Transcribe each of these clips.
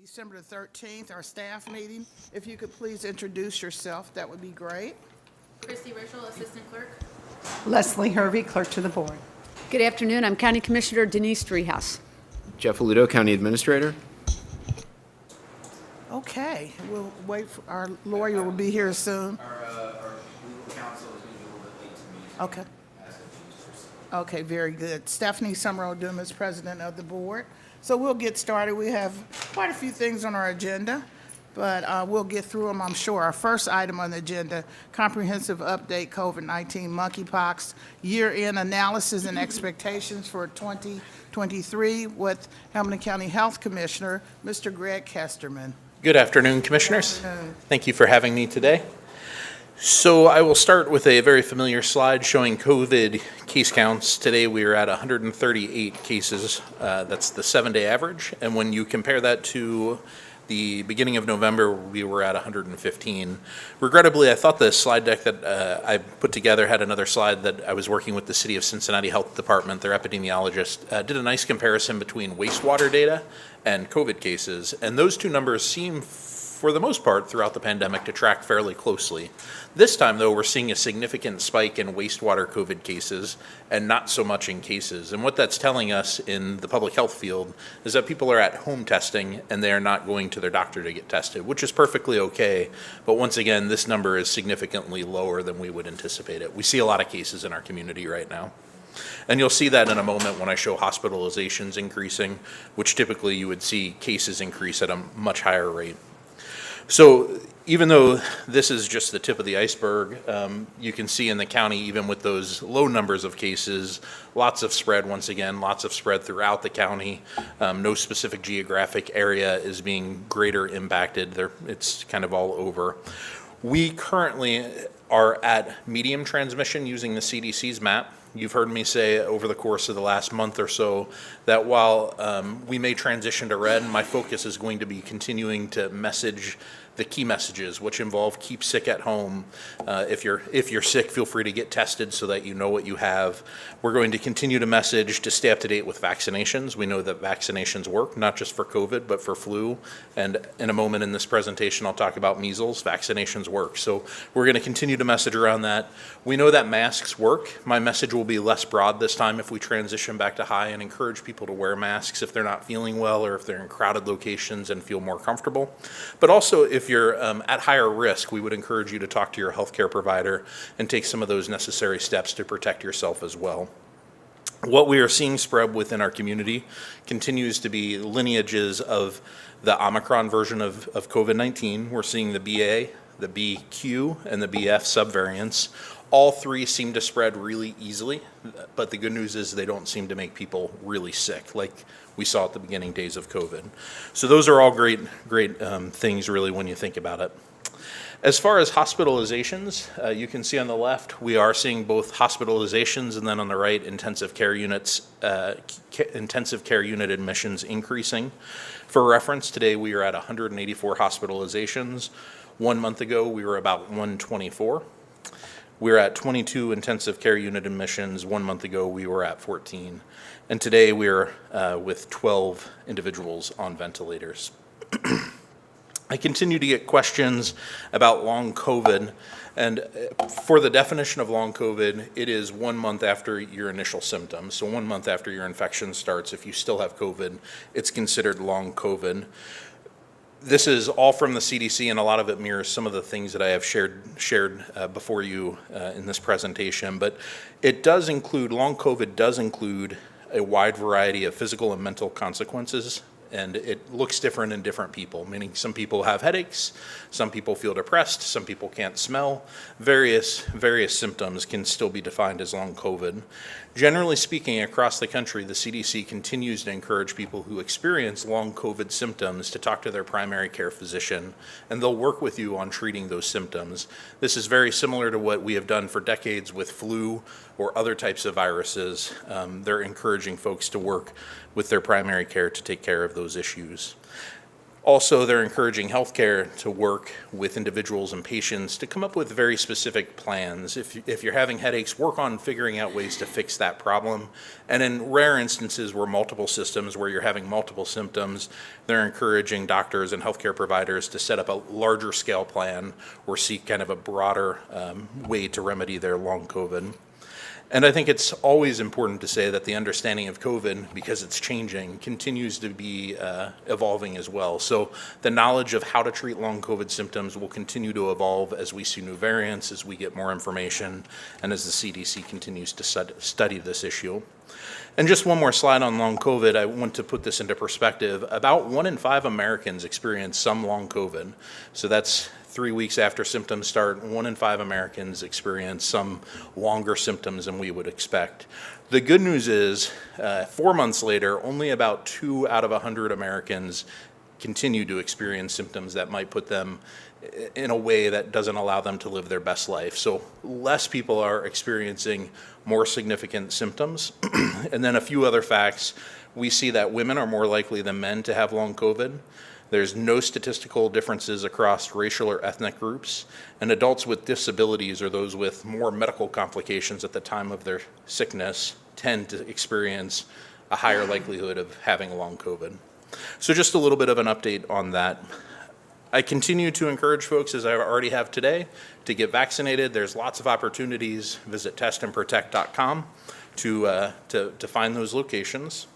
December the 13th, our staff meeting. If you could please introduce yourself, that would be great. Christy Rachel, Assistant Clerk. Leslie Hervey, Clerk to the Board. Good afternoon. I'm County Commissioner Denise Driehaus. Jeff Aludo, County Administrator. Okay, we'll wait for our lawyer will be here soon. Our legal counsel is going to be a little bit late to me. Okay. Okay, very good. Stephanie Summerall Doom is President of the Board. So we'll get started. We have quite a few things on our agenda, but we'll get through them, I'm sure. Our first item on the agenda, comprehensive update COVID-19 monkeypox year-end analysis and expectations for 2023 with Hamilton County Health Commissioner, Mr. Greg Kesterman. Good afternoon, Commissioners. Good afternoon. Thank you for having me today. So I will start with a very familiar slide showing COVID case counts. Today we are at 138 cases. That's the 7-day average. And when you compare that to the beginning of November, we were at 115. Regrettably, I thought the slide deck that I put together had another slide that I was working with the City of Cincinnati Health Department, their epidemiologist, did a nice comparison between wastewater data and COVID cases. And those two numbers seem, for the most part, throughout the pandemic to track fairly closely. This time, though, we're seeing a significant spike in wastewater COVID cases and not so much in cases. And what that's telling us in the public health field is that people are at home testing and they are not going to their doctor to get tested, which is perfectly okay. But once again, this number is significantly lower than we would anticipate it. We see a lot of cases in our community right now. And you'll see that in a moment when I show hospitalizations increasing, which typically you would see cases increase at a much higher rate. So even though this is just the tip of the iceberg, you can see in the county, even with those low numbers of cases, lots of spread once again, lots of spread throughout the county. No specific geographic area is being greater impacted. It's kind of all over. We currently are at medium transmission using the CDC's map. You've heard me say over the course of the last month or so that while we may transition to red, my focus is going to be continuing to message the key messages, which involve keep sick at home. If you're sick, feel free to get tested so that you know what you have. We're going to continue to message to stay up to date with vaccinations. We know that vaccinations work, not just for COVID, but for flu. And in a moment in this presentation, I'll talk about measles. Vaccinations work. So we're going to continue to message around that. We know that masks work. My message will be less broad this time if we transition back to high and encourage people to wear masks if they're not feeling well or if they're in crowded locations and feel more comfortable. But also, if you're at higher risk, we would encourage you to talk to your healthcare provider and take some of those necessary steps to protect yourself as well. What we are seeing spread within our community continues to be lineages of the Omicron version of COVID-19. We're seeing the BA, the BQ, and the BF subvariants. All three seem to spread really easily, but the good news is they don't seem to make people really sick like we saw at the beginning days of COVID. So those are all great things really when you think about it. As far as hospitalizations, you can see on the left, we are seeing both hospitalizations and then on the right, intensive care unit admissions increasing. For reference, today we are at 184 hospitalizations. 1 month ago, we were about 124. We're at 22 intensive care unit admissions. 1 month ago, we were at 14. And today we're with 12 individuals on ventilators. I continue to get questions about long COVID. And for the definition of long COVID, it is 1 month after your initial symptoms. So 1 month after your infection starts, if you still have COVID, it's considered long COVID. This is all from the CDC, and a lot of it mirrors some of the things that I have shared before you in this presentation. But it does include, long COVID does include a wide variety of physical and mental consequences, and it looks different in different people, meaning some people have headaches, some people feel depressed, some people can't smell. Various symptoms can still be defined as long COVID. Generally speaking, across the country, the CDC continues to encourage people who experience long COVID symptoms to talk to their primary care physician, and they'll work with you on treating those symptoms. This is very similar to what we have done for decades with flu or other types of viruses. They're encouraging folks to work with their primary care to take care of those issues. Also, they're encouraging healthcare to work with individuals and patients to come up with very specific plans. If you're having headaches, work on figuring out ways to fix that problem. And in rare instances where multiple systems, where you're having multiple symptoms, they're encouraging doctors and healthcare providers to set up a larger scale plan or seek kind of a broader way to remedy their long COVID. And I think it's always important to say that the understanding of COVID, because it's changing, continues to be evolving as well. So the knowledge of how to treat long COVID symptoms will continue to evolve as we see new variants, as we get more information, and as the CDC continues to study this issue. And just one more slide on long COVID. I want to put this into perspective. About 1 in 5 Americans experience some long COVID. So that's 3 weeks after symptoms start, 1 in 5 Americans experience some longer symptoms than we would expect. The good news is, 4 months later, only about 2 out of 100 Americans continue to experience symptoms that might put them in a way that doesn't allow them to live their best life. So less people are experiencing more significant symptoms. And then a few other facts. We see that women are more likely than men to have long COVID. There's no statistical differences across racial or ethnic groups, and adults with disabilities or those with more medical complications at the time of their sickness tend to experience a higher likelihood of having long COVID. So just a little bit of an update on that. I continue to encourage folks, as I already have today, to get vaccinated. There's lots of opportunities. Visit testandprotect.com to find those locations.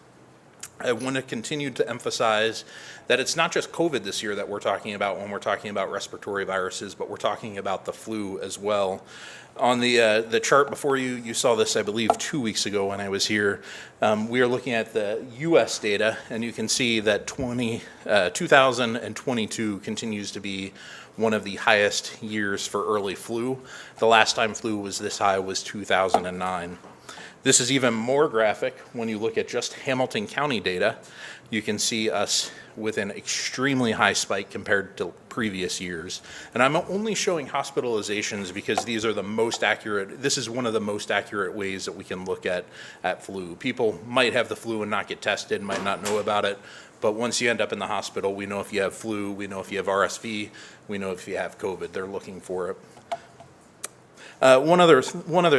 I want to continue to emphasize that it's not just COVID this year that we're talking about when we're talking about respiratory viruses, but we're talking about the flu as well. On the chart before you, you saw this, I believe, 2 weeks ago when I was here. We are looking at the U.S. data, and you can see that 2022 continues to be one of the highest years for early flu. The last time flu was this high was 2009. This is even more graphic when you look at just Hamilton County data. You can see us with an extremely high spike compared to previous years. And I'm only showing hospitalizations because these are the most accurate. This is one of the most accurate ways that we can look at flu. People might have the flu and not get tested, might not know about it. But once you end up in the hospital, we know if you have flu, we know if you have RSV, we know if you have COVID. They're looking for it. One other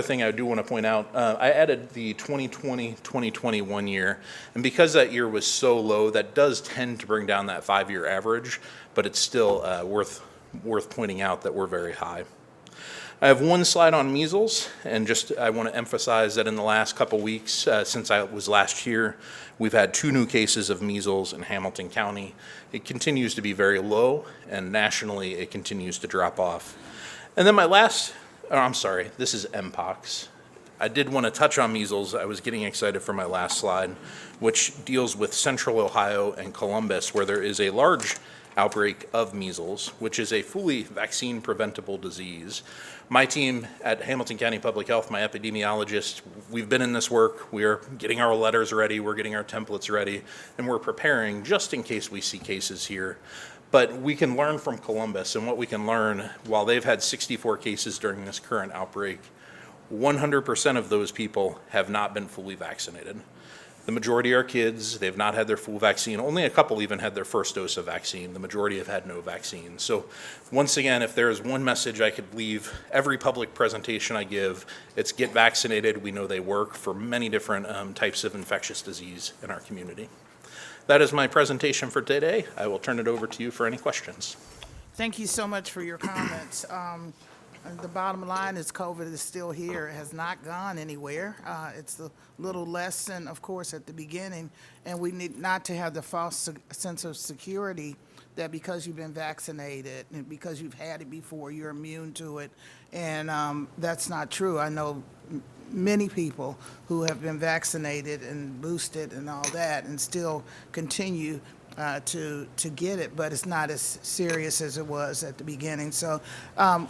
thing I do want to point out, I added the 2020-2021 year, and because that year was so low, that does tend to bring down that 5-year average, but it's still worth pointing out that we're very high. I have one slide on measles, and I want to emphasize that in the last couple weeks, since I was last here, we've had 2 new cases of measles in Hamilton County. It continues to be very low, and nationally it continues to drop off. And then this is Mpox. I did want to touch on measles. I was getting excited for my last slide, which deals with Central Ohio and Columbus, where there is a large outbreak of measles, which is a fully vaccine preventable disease. My team at Hamilton County Public Health, my epidemiologist, we've been in this work. We are getting our letters ready, we're getting our templates ready, and we're preparing just in case we see cases here. But we can learn from Columbus, and what we can learn, while they've had 64 cases during this current outbreak, 100% of those people have not been fully vaccinated. The majority are kids. They've not had their full vaccine. Only a couple even had their first dose of vaccine. The majority have had no vaccine. So once again, if there is one message I could leave every public presentation I give, it's get vaccinated. We know they work for many different types of infectious disease in our community. That is my presentation for today. I will turn it over to you for any questions. Thank you so much for your comments. The bottom line is COVID is still here. It has not gone anywhere. It's a little less than, of course, at the beginning, and we need not to have the false sense of security that because you've been vaccinated and because you've had it before, you're immune to it, and that's not true. I know many people who have been vaccinated and boosted and all that and still continue to get it, but it's not as serious as it was at the beginning. So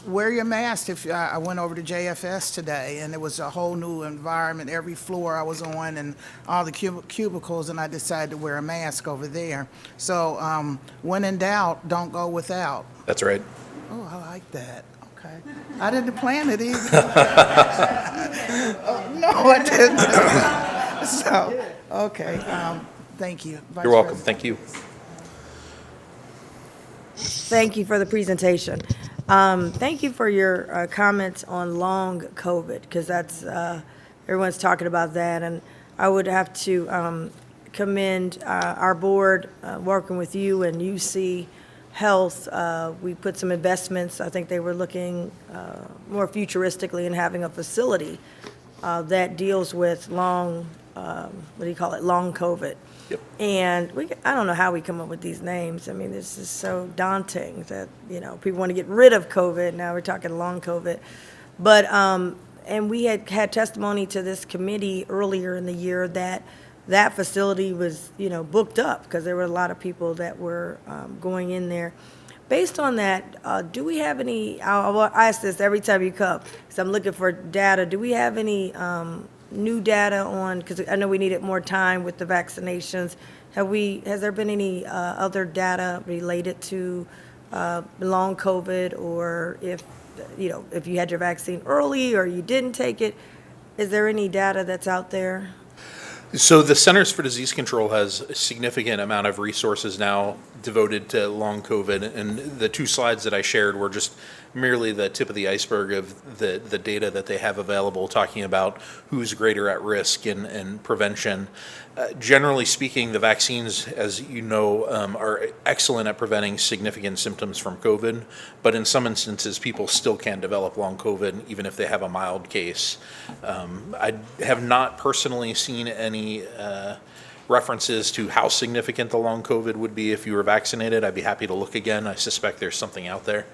wear your mask. I went over to JFS today, and it was a whole new environment. Every floor I was on and all the cubicles, and I decided to wear a mask over there. So when in doubt, don't go without. That's right. Oh, I like that. Okay. I didn't plan it either. No, I didn't. So, okay. Thank you. Vice You're welcome. President. Thank you. Thank you for the presentation. Thank you for your comments on long COVID, because that's, everyone's talking about that. And I would have to commend our board, working with you and UC Health. We put some investments. I think they were looking more futuristically in having a facility that deals with long, what do you call it, long COVID. Yep. And I don't know how we come up with these names. I mean, this is so daunting that, people want to get rid of COVID. Now we're talking long COVID. But, and we had testimony to this committee earlier in the year that that facility was, booked up because there were a lot of people that were going in there. Based on that, do we have any, I'll ask this every time you come, because I'm looking for data. Do we have any new data on, because I know we needed more time with the vaccinations. Has there been any other data related to long COVID, or if you had your vaccine early or you didn't take it? Is there any data that's out there? So the Centers for Disease Control has a significant amount of resources now devoted to long COVID, and the two slides that I shared were just merely the tip of the iceberg of the data that they have available, talking about who's greater at risk and prevention. Generally speaking, the vaccines, as you know, are excellent at preventing significant symptoms from COVID, but in some instances, people still can develop long COVID even if they have a mild case. I have not personally seen any references to how significant the long COVID would be if you were vaccinated. I'd be happy to look again. I suspect there's something out there,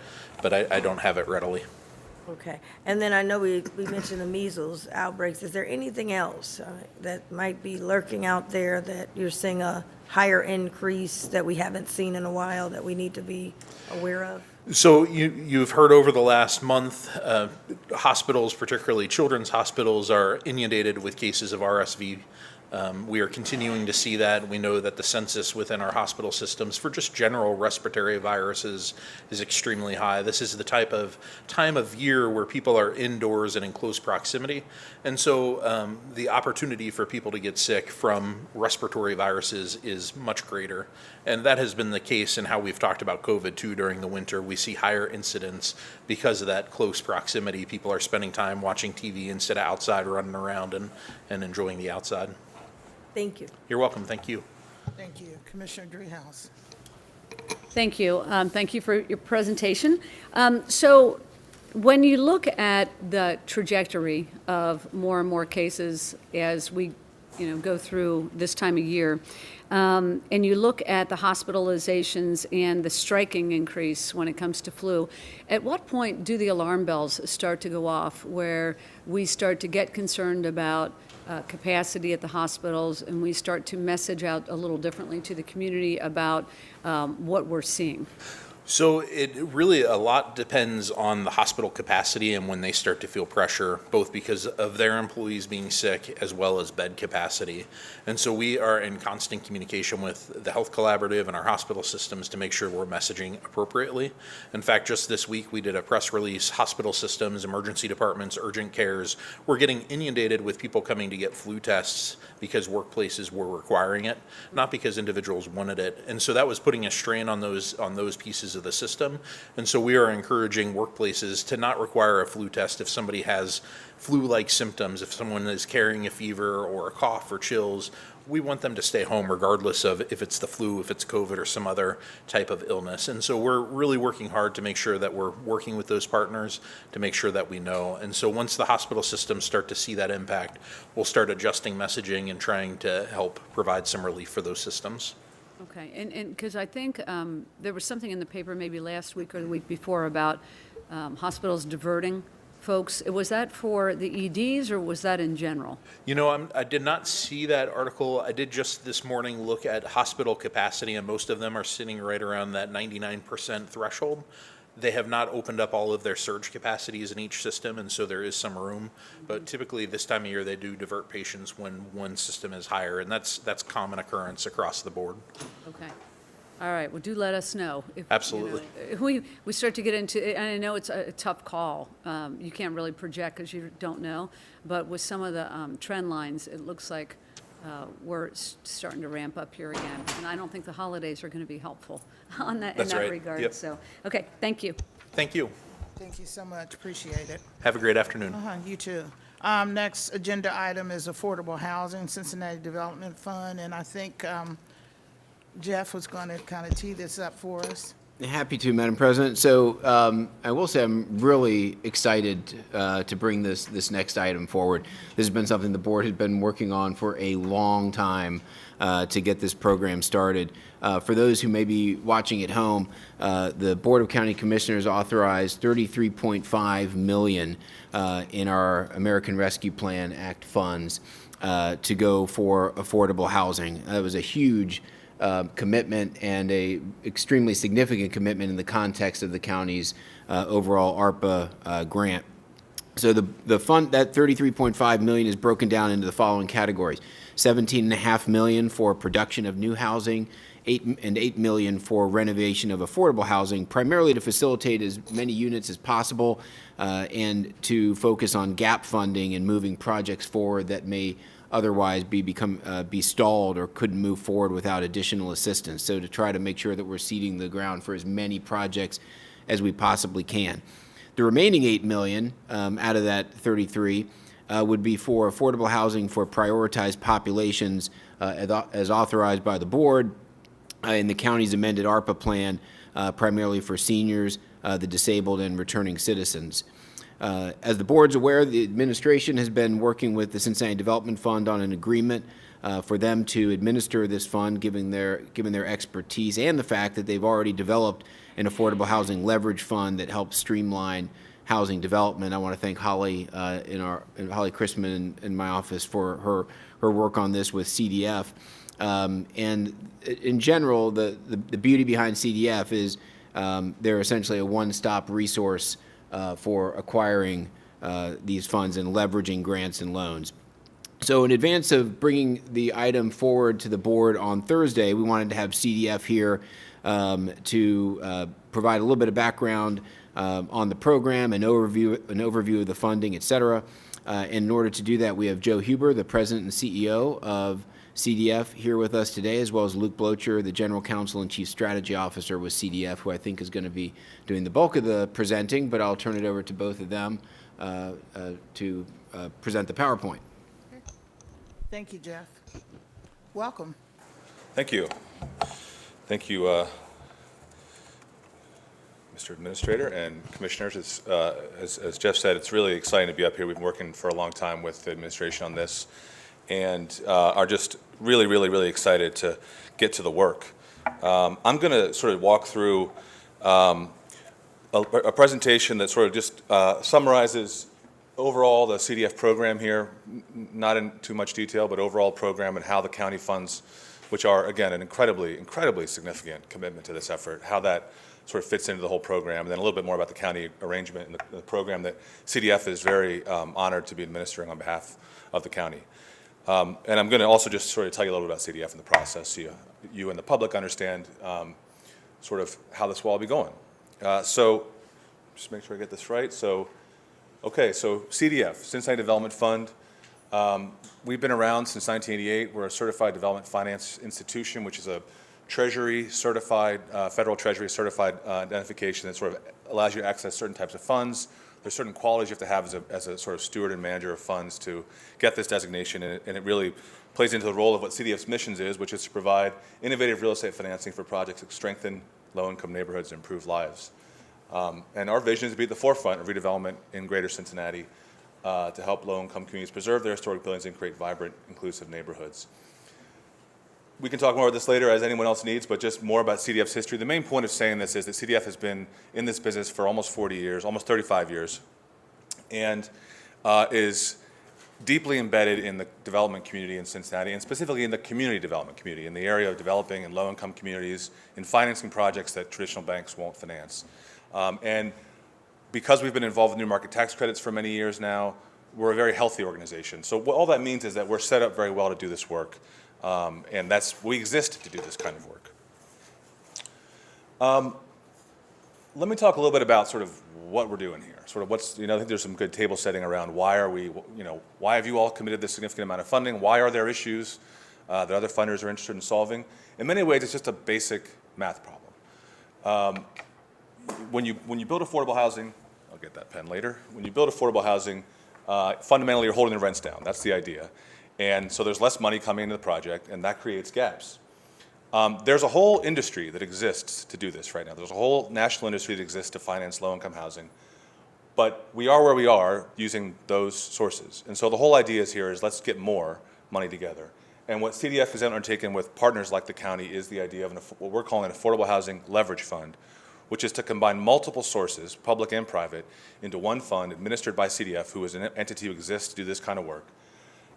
but I don't have it readily. Okay. And then I know we mentioned the measles outbreaks. Is there anything else that might be lurking out there that you're seeing a higher increase that we haven't seen in a while that we need to be aware of? So you've heard over the last month, hospitals, particularly children's hospitals, are inundated with cases of RSV. We are continuing to see that. We know that the census within our hospital systems for just general respiratory viruses is extremely high. This is the type of time of year where people are indoors and in close proximity. And so the opportunity for people to get sick from respiratory viruses is much greater. And that has been the case in how we've talked about COVID too during the winter. We see higher incidence because of that close proximity. People are spending time watching TV instead of outside running around and enjoying the outside. Thank you. You're welcome. Thank you. Thank you. Commissioner Dreehouse. Thank you. Thank you for your presentation. So when you look at the trajectory of more and more cases as we go through this time of year, and you look at the hospitalizations and the striking increase when it comes to flu, at what point do the alarm bells start to go off where we start to get concerned about capacity at the hospitals, and we start to message out a little differently to the community about what we're seeing? So it really, a lot depends on the hospital capacity and when they start to feel pressure, both because of their employees being sick as well as bed capacity. And so we are in constant communication with the Health Collaborative and our hospital systems to make sure we're messaging appropriately. In fact, just this week we did a press release. Hospital systems, emergency departments, urgent cares, we're getting inundated with people coming to get flu tests because workplaces were requiring it, not because individuals wanted it. And so that was putting a strain on those pieces of the system. And so we are encouraging workplaces to not require a flu test if somebody has flu-like symptoms. If someone is carrying a fever or a cough or chills, we want them to stay home regardless of if it's the flu, if it's COVID, or some other type of illness. And so we're really working hard to make sure that we're working with those partners to make sure that we know. And so once the hospital systems start to see that impact, we'll start adjusting messaging and trying to help provide some relief for those systems. Okay, and because I think there was something in the paper maybe last week or the week before about hospitals diverting folks. Was that for the EDs or was that in general? I did not see that article. I did just this morning look at hospital capacity, and most of them are sitting right around that 99% threshold. They have not opened up all of their surge capacities in each system, and so there is some room. But typically this time of year, they do divert patients when one system is higher, and that's common occurrence across the board. Okay. All right, well, do let us know. If, Absolutely. If we start to get into, and I know it's a tough call. You can't really project because you don't know. But with some of the trend lines, it looks like we're starting to ramp up here again. And I don't think the holidays are going to be helpful on that, in That's that right. regard. Yep. So, okay, thank you. Thank you. Thank you so much, appreciate it. Have a great afternoon. You too. Next agenda item is affordable housing, Cincinnati Development Fund, and I think Jeff was going to kind of tee this up for us. Happy to, Madam President. So I will say I'm really excited to bring this next item forward. This has been something the board has been working on for a long time to get this program started. For those who may be watching at home, the Board of County Commissioners authorized $33.5 million in our American Rescue Plan Act funds to go for affordable housing. That was a huge commitment and a extremely significant commitment in the context of the county's overall ARPA grant. So the fund, that $33.5 million, is broken down into the following categories: $17.5 million for production of new housing, $8 million for renovation of affordable housing, primarily to facilitate as many units as possible and to focus on gap funding and moving projects forward that may otherwise be stalled or couldn't move forward without additional assistance. So to try to make sure that we're seeding the ground for as many projects as we possibly can. The remaining $8 million out of that 33 would be for affordable housing for prioritized populations as authorized by the board in the county's amended ARPA plan, primarily for seniors, the disabled, and returning citizens. As the board's aware, the administration has been working with the Cincinnati Development Fund on an agreement for them to administer this fund, given their expertise and the fact that they've already developed an affordable housing leverage fund that helps streamline housing development. I want to thank Holly Holly Christman in my office for her work on this with CDF. And in general, the beauty behind CDF is they're essentially a one-stop resource for acquiring these funds and leveraging grants and loans. So in advance of bringing the item forward to the board on Thursday, we wanted to have CDF here to provide a little bit of background on the program, an overview of the funding, et cetera. In order to do that, we have Joe Huber, the president and CEO of CDF, here with us today, as well as Luke Blocher, the general counsel and chief strategy officer with CDF, who I think is going to be doing the bulk of the presenting, but I'll turn it over to both of them to present the PowerPoint. Thank you, Jeff. Welcome. Thank you. Thank you, Mr. Administrator and Commissioners. As Jeff said, it's really exciting to be up here. We've been working for a long time with the administration on this and are just really, really, really excited to get to the work. I'm going to sort of walk through a presentation that sort of just summarizes overall the CDF program here, not in too much detail, but overall program and how the county funds, which are, again, an incredibly, incredibly significant commitment to this effort, how that sort of fits into the whole program, and then a little bit more about the county arrangement and the program that CDF is very honored to be administering on behalf of the county. And I'm going to also just sort of tell you a little bit about CDF and the process so you and the public understand sort of how this will all be going. So just make sure I get this right. So, okay, so CDF, Cincinnati Development Fund. We've been around since 1988. We're a certified development finance institution, which is a Treasury certified, federal Treasury certified identification that sort of allows you to access certain types of funds. There's certain qualities you have to have as a sort of steward and manager of funds to get this designation, and it really plays into the role of what CDF's missions is, which is to provide innovative real estate financing for projects that strengthen low-income neighborhoods and improve lives. And our vision is to be at the forefront of redevelopment in greater Cincinnati to help low-income communities preserve their historic buildings and create vibrant, inclusive neighborhoods. We can talk more about this later as anyone else needs, but just more about CDF's history. The main point of saying this is that CDF has been in this business for almost 40 years, almost 35 years, and is deeply embedded in the development community in Cincinnati, and specifically in the community development community, in the area of developing in low-income communities, in financing projects that traditional banks won't finance. And because we've been involved in new market tax credits for many years now, we're a very healthy organization. So what all that means is that we're set up very well to do this work. And we exist to do this kind of work. let me talk a little bit about sort of what we're doing here. Sort of what's, I think there's some good table setting around why are we, why have you all committed this significant amount of funding? Why are there issues that other funders are interested in solving? In many ways, it's just a basic math problem. When you build affordable housing, I'll get that pen later. When you build affordable housing, fundamentally you're holding the rents down. That's the idea. And so there's less money coming into the project, and that creates gaps. There's a whole industry that exists to do this right now. There's a whole national industry that exists to finance low-income housing. But we are where we are using those sources. And so the whole idea is here is let's get more money together. And what CDF has undertaken with partners like the county is the idea of what we're calling an affordable housing leverage fund, which is to combine multiple sources, public and private, into one fund administered by CDF, who is an entity who exists to do this kind of work.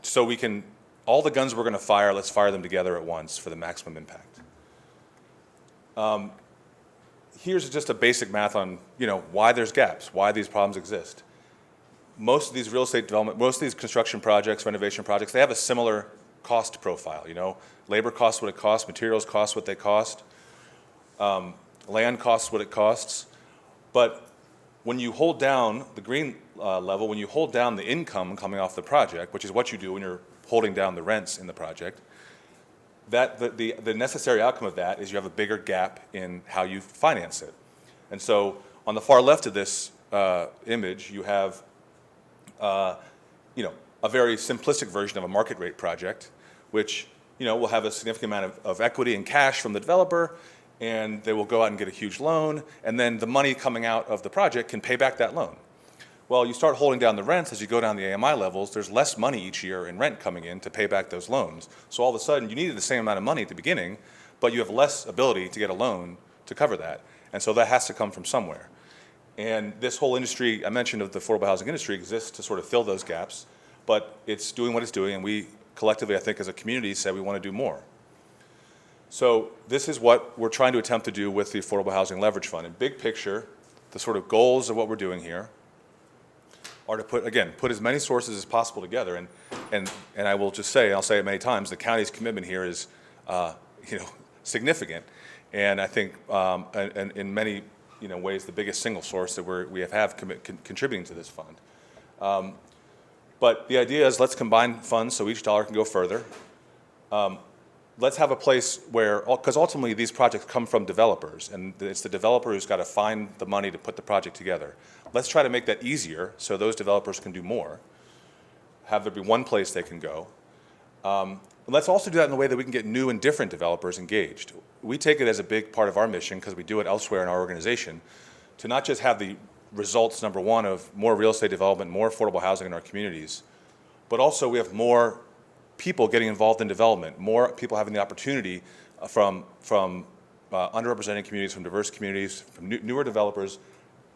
So we can, all the guns we're going to fire, let's fire them together at once for the maximum impact. Here's just a basic math on, why there's gaps, why these problems exist. Most of these real estate development, most of these construction projects, renovation projects, they have a similar cost profile, Labor costs what it costs, materials cost what they cost, land costs what it costs. But when you hold down the green level, when you hold down the income coming off the project, which is what you do when you're holding down the rents in the project, that the necessary outcome of that is you have a bigger gap in how you finance it. And so on the far left of this image, you have a very simplistic version of a market rate project, which will have a significant amount of equity and cash from the developer, and they will go out and get a huge loan, and then the money coming out of the project can pay back that loan. Well, you start holding down the rents as you go down the AMI levels, there's less money each year in rent coming in to pay back those loans. So all of a sudden, you needed the same amount of money at the beginning, but you have less ability to get a loan to cover that. And so that has to come from somewhere. And this whole industry, I mentioned of the affordable housing industry, exists to sort of fill those gaps, but it's doing what it's doing, and we collectively, I think, as a community, said we want to do more. So this is what we're trying to attempt to do with the Affordable Housing Leverage Fund. In big picture, the sort of goals of what we're doing here are to put as many sources as possible together. And I will just say, I'll say it many times, the county's commitment here is significant. And I think in many ways the biggest single source that we have contributing to this fund. But the idea is let's combine funds so each dollar can go further. Let's have a place where, because ultimately these projects come from developers, and it's the developer who's got to find the money to put the project together. Let's try to make that easier so those developers can do more, have there be one place they can go. Let's also do that in a way that we can get new and different developers engaged. We take it as a big part of our mission, because we do it elsewhere in our organization, to not just have the results, number one, of more real estate development, more affordable housing in our communities, but also we have more people getting involved in development, more people having the opportunity from underrepresented communities, from diverse communities, from newer developers,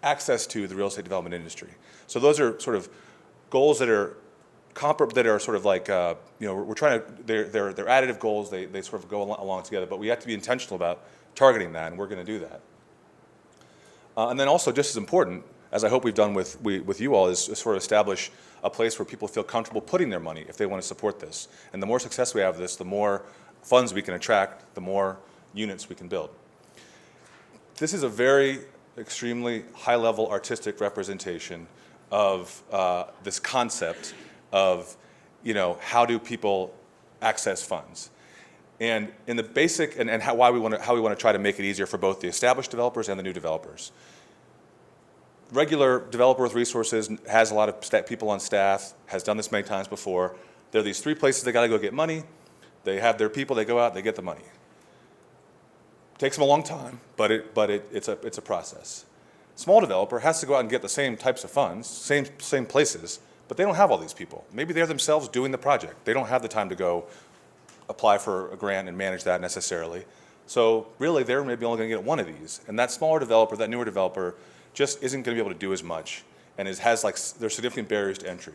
access to the real estate development industry. So those are sort of goals that are comparable, that are sort of like, we're trying to, they're additive goals, they sort of go along together, but we have to be intentional about targeting that, and we're going to do that. And then also, just as important, as I hope we've done with you all, is sort of establish a place where people feel comfortable putting their money if they want to support this. And the more success we have with this, the more funds we can attract, the more units we can build. This is a very extremely high-level artistic representation of this concept of, how do people access funds? And in the basic, and how we want to try to make it easier for both the established developers and the new developers. Regular developer with resources has a lot of people on staff, has done this many times before. There are these three places they got to go get money. They have their people, they go out, they get the money. Takes them a long time, but it's a process. Small developer has to go out and get the same types of funds, same places, but they don't have all these people. Maybe they're themselves doing the project. They don't have the time to go apply for a grant and manage that necessarily. So really, they're maybe only going to get one of these. And that smaller developer, that newer developer, just isn't going to be able to do as much, and there's significant barriers to entry.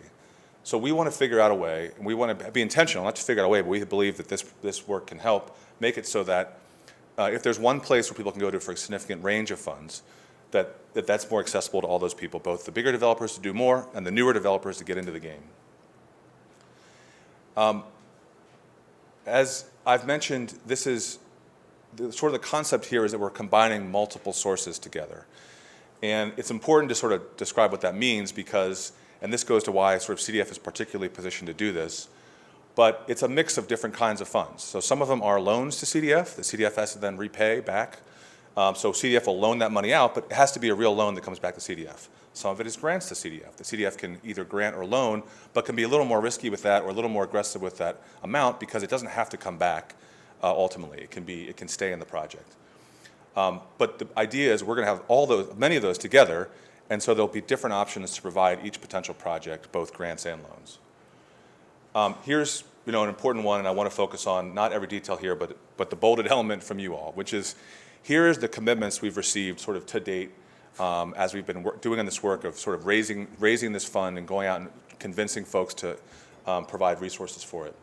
So we want to figure out a way, and we want to be intentional, not to figure out a way, but we believe that this work can help make it so that if there's one place where people can go to for a significant range of funds, that's more accessible to all those people, both the bigger developers to do more and the newer developers to get into the game. As I've mentioned, this is sort of the concept here is that we're combining multiple sources together. And it's important to sort of describe what that means because, and this goes to why sort of CDF is particularly positioned to do this, but it's a mix of different kinds of funds. So some of them are loans to CDF that CDF has to then repay back. So CDF will loan that money out, but it has to be a real loan that comes back to CDF. Some of it is grants to CDF. The CDF can either grant or loan, but can be a little more risky with that or a little more aggressive with that amount because it doesn't have to come back ultimately. It can stay in the project. But the idea is we're going to have many of those together, and so there'll be different options to provide each potential project, both grants and loans. Here's an important one, and I want to focus on not every detail here, but the bolded element from you all, which is here is the commitments we've received sort of to date as we've been doing this work of sort of raising this fund and going out and convincing folks to provide resources for it.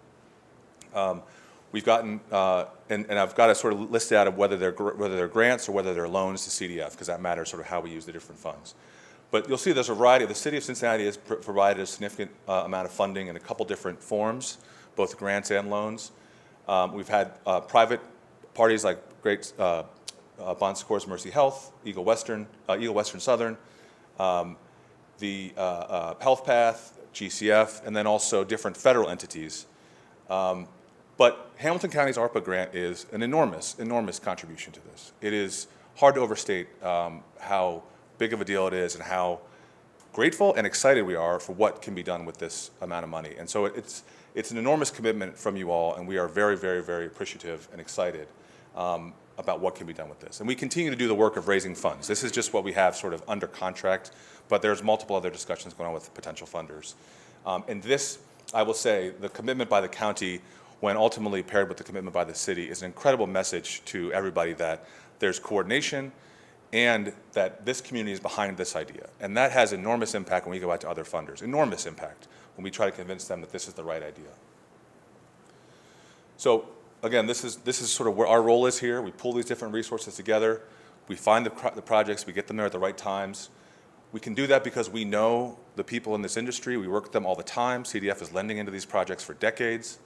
We've gotten, and I've got to sort of list out of whether they're grants or whether they're loans to CDF, because that matters sort of how we use the different funds. But you'll see there's a variety. The City of Cincinnati has provided a significant amount of funding in a couple different forms, both grants and loans. We've had private parties like Great Bon Secours Mercy Health, Eagle Western Southern, the Health Path, GCF, and then also different federal entities. But Hamilton County's ARPA grant is an enormous, enormous contribution to this. It is hard to overstate how big of a deal it is and how grateful and excited we are for what can be done with this amount of money. And so it's an enormous commitment from you all, and we are very, very, very appreciative and excited about what can be done with this. And we continue to do the work of raising funds. This is just what we have sort of under contract, but there's multiple other discussions going on with potential funders. And this, I will say, the commitment by the county, when ultimately paired with the commitment by the city, is an incredible message to everybody that there's coordination and that this community is behind this idea. And that has enormous impact when we go out to other funders, enormous impact when we try to convince them that this is the right idea. So again, this is sort of where our role is here. We pull these different resources together. We find the projects, we get them there at the right times. We can do that because we know the people in this industry. We work with them all the time. CDF is lending into these projects for decades.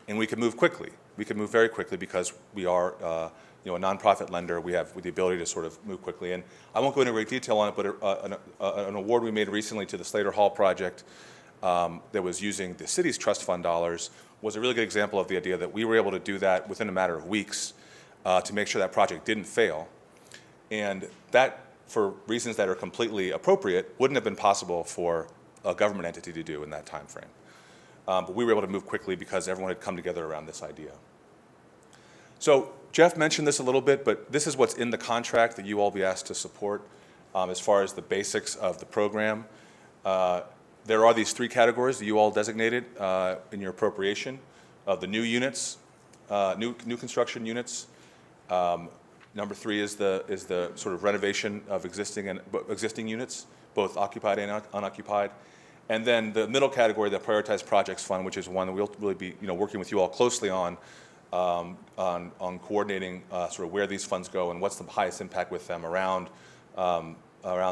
And we can move quickly. We can move very quickly because we are a nonprofit lender. We have the ability to sort of move quickly. And I won't go into great detail on it, but an award we made recently to the Slater Hall project that was using the city's trust fund dollars was a really good example of the idea that we were able to do that within a matter of weeks to make sure that project didn't fail. And that, for reasons that are completely appropriate, wouldn't have been possible for a government entity to do in that time frame. But we were able to move quickly because everyone had come together around this idea. So Jeff mentioned this a little bit, but this is what's in the contract that you all be asked to support as far as the basics of the program. There are these three categories that you all designated in your appropriation of the new units, new construction units. Number three is the sort of renovation of existing units, both occupied and unoccupied. And then the middle category, the prioritized projects fund, which is one that we'll really be working with you all closely on coordinating sort of where these funds go and what's the highest impact with them around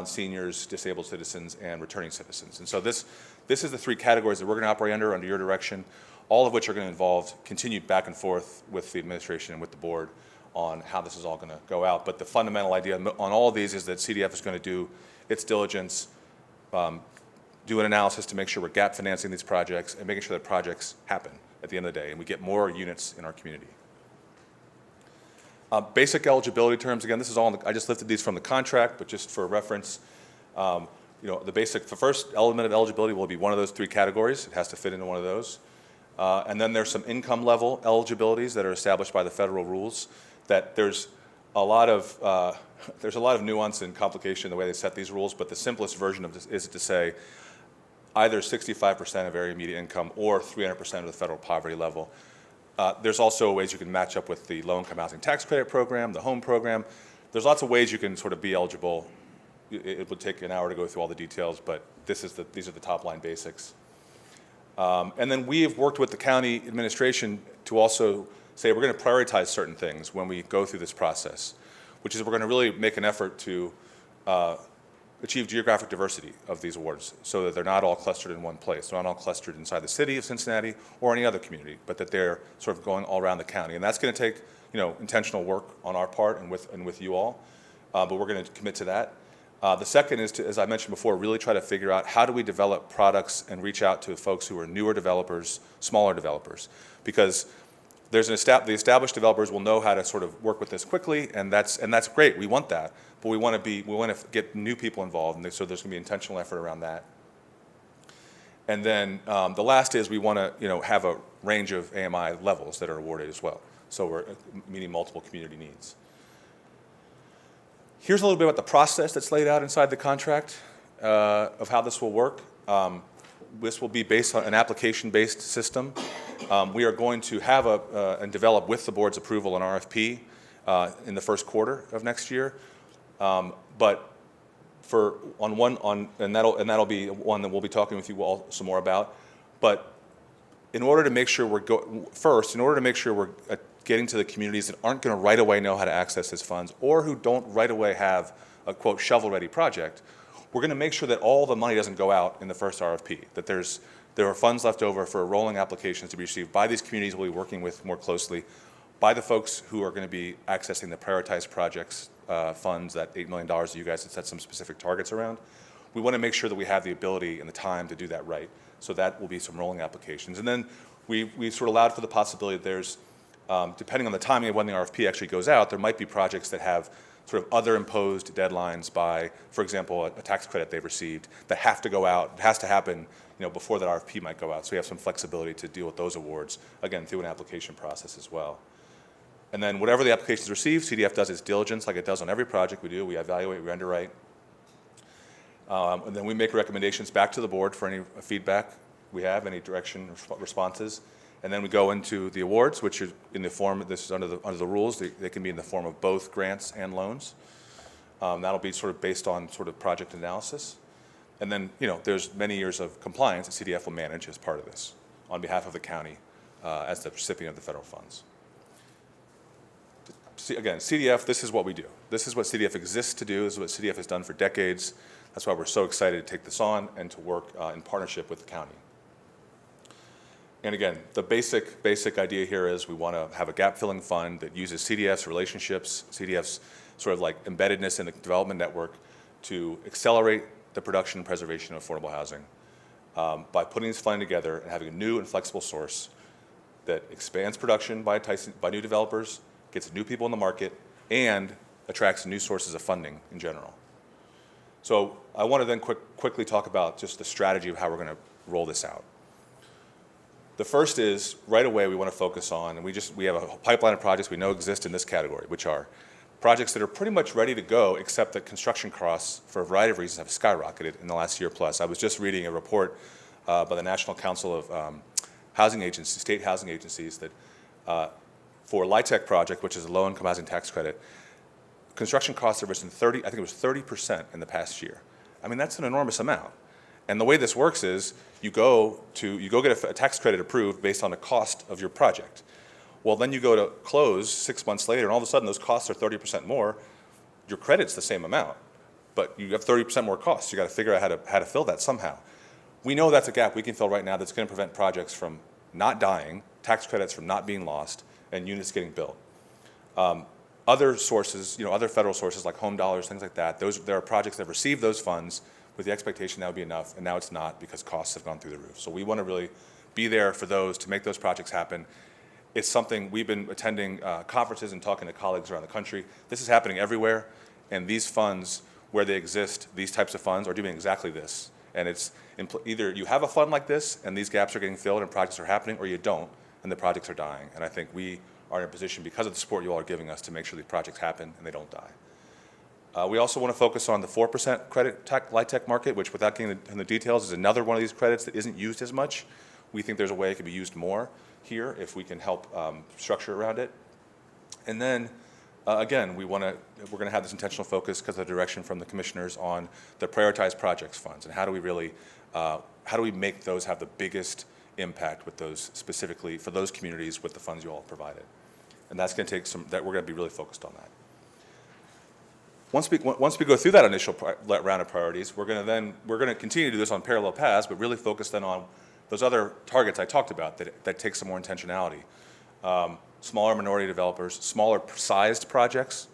seniors, disabled citizens, and returning citizens. And so this is the three categories that we're going to operate under your direction, all of which are going to involve continued back and forth with the administration and with the board on how this is all going to go out. But the fundamental idea on all of these is that CDF is going to do its diligence, do an analysis to make sure we're gap financing these projects and making sure that projects happen at the end of the day and we get more units in our community. Basic eligibility terms, again, this is all, I just lifted these from the contract, but just for reference, the first element of eligibility will be one of those three categories. It has to fit into one of those. And then there's some income level eligibilities that are established by the federal rules that there's a lot of nuance and complication in the way they set these rules, but the simplest version of this is to say either 65% of area median income or 300% of the federal poverty level. There's also ways you can match up with the low-income housing tax credit program, the home program. There's lots of ways you can sort of be eligible. It would take an hour to go through all the details, but these are the top-line basics. And then we have worked with the county administration to also say we're going to prioritize certain things when we go through this process, which is we're going to really make an effort to achieve geographic diversity of these awards so that they're not all clustered in one place. They're not all clustered inside the city of Cincinnati or any other community, but that they're sort of going all around the county. And that's going to take intentional work on our part and with you all, but we're going to commit to that. The second is to, as I mentioned before, really try to figure out how do we develop products and reach out to folks who are newer developers, smaller developers, because there's the established developers will know how to sort of work with this quickly, and that's great. We want that, but we want to get new people involved, and so there's going to be intentional effort around that. And then the last is we want to have a range of AMI levels that are awarded as well, so we're meeting multiple community needs. Here's a little bit about the process that's laid out inside the contract of how this will work. This will be based on an application-based system. We are going to have and develop with the board's approval an RFP in the first quarter of next year. But that'll be one that we'll be talking with you all some more about. But in order to make sure we're getting to the communities that aren't going to right away know how to access these funds, or who don't right away have a quote shovel-ready project, we're going to make sure that all the money doesn't go out in the first RFP. That there are funds left over for rolling applications to be received by these communities we'll be working with more closely, by the folks who are going to be accessing the prioritized projects funds, that $8 million that you guys had set some specific targets around. We want to make sure that we have the ability and the time to do that right. So that will be some rolling applications. And then we sort of allowed for the possibility that there's, depending on the timing of when the RFP actually goes out, there might be projects that have sort of other imposed deadlines by, for example, a tax credit they've received that have to go out, it has to happen before that RFP might go out. So we have some flexibility to deal with those awards, again, through an application process as well. And then whatever the application is received, CDF does its diligence like it does on every project we do. We evaluate, we underwrite. And then we make recommendations back to the board for any feedback we have, any direction responses. And then we go into the awards, which are in the form, this is under the rules, they can be in the form of both grants and loans. That'll be sort of based on sort of project analysis. And then, there's many years of compliance that CDF will manage as part of this on behalf of the county as the recipient of the federal funds. Again, CDF, this is what we do. This is what CDF exists to do. This is what CDF has done for decades. That's why we're so excited to take this on and to work in partnership with the county. And again, the basic idea here is we want to have a gap-filling fund that uses CDF's relationships, CDF's sort of like embeddedness in the development network to accelerate the production and preservation of affordable housing by putting this fund together and having a new and flexible source that expands production by new developers, gets new people in the market, and attracts new sources of funding in general. So I want to then quickly talk about just the strategy of how we're going to roll this out. The first is, right away, we want to focus on, and we have a pipeline of projects we know exist in this category, which are projects that are pretty much ready to go, except that construction costs, for a variety of reasons, have skyrocketed in the last year plus. I was just reading a report by the National Council of Housing Agencies, state housing agencies, that for LIHTC project, which is a low-income housing tax credit, construction costs have risen 30% in the past year. I mean, that's an enormous amount. And the way this works is you go get a tax credit approved based on the cost of your project. Well, then you go to close 6 months later, and all of a sudden those costs are 30% more. Your credit's the same amount, but you have 30% more costs. You got to figure out how to fill that somehow. We know that's a gap we can fill right now that's going to prevent projects from not dying, tax credits from not being lost, and units getting built. Other sources, other federal sources like home dollars, things like that, there are projects that have received those funds with the expectation that would be enough, and now it's not because costs have gone through the roof. So we want to really be there for those to make those projects happen. It's something we've been attending conferences and talking to colleagues around the country. This is happening everywhere, and these funds, where they exist, these types of funds are doing exactly this. And it's either you have a fund like this, and these gaps are getting filled and projects are happening, or you don't, and the projects are dying. And I think we are in a position, because of the support you all are giving us, to make sure these projects happen and they don't die. We also want to focus on the 4% credit LIHTC market, which, without getting into the details, is another one of these credits that isn't used as much. We think there's a way it could be used more here if we can help structure around it. And then, again, we're going to have this intentional focus because of the direction from the commissioners on the prioritized projects funds and how do we make those have the biggest impact with those specifically for those communities with the funds you all provided. And that's going to take we're going to be really focused on that. Once we go through that initial round of priorities, we're going to continue to do this on parallel paths, but really focus then on those other targets I talked about that take some more intentionality. Smaller minority developers, smaller sized projects,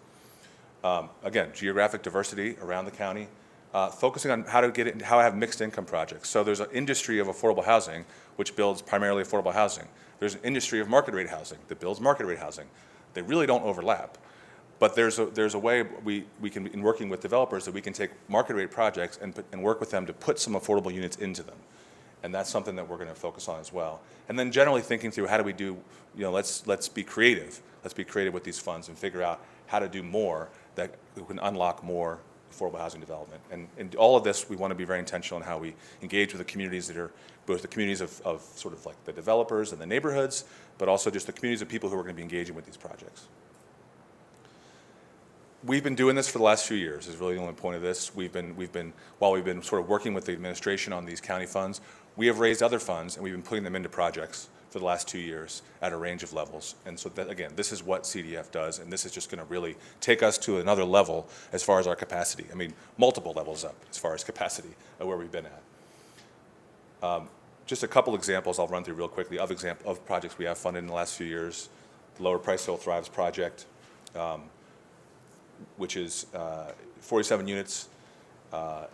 again, geographic diversity around the county, focusing on how to have mixed income projects. So there's an industry of affordable housing, which builds primarily affordable housing. There's an industry of market rate housing that builds market rate housing. They really don't overlap. But there's a way we can, in working with developers, that we can take market rate projects and work with them to put some affordable units into them. And that's something that we're going to focus on as well. And then generally thinking through how do we do, let's be creative. Let's be creative with these funds and figure out how to do more that can unlock more affordable housing development. And in all of this, we want to be very intentional in how we engage with the communities that are both the communities of sort of like the developers and the neighborhoods, but also just the communities of people who are going to be engaging with these projects. We've been doing this for the last few years is really the only point of this. While we've been sort of working with the administration on these county funds, we have raised other funds and we've been putting them into projects for the last 2 years at a range of levels. And so that, again, this is what CDF does, and this is just going to really take us to another level as far as our capacity. I mean, multiple levels up as far as capacity of where we've been at. Just a couple examples I'll run through real quickly of projects we have funded in the last few years. The Lower Price Hill Thrives project, which is 47 units. The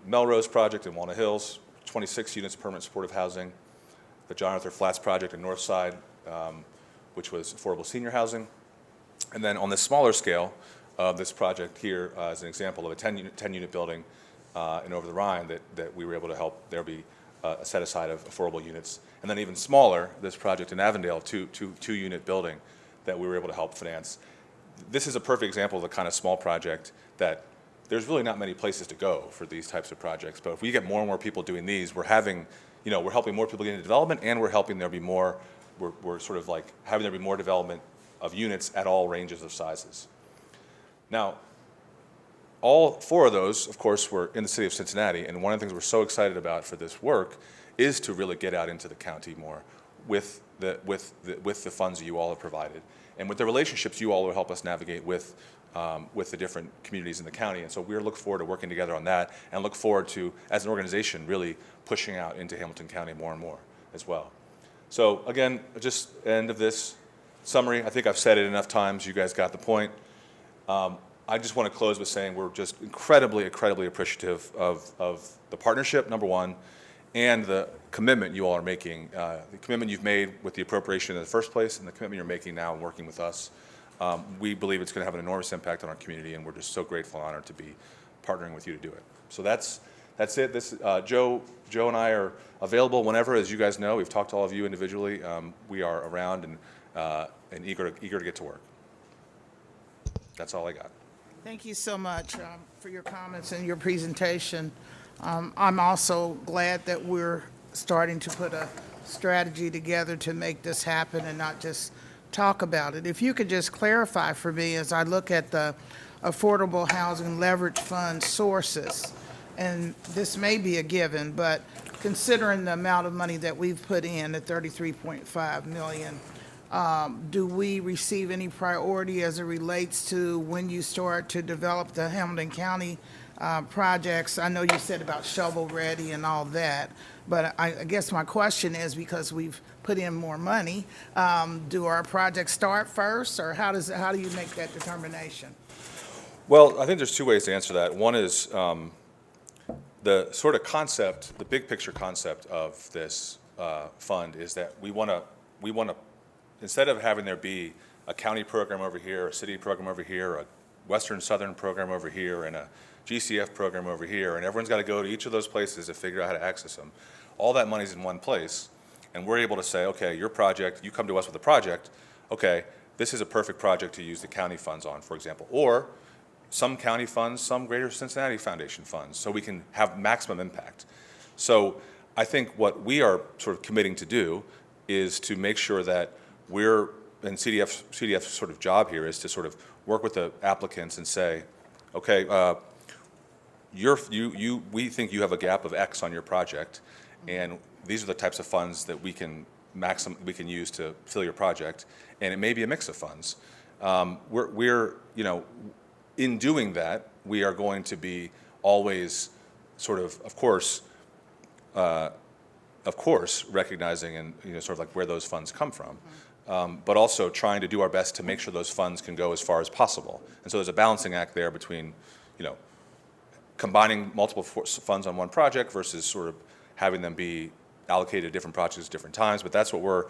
Melrose project in Walnut Hills, 26 units of permanent supportive housing. The John Arthur Flats project in Northside, which was affordable senior housing. And then on the smaller scale, this project here is an example of a 10-unit building in Over the Rhine that we were able to help there be a set aside of affordable units. And then even smaller, this project in Avondale, two-unit building that we were able to help finance. This is a perfect example of the kind of small project that there's really not many places to go for these types of projects. But if we get more and more people doing these, we're helping more people get into development, and we're helping there be more, we're sort of like having there be more development of units at all ranges of sizes. Now, all 4 of those, of course, were in the city of Cincinnati, and one of the things we're so excited about for this work is to really get out into the county more with the funds that you all have provided, and with the relationships you all will help us navigate with the different communities in the county. And so we look forward to working together on that, and look forward to, as an organization, really pushing out into Hamilton County more and more as well. So again, just end of this summary. I think I've said it enough times. You guys got the point. I just want to close with saying we're just incredibly, incredibly appreciative of the partnership, number one, and the commitment you all are making, the commitment you've made with the appropriation in the first place, and the commitment you're making now in working with us. We believe it's going to have an enormous impact on our community, and we're just so grateful and honored to be partnering with you to do it. So that's it. Joe and I are available whenever, as you guys know. We've talked to all of you individually. We are around and eager to get to work. That's all I got. Thank you so much for your comments and your presentation. I'm also glad that we're starting to put a strategy together to make this happen and not just talk about it. If you could just clarify for me as I look at the Affordable Housing Leverage Fund sources, and this may be a given, but considering the amount of money that we've put in at $33.5 million, do we receive any priority as it relates to when you start to develop the Hamilton County projects? I know you said about shovel ready and all that, but I guess my question is, because we've put in more money, do our projects start first, or how do you make that determination? Well, I think there's 2 ways to answer that. One is the sort of concept, the big picture concept of this fund is that we want to, instead of having there be a county program over here, a city program over here, a Western Southern program over here, and a GCF program over here, and everyone's got to go to each of those places to figure out how to access them. All that money's in one place, and we're able to say, okay, your project, you come to us with a project, okay, this is a perfect project to use the county funds on, for example, or some county funds, some Greater Cincinnati Foundation funds, so we can have maximum impact. So I think what we are sort of committing to do is to make sure that and CDF's sort of job here is to sort of work with the applicants and say, okay, we think you have a gap of X on your project, and these are the types of funds that we can use to fill your project, and it may be a mix of funds. In doing that, we are going to be always sort of course, recognizing and sort of like where those funds come from, but also trying to do our best to make sure those funds can go as far as possible. And so there's a balancing act there between, combining multiple funds on one project versus sort of having them be allocated to different projects at different times. But that's what we're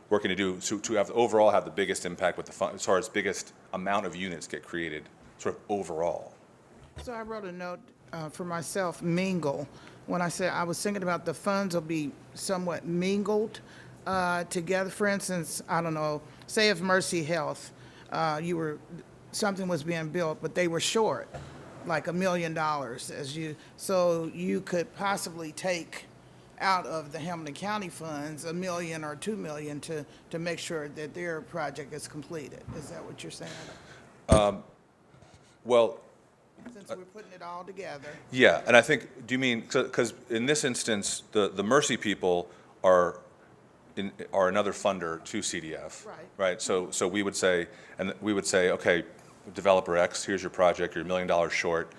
working to do to have overall have the biggest impact with the fund, as far as biggest amount of units get created, sort of overall. So I wrote a note for myself, mingle. When I said I was thinking about the funds will be somewhat mingled together. For instance, I don't know, say if Mercy Health, something was being built, but they were short, like $1 million so you could possibly take out of the Hamilton County funds $1 million or $2 million to make sure that their project is completed. Is that what you're saying? Well, Since we're putting it all together. yeah, and I think, do you mean, because in this instance, the Mercy people are another funder to CDF. Right. Right, so we would say, okay, developer X, here's your project, you're $1 million short.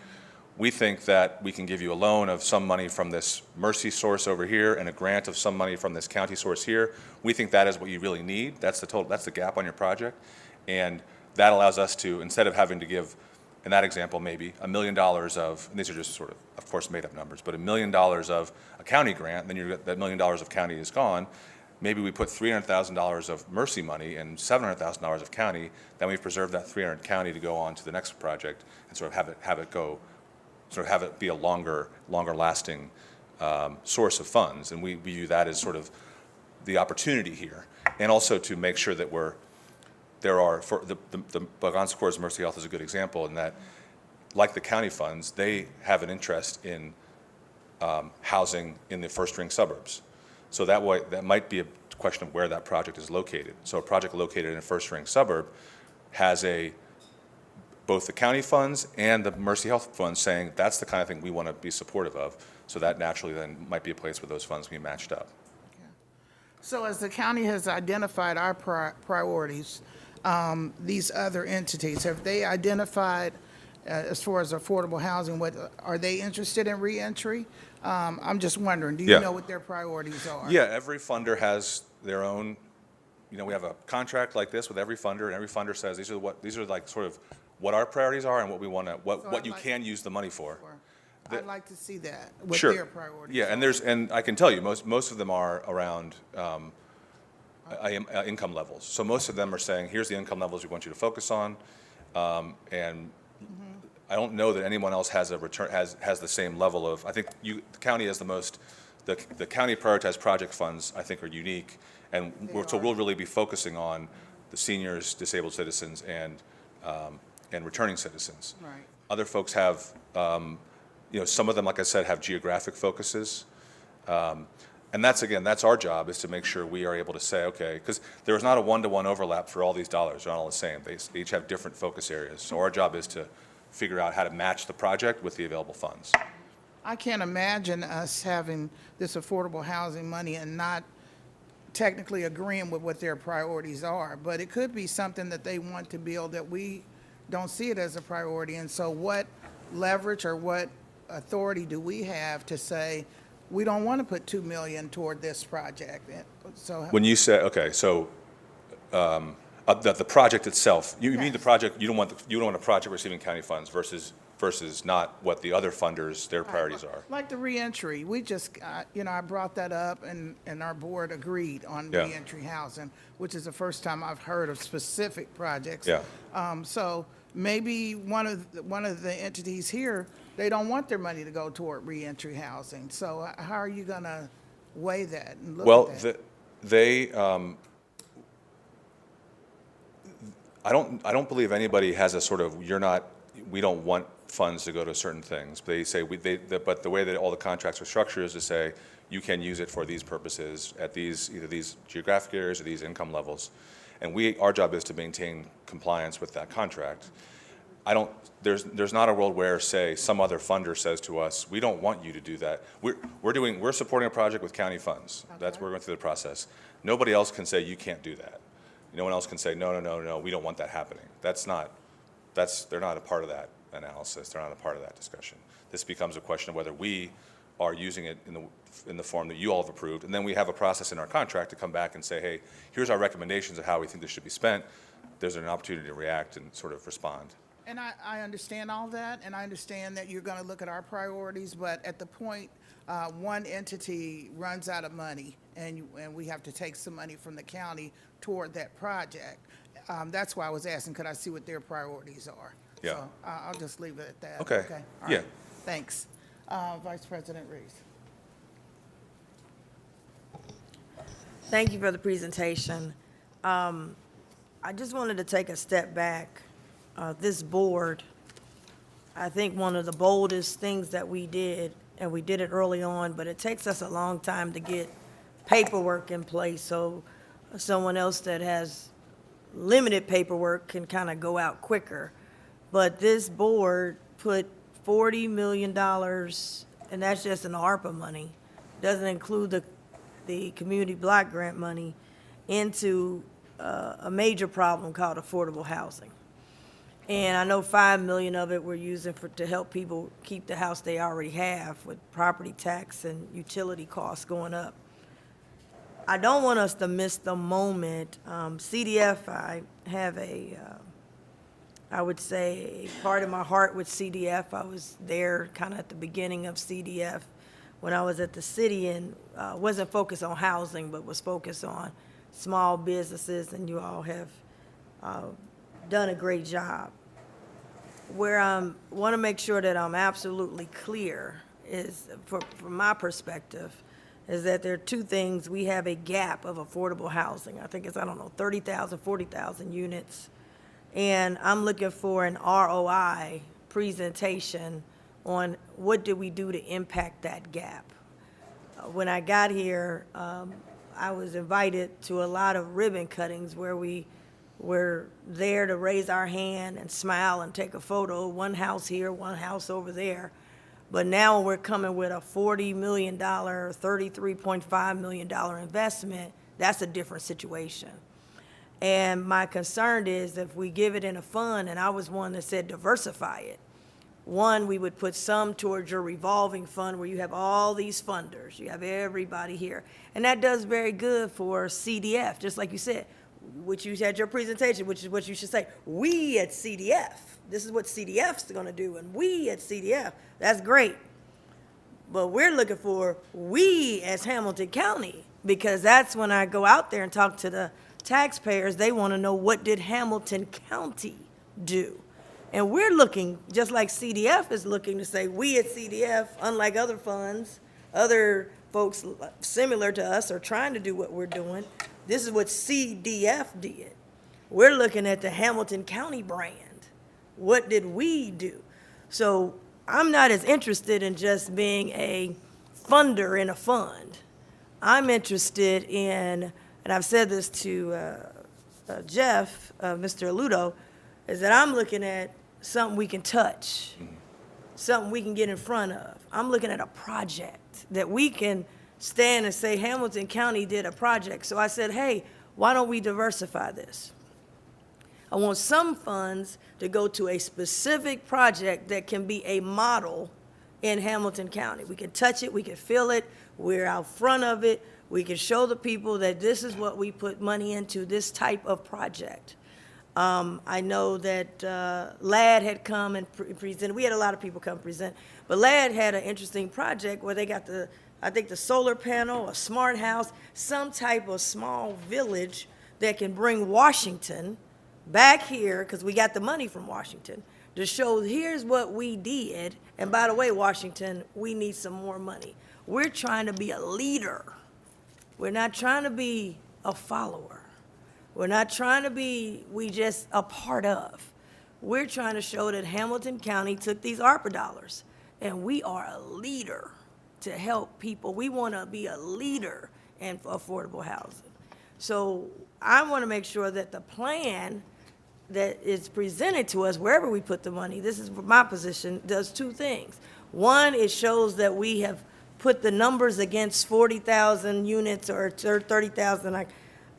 We think that we can give you a loan of some money from this Mercy source over here and a grant of some money from this county source here. We think that is what you really need. That's the gap on your project. And that allows us to, instead of having to give, in that example, maybe $1 million of, and these are just sort of course, made-up numbers, but $1 million of a county grant, then that $1 million of county is gone. Maybe we put $300,000 of Mercy money and $700,000 of county, then we've preserved that $300,000 county to go on to the next project and sort of have it be a longer lasting source of funds. And we view that as sort of the opportunity here. And also to make sure that for the Bogans Corps Mercy Health is a good example in that, like the county funds, they have an interest in housing in the first ring suburbs. So that might be a question of where that project is located. So a project located in a first ring suburb has both the county funds and the Mercy Health funds saying that's the kind of thing we want to be supportive of. So that naturally then might be a place where those funds can be matched up. So as the county has identified our priorities, these other entities, have they identified, as far as affordable housing, are they interested in reentry? I'm just wondering, do you know what their priorities are? Yeah, every funder has their own, we have a contract like this with every funder, and every funder says these are like sort of what our priorities are and what we want to, what you can use the money for. I'd like to see that, what Sure. their priorities Yeah, are. and I can tell you, most of them are around income levels. So most of them are saying, here's the income levels we want you to focus on, and I don't know that anyone else has the same level of. I think the county has the most. The county prioritized project funds I think are unique, and so we'll really be focusing on the seniors, disabled citizens, and returning citizens. Right. Other folks have, some of them, like I said, have geographic focuses. And that's our job, is to make sure we are able to say, okay, because there is not a one-to-one overlap for all these dollars. They're not all the same. They each have different focus areas. So our job is to figure out how to match the project with the available funds. I can't imagine us having this affordable housing money and not technically agreeing with what their priorities are, but it could be something that they want to build that we don't see it as a priority. And so what leverage or what authority do we have to say, we don't want to put $2 million toward this project? And so When you say, okay, so the project itself, you mean the project, you don't want a project receiving county funds versus not what the other funders, their priorities are. like the reentry, we just, I brought that up and our board agreed on Yeah. reentry housing, which is the first time I've heard of specific projects. Yeah. So maybe one of the entities here, they don't want their money to go toward reentry housing. So how are you going to weigh that and look at that? I don't believe anybody has a sort of, we don't want funds to go to certain things. They say, but the way that all the contracts are structured is to say, you can use it for these purposes at either these geographic areas or these income levels. And our job is to maintain compliance with that contract. There's not a world where, say, some other funder says to us, we don't want you to do that. We're supporting a project with county funds. That's, we're going through the process. Nobody else can say, you can't do that. No one else can say, no, we don't want that happening. They're not a part of that analysis. They're not a part of that discussion. This becomes a question of whether we are using it in the form that you all have approved, and then we have a process in our contract to come back and say, hey, here's our recommendations of how we think this should be spent. There's an opportunity to react and sort of respond. And I understand all that, and I understand that you're going to look at our priorities, but at the point, one entity runs out of money, and we have to take some money from the county toward that project. That's why I was asking, could I see what their priorities are? Yeah. So I'll just leave it at that. Okay. All Yeah. right. Thanks. Vice President Reese. Thank you for the presentation. I just wanted to take a step back. This board, I think one of the boldest things that we did, and we did it early on, but it takes us a long time to get paperwork in place, so someone else that has limited paperwork can kind of go out quicker. But this board put $40 million, and that's just in ARPA money, doesn't include the community block grant money, into a major problem called affordable housing. And I know 5 million of it we're using to help people keep the house they already have, with property tax and utility costs going up. I don't want us to miss the moment. CDF, I have I would say, a part of my heart with CDF. I was there kind of at the beginning of CDF when I was at the city, and wasn't focused on housing, but was focused on small businesses, and you all have done a great job. Where I want to make sure that I'm absolutely clear is, from my perspective, is that there are two things. We have a gap of affordable housing. I think it's, 30,000, 40,000 units. And I'm looking for an ROI presentation on what did we do to impact that gap. When I got here, I was invited to a lot of ribbon cuttings where we were there to raise our hand and smile and take a photo, one house here, one house over there. But now we're coming with a $40 million, $33.5 million investment. That's a different situation. And my concern is if we give it in a fund, and I was one that said diversify it. One, we would put some towards your revolving fund where you have all these funders. You have everybody here. And that does very good for CDF, just like you said, which you had your presentation, which is what you should say. We at CDF, this is what CDF's going to do, and we at CDF, that's great. But we're looking for we as Hamilton County, because that's when I go out there and talk to the taxpayers, they want to know, what did Hamilton County do? And we're looking, just like CDF is looking, to say, we at CDF, unlike other funds, other folks similar to us are trying to do what we're doing. This is what CDF did. We're looking at the Hamilton County brand. What did we do? So I'm not as interested in just being a funder in a fund. I'm interested in, and I've said this to Jeff, Mr. Aludo, is that I'm looking at something we can touch, something we can get in front of. I'm looking at a project that we can stand and say, Hamilton County did a project. So I said, hey, why don't we diversify this? I want some funds to go to a specific project that can be a model in Hamilton County. We can touch it, we can feel it, we're out front of it, we can show the people that this is what we put money into, this type of project. I know that LAD had come and presented. We had a lot of people come present, but LAD had an interesting project where they got I think the solar panel, a smart house, some type of small village that can bring Washington back here, because we got the money from Washington, to show here's what we did. And by the way, Washington, we need some more money. We're trying to be a leader. We're not trying to be a follower. We're not trying to be, we just a part of. We're trying to show that Hamilton County took these ARPA dollars, and we are a leader to help people. We want to be a leader in affordable housing. So I want to make sure that the plan that is presented to us, wherever we put the money, this is my position, does two things. One, it shows that we have put the numbers against 40,000 units or 30,000.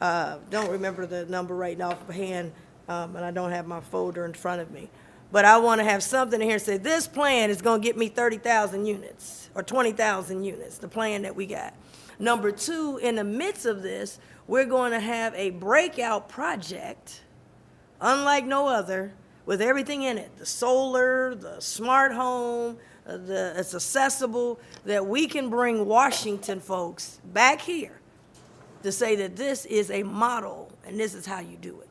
I don't remember the number right now offhand, and I don't have my folder in front of me. But I want to have something in here that say, this plan is going to get me 30,000 units or 20,000 units, the plan that we got. Number two, in the midst of this, we're going to have a breakout project, unlike no other, with everything in it, the solar, the smart home, it's accessible, that we can bring Washington folks back here to say that this is a model and this is how you do it.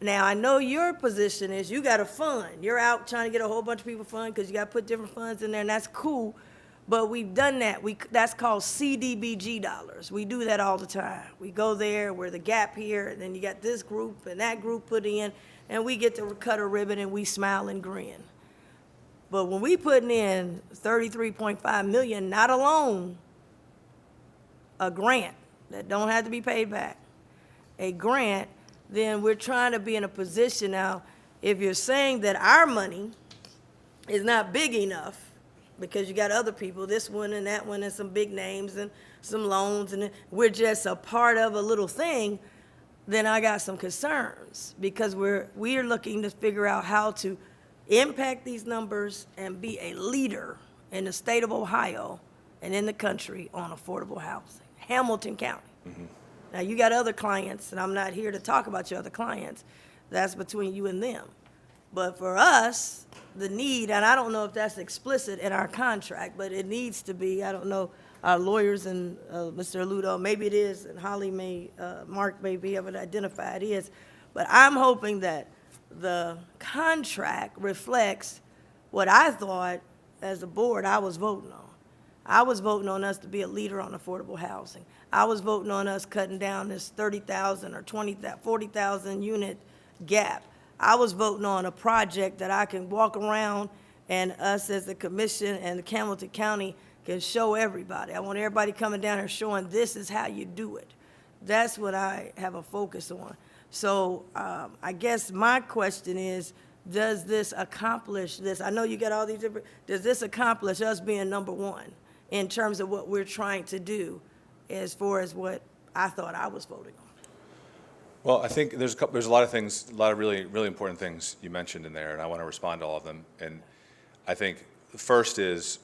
Now, I know your position is you got a fund. You're out trying to get a whole bunch of people fund because you got to put different funds in there, and that's cool. But we've done that. That's called CDBG dollars. We do that all the time. We go there, we're the gap here, and then you got this group and that group put in, and we get to cut a ribbon and we smile and grin. But when we putting in $33.5 million, not a loan, a grant that don't have to be paid back, a grant, then we're trying to be in a position now, if you're saying that our money is not big enough, because you got other people, this one and that one and some big names and some loans, and we're just a part of a little thing, then I got some concerns, because we're looking to figure out how to impact these numbers and be a leader in the state of Ohio and in the country on affordable housing, Hamilton County. Now, you got other clients, and I'm not here to talk about your other clients. That's between you and them. But for us, the need, and I don't know if that's explicit in our contract, but it needs to be. I don't know, our lawyers and Mr. Ludo, maybe it is, and Holly Mark may be able to identify it is. But I'm hoping that the contract reflects what I thought as a board I was voting on. I was voting on us to be a leader on affordable housing. I was voting on us cutting down this 30,000 or 40,000 unit gap. I was voting on a project that I can walk around and us as the commission and the Hamilton County can show everybody. I want everybody coming down here showing this is how you do it. That's what I have a focus on. So I guess my question is, does this accomplish this? I know you got all these different, does this accomplish us being number one in terms of what we're trying to do as far as what I thought I was voting on? Well, I think there's a lot of things, a lot of really, really important things you mentioned in there, and I want to respond to all of them. And I think the first is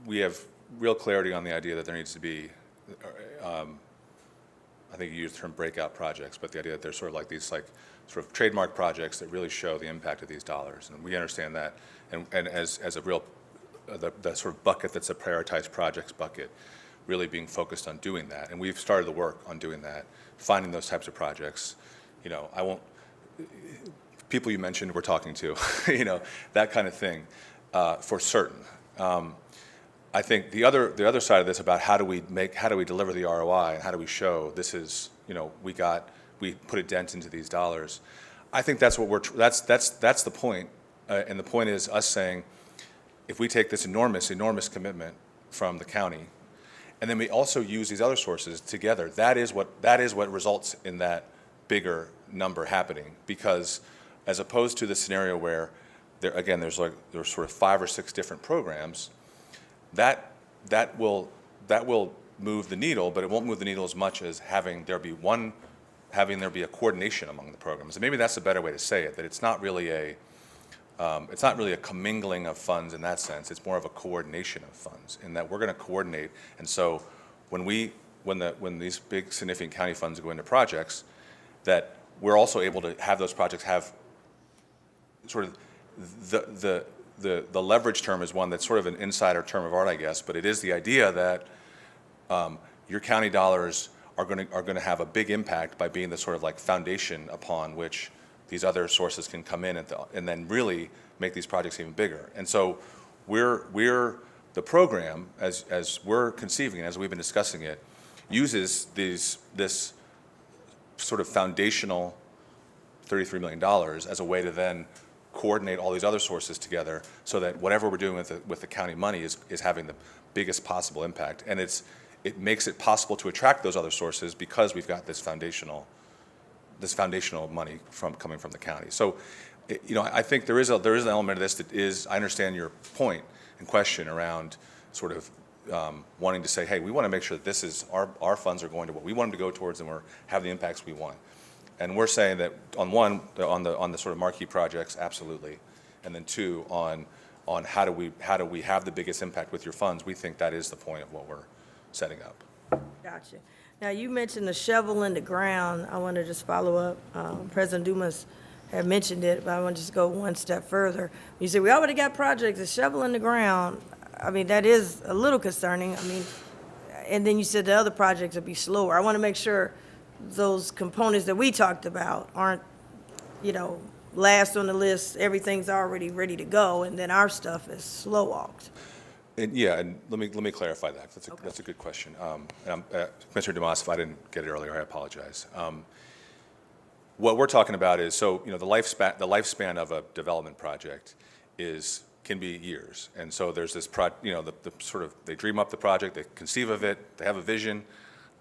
we have real clarity on the idea that there needs to be, I think you used the term breakout projects, but the idea that there's sort of like these sort of trademark projects that really show the impact of these dollars. And we understand that. And as a real, the sort of bucket that's a prioritized projects bucket, really being focused on doing that. And we've started the work on doing that, finding those types of projects. You know, I won't, people you mentioned we're talking to, you know, that kind of thing, for certain. I think the other side of this about how do we deliver the ROI and how do we show this is, you know, we put a dent into these dollars. I think that's what that's the point. And the point is us saying, if we take this enormous commitment from the county, and then we also use these other sources together, that is what results in that bigger number happening. Because as opposed to the scenario where there's sort of 5 or 6 different programs, that will move the needle, but it won't move the needle as much as having there be a coordination among the programs. And maybe that's a better way to say it, that it's not really a commingling of funds in that sense. It's more of a coordination of funds, in that we're going to coordinate. And so when these big significant county funds go into projects, that we're also able to have those projects have sort of the leverage term is one that's sort of an insider term of art, I guess, but it is the idea that your county dollars are going to have a big impact by being the sort of like foundation upon which these other sources can come in and then really make these projects even bigger. And so the program, as we're conceiving it, as we've been discussing it, uses this sort of foundational $33 million as a way to then coordinate all these other sources together so that whatever we're doing with the county money is having the biggest possible impact. And it makes it possible to attract those other sources because we've got this foundational money coming from the county. So, you know, I think there is an element of this that is, I understand your point and question around sort of wanting to say, hey, we want to make sure that this is our funds are going to what we want them to go towards and we're have the impacts we want. And we're saying that on the sort of marquee projects, absolutely, and then 2 on how do we have the biggest impact with your funds. We think that is the point of what we're setting up. Gotcha. Now, you mentioned the shovel in the ground. I want to just follow up. President Dumas had mentioned it, but I want to just go one step further. You say, we already got projects, a shovel in the ground. I mean, that is a little concerning. I mean, and then you said the other projects will be slower. I want to make sure those components that we talked about aren't, last on the list, everything's already ready to go, and then our stuff is slow walked. And let me clarify that. That's a good question. Commissioner Demas, if I didn't get it earlier, I apologize. What we're talking about is, the lifespan of a development project can be years. And so there's this they dream up the project, they conceive of it, they have a vision,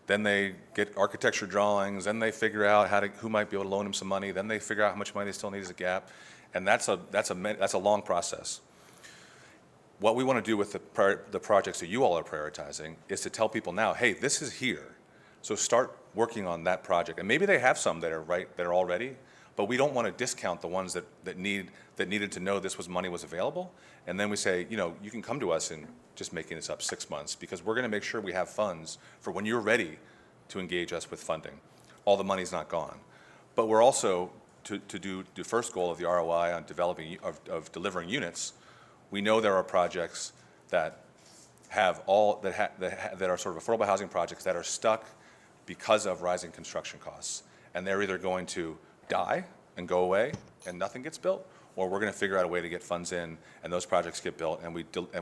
then they get architecture drawings, then they figure out who might be able to loan them some money, then they figure out how much money they still need as a gap, and that's a long process. What we want to do with the projects that you all are prioritizing is to tell people now, hey, this is here, so start working on that project. And maybe they have some that are all ready, but we don't want to discount the ones that needed to know money was available. And then we say, you can come to us in, just making this up, 6 months, because we're going to make sure we have funds for when you're ready to engage us with funding. All the money's not gone. But we're also, to do the first goal of the ROI on delivering units, we know there are projects that have that are sort of affordable housing projects that are stuck because of rising construction costs. And they're either going to die and go away and nothing gets built, or we're going to figure out a way to get funds in and those projects get built and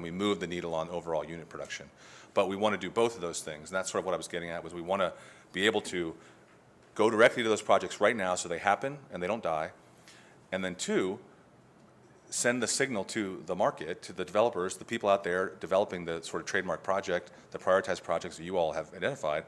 we move the needle on overall unit production. But we want to do both of those things, and that's sort of what I was getting at, was we want to be able to go directly to those projects right now so they happen and they don't die. And then two, send the signal to the market, to the developers, the people out there developing the sort of trademark project, the prioritized projects that you all have identified,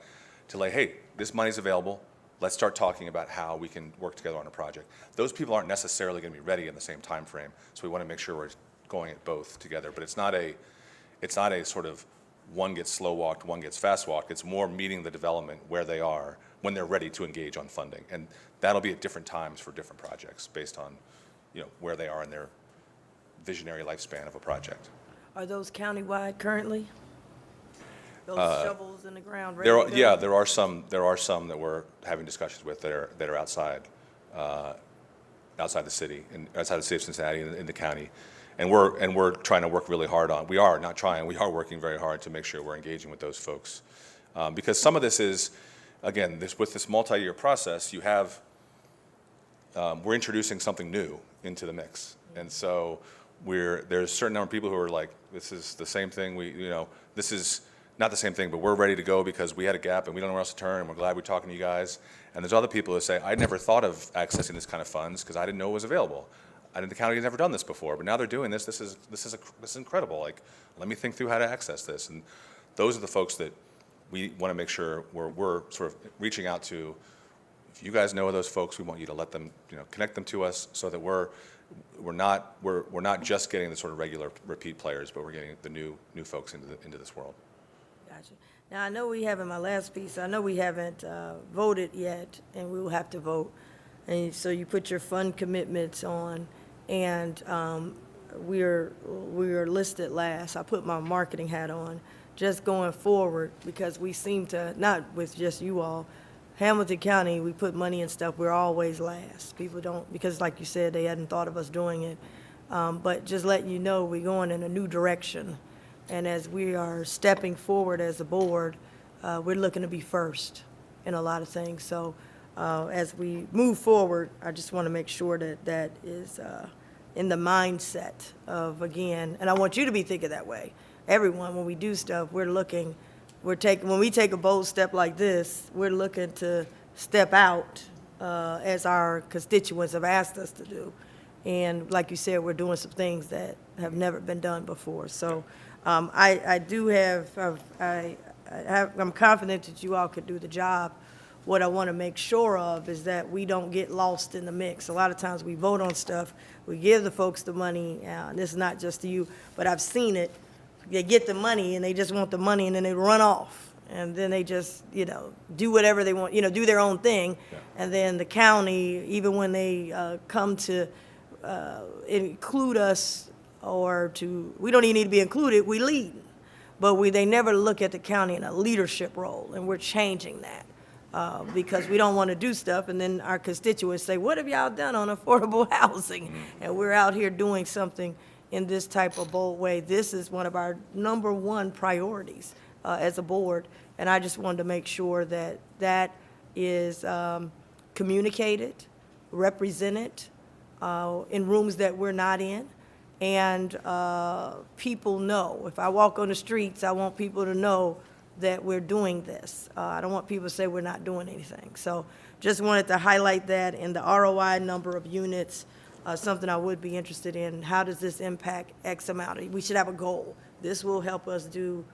to hey, this money's available, let's start talking about how we can work together on a project. Those people aren't necessarily going to be ready in the same time frame, so we want to make sure we're going at both together. But it's not a sort of one gets slow walked, one gets fast walked. It's more meeting the development where they are when they're ready to engage on funding. And that'll be at different times for different projects based on where they are in their visionary lifespan of a project. Are those countywide currently? Those shovels in the ground ready to go? Yeah, there are some that we're having discussions with that are outside the city, outside the city of Cincinnati in the county. And we're trying to work really hard on. We are working very hard to make sure we're engaging with those folks. Because some of this is, again, with this multi-year process, we're introducing something new into the mix. And so there's a certain number of people who are like, this is the same thing, this is not the same thing, but we're ready to go because we had a gap and we don't know where else to turn, and we're glad we're talking to you guys. And there's other people who say, I never thought of accessing this kind of funds because I didn't know it was available. The county has never done this before, but now they're doing this. This is incredible. Let me think through how to access this. And those are the folks that we want to make sure we're sort of reaching out to. If you guys know those folks, we want you to let them, connect them to us so that we're not just getting the sort of regular repeat players, but we're getting the new folks into this world. Gotcha. Now, I know we haven't, my last piece, I know we haven't voted yet, and we will have to vote. And so you put your fund commitments on, and we're listed last. I put my marketing hat on, just going forward, because we seem to, not with just you all, Hamilton County, we put money and stuff, we're always last. People don't, because like you said, they hadn't thought of us doing it. But just letting you know, we're going in a new direction. And as we are stepping forward as a board, we're looking to be first in a lot of things. So as we move forward, I just want to make sure that is in the mindset of, again, and I want you to be thinking that way. Everyone, when we do stuff, when we take a bold step like this, we're looking to step out as our constituents have asked us to do. And like you said, we're doing some things that have never been done before. So I'm confident that you all could do the job. What I want to make sure of is that we don't get lost in the mix. A lot of times we vote on stuff, we give the folks the money, and this is not just to you, but I've seen it. They get the money and they just want the money and then they run off. And then they just, do whatever they want, do their own thing. Yeah. And then the county, even when they come to include us we don't even need to be included, we lead. But they never look at the county in a leadership role, and we're changing that. because we don't want to do stuff, and then our constituents say, what have y'all done on affordable housing? And we're out here doing something in this type of bold way. This is one of our #1 priorities as a board, and I just wanted to make sure that that is communicated, represented in rooms that we're not in, and people know. If I walk on the streets, I want people to know that we're doing this. I don't want people to say we're not doing anything. So just wanted to highlight that, and the ROI number of units, something I would be interested in. How does this impact X amount? We should have a goal. This will help us do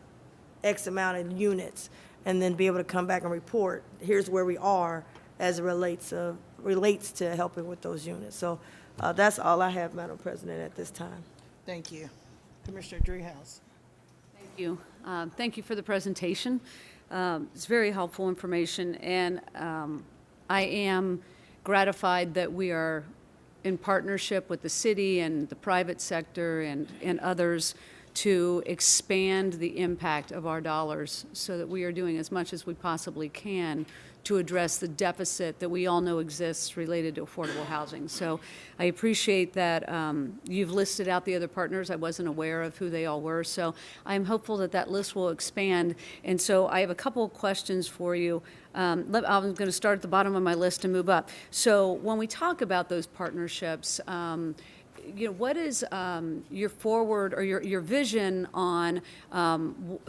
X amount of units, and then be able to come back and report, here's where we are as it relates to helping with those units. So that's all I have, Madam President, at this time. Thank you. Commissioner Dreehouse. Thank you. Thank you for the presentation. It's very helpful information, and I am gratified that we are in partnership with the city and the private sector and others to expand the impact of our dollars so that we are doing as much as we possibly can to address the deficit that we all know exists related to affordable housing. So I appreciate that you've listed out the other partners. I wasn't aware of who they all were. So I'm hopeful that that list will expand. And so I have a couple of questions for you. I'm going to start at the bottom of my list and move up. So when we talk about those partnerships, what is your forward or your vision on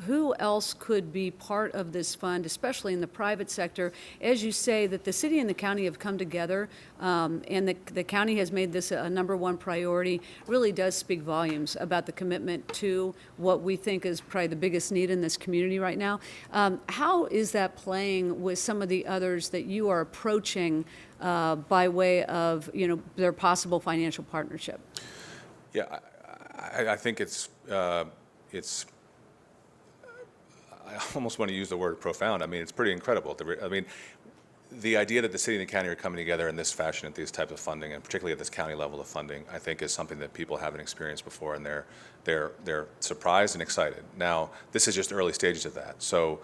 who else could be part of this fund, especially in the private sector? As you say, that the city and the county have come together, and the county has made this a #1 priority, really does speak volumes about the commitment to what we think is probably the biggest need in this community right now. How is that playing with some of the others that you are approaching by way of, their possible financial partnership? Yeah, I think it's I almost want to use the word profound. I mean, it's pretty incredible. I mean, the idea that the city and the county are coming together in this fashion at these types of funding, and particularly at this county level of funding, I think is something that people haven't experienced before, and they're surprised and excited. Now, this is just early stages of that. So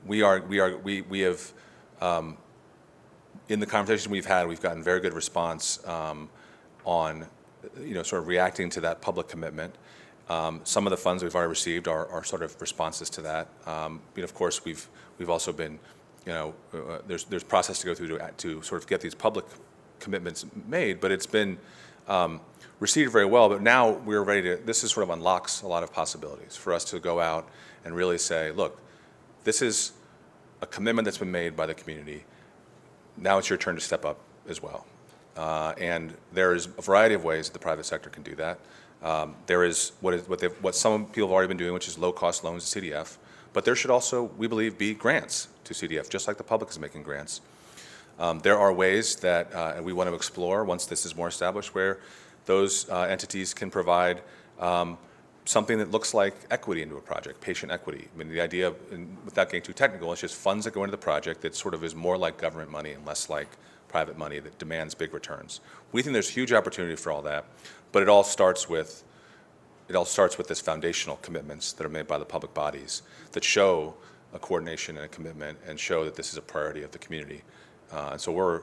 we have in the conversations we've had, we've gotten very good response on, sort of reacting to that public commitment. Some of the funds we've already received are sort of responses to that. Of course, we've also been, there's process to go through to sort of get these public commitments made, but it's been received very well. But now we're ready to. This is sort of unlocks a lot of possibilities for us to go out and really say, look, this is a commitment that's been made by the community. Now it's your turn to step up as well. And there is a variety of ways that the private sector can do that. There is what some people have already been doing, which is low-cost loans to CDF. But there should also, we believe, be grants to CDF, just like the public is making grants. There are ways that we want to explore once this is more established, where those entities can provide something that looks like equity into a project, patient equity. I mean, the idea of, and without getting too technical, it's just funds that go into the project that sort of is more like government money and less like private money that demands big returns. We think there's huge opportunity for all that, but it all starts with this foundational commitments that are made by the public bodies that show a coordination and a commitment and show that this is a priority of the community. And so we're,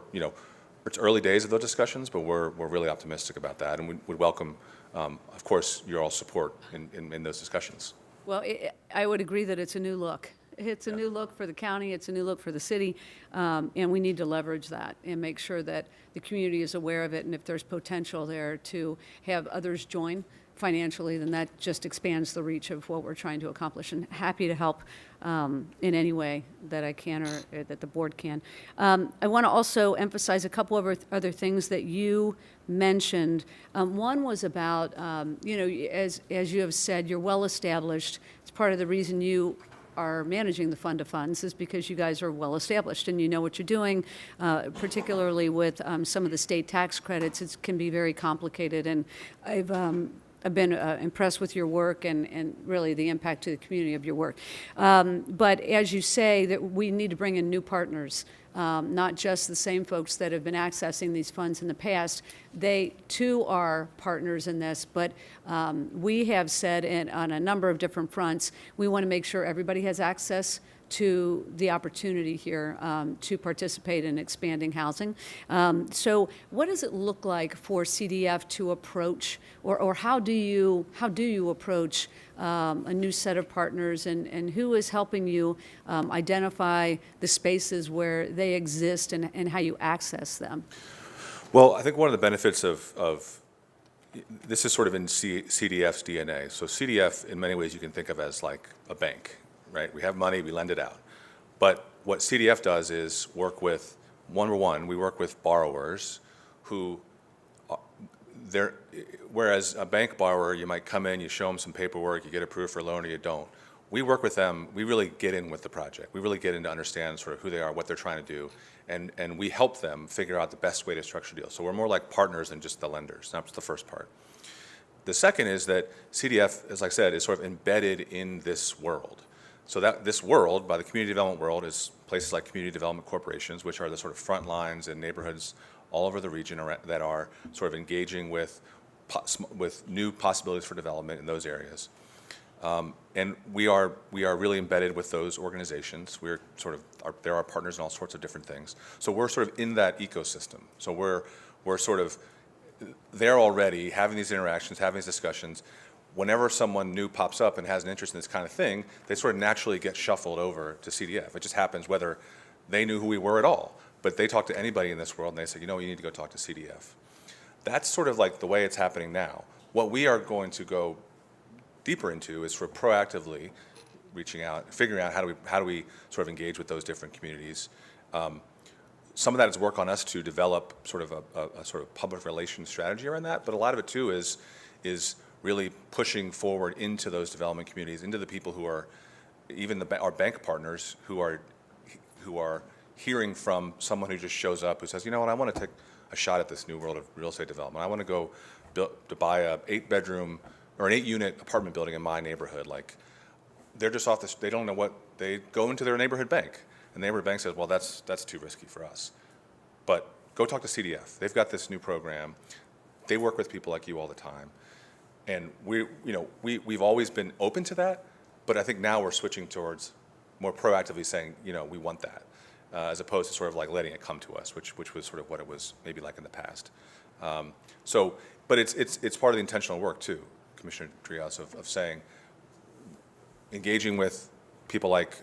it's early days of those discussions, but we're really optimistic about that, and we would welcome, of course, your all support in those discussions. Well, I would agree that it's a new look. It's a new look for the county, it's a new look for the city, and we need to leverage that and make sure that the community is aware of it, and if there's potential there to have others join financially, then that just expands the reach of what we're trying to accomplish, and happy to help in any way that I can or that the board can. I want to also emphasize a couple of other things that you mentioned. One was about, as you have said, you're well established. It's part of the reason you are managing the fund of funds is because you guys are well established and you know what you're doing, particularly with some of the state tax credits. It can be very complicated, and I've been impressed with your work and really the impact to the community of your work. But as you say, that we need to bring in new partners, not just the same folks that have been accessing these funds in the past. They too are partners in this, but we have said on a number of different fronts, we want to make sure everybody has access to the opportunity here to participate in expanding housing. So what does it look like for CDF to approach, or how do you approach a new set of partners, and who is helping you identify the spaces where they exist and how you access them? Well, I think one of the benefits of this is sort of in CDF's DNA. So CDF, in many ways, you can think of as like a bank, right? We have money, we lend it out. But what CDF does is work with, we work with borrowers who, whereas a bank borrower, you might come in, you show them some paperwork, you get approved for a loan or you don't. We work with them, we really get in with the project. We really get in to understand sort of who they are, what they're trying to do, and we help them figure out the best way to structure deals. So we're more like partners than just the lenders. That's the first part. The second is that CDF, as I said, is sort of embedded in this world. So that this world, by the community development world, is places like community development corporations, which are the sort of front lines in neighborhoods all over the region that are sort of engaging with new possibilities for development in those areas. And we are really embedded with those organizations. We're sort of, they're our partners in all sorts of different things. So we're sort of in that ecosystem. So we're sort of there already, having these interactions, having these discussions. Whenever someone new pops up and has an interest in this kind of thing, they sort of naturally get shuffled over to CDF. It just happens whether they knew who we were at all. But they talk to anybody in this world and they say, you know, you need to go talk to CDF. That's sort of like the way it's happening now. What we are going to go deeper into is for proactively reaching out, figuring out how do we sort of engage with those different communities. Some of that is work on us to develop sort of a sort of public relations strategy around that, but a lot of it too is really pushing forward into those development communities, into the people who are even our bank partners who are hearing from someone who just shows up who says, you know what, I want to take a shot at this new world of real estate development. I want to go to buy a 8-bedroom or an 8-unit apartment building in my neighborhood. Like, they're just off they don't know what, they go into their neighborhood bank, and the neighborhood bank says, well, that's too risky for us. But go talk to CDF. They've got this new program. They work with people like you all the time. And we've always been open to that, but I think now we're switching towards more proactively saying, you know, we want that, as opposed to sort of like letting it come to us, which was sort of what it was maybe like in the past. But it's part of the intentional work too, Commissioner Trias, of saying, engaging with people like,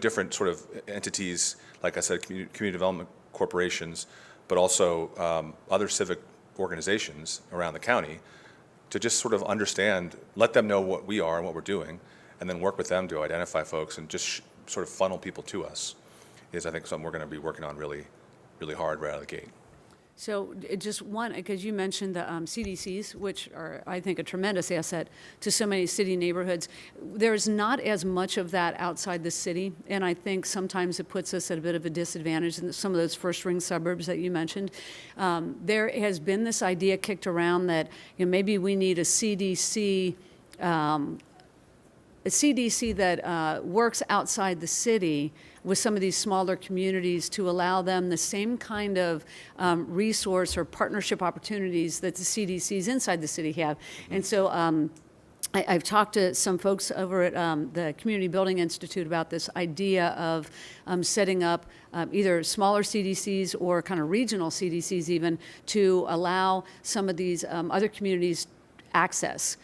different sort of entities, like I said, community development corporations, but also other civic organizations around the county, to just sort of understand, let them know what we are and what we're doing, and then work with them to identify folks and just sort of funnel people to us, is I think something we're going to be working on really, really hard right out of the gate. So just one, because you mentioned the CDCs, which are, I think, a tremendous asset to so many city neighborhoods. There's not as much of that outside the city, and I think sometimes it puts us at a bit of a disadvantage in some of those first-ring suburbs that you mentioned. There has been this idea kicked around that maybe we need a CDC that works outside the city with some of these smaller communities to allow them the same kind of resource or partnership opportunities that the CDCs inside the city have. And so I've talked to some folks over at the Community Building Institute about this idea of setting up either smaller CDCs or kind of regional CDCs even, to allow some of these other communities access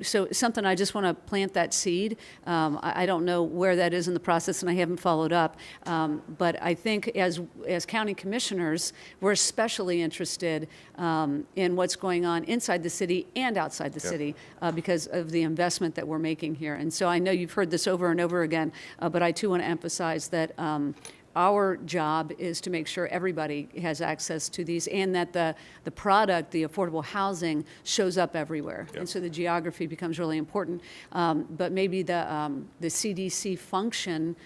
so something. I just want to plant that seed. I don't know where that is in the process, and I haven't followed up, but I think as county commissioners, we're especially interested in what's going on inside the city and outside the city because of the investment that we're making here. And so I know you've heard this over and over again, but I too want to emphasize that our job is to make sure everybody has access to these, and that the product, the affordable housing, shows up everywhere. Yep. And so the geography becomes really important. But maybe the CDC function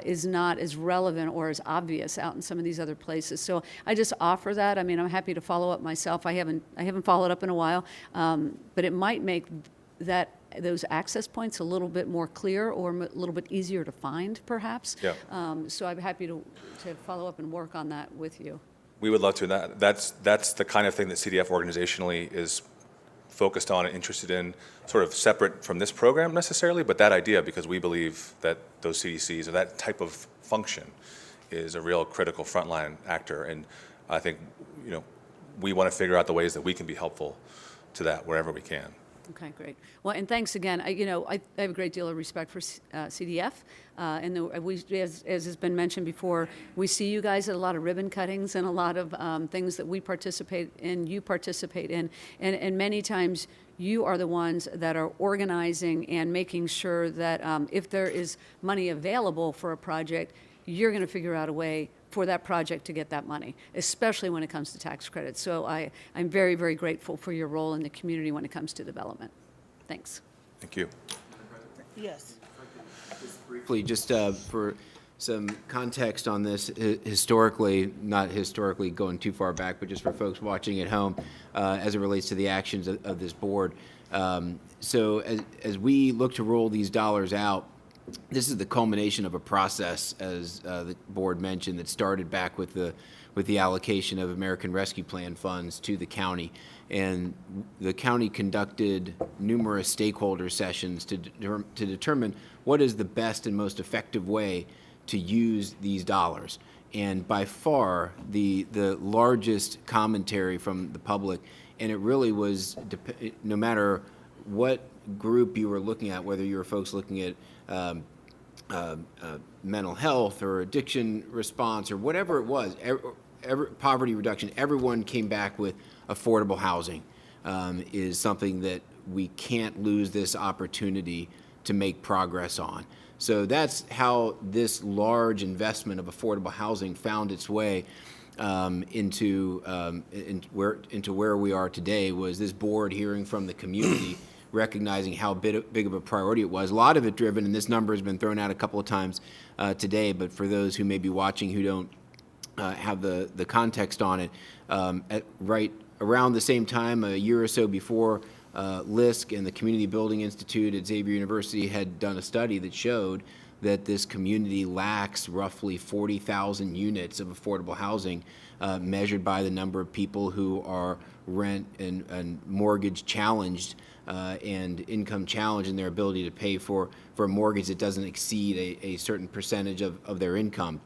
is not as relevant or as obvious out in some of these other places. So I just offer that. I mean, I'm happy to follow up myself. I haven't followed up in a while, but it might make those access points a little bit more clear, or a little bit easier to find, perhaps. Yeah. So I'm happy to follow up and work on that with you. We would love to. That's the kind of thing that CDF organizationally is focused on and interested in, sort of separate from this program necessarily, but that idea, because we believe that those CDCs or that type of function is a real critical frontline actor. And I think, we want to figure out the ways that we can be helpful to that wherever we can. Okay, great. Well, and thanks again. I have a great deal of respect for CDF, and as has been mentioned before, we see you guys at a lot of ribbon cuttings and a lot of things that we participate in, you participate in, and many times you are the ones that are organizing and making sure that if there is money available for a project, you're going to figure out a way for that project to get that money, especially when it comes to tax credits. So I'm very, very grateful for your role in the community when it comes to development. Thanks. Thank you. Yes. Briefly, just for some context on this, historically, not historically going too far back, but just for folks watching at home, as it relates to the actions of this board. So as we look to roll these dollars out, this is the culmination of a process, as the board mentioned, that started back with the allocation of American Rescue Plan funds to the county. And the county conducted numerous stakeholder sessions to determine what is the best and most effective way to use these dollars. And by far, the largest commentary from the public, and it really was, no matter what group you were looking at, whether you were folks looking at mental health or addiction response or whatever it was, poverty reduction, everyone came back with affordable housing is something that we can't lose this opportunity to make progress on. So that's how this large investment of affordable housing found its way into where we are today, was this board hearing from the community, recognizing how big of a priority it was. A lot of it driven, and this number has been thrown out a couple of times today, but for those who may be watching who don't have the context on it, right around the same time, a year or so before, LISC and the Community Building Institute at Xavier University had done a study that showed that this community lacks roughly 40,000 units of affordable housing, measured by the number of people who are rent and mortgage challenged and income challenged in their ability to pay for a mortgage that doesn't exceed a certain percentage of their income.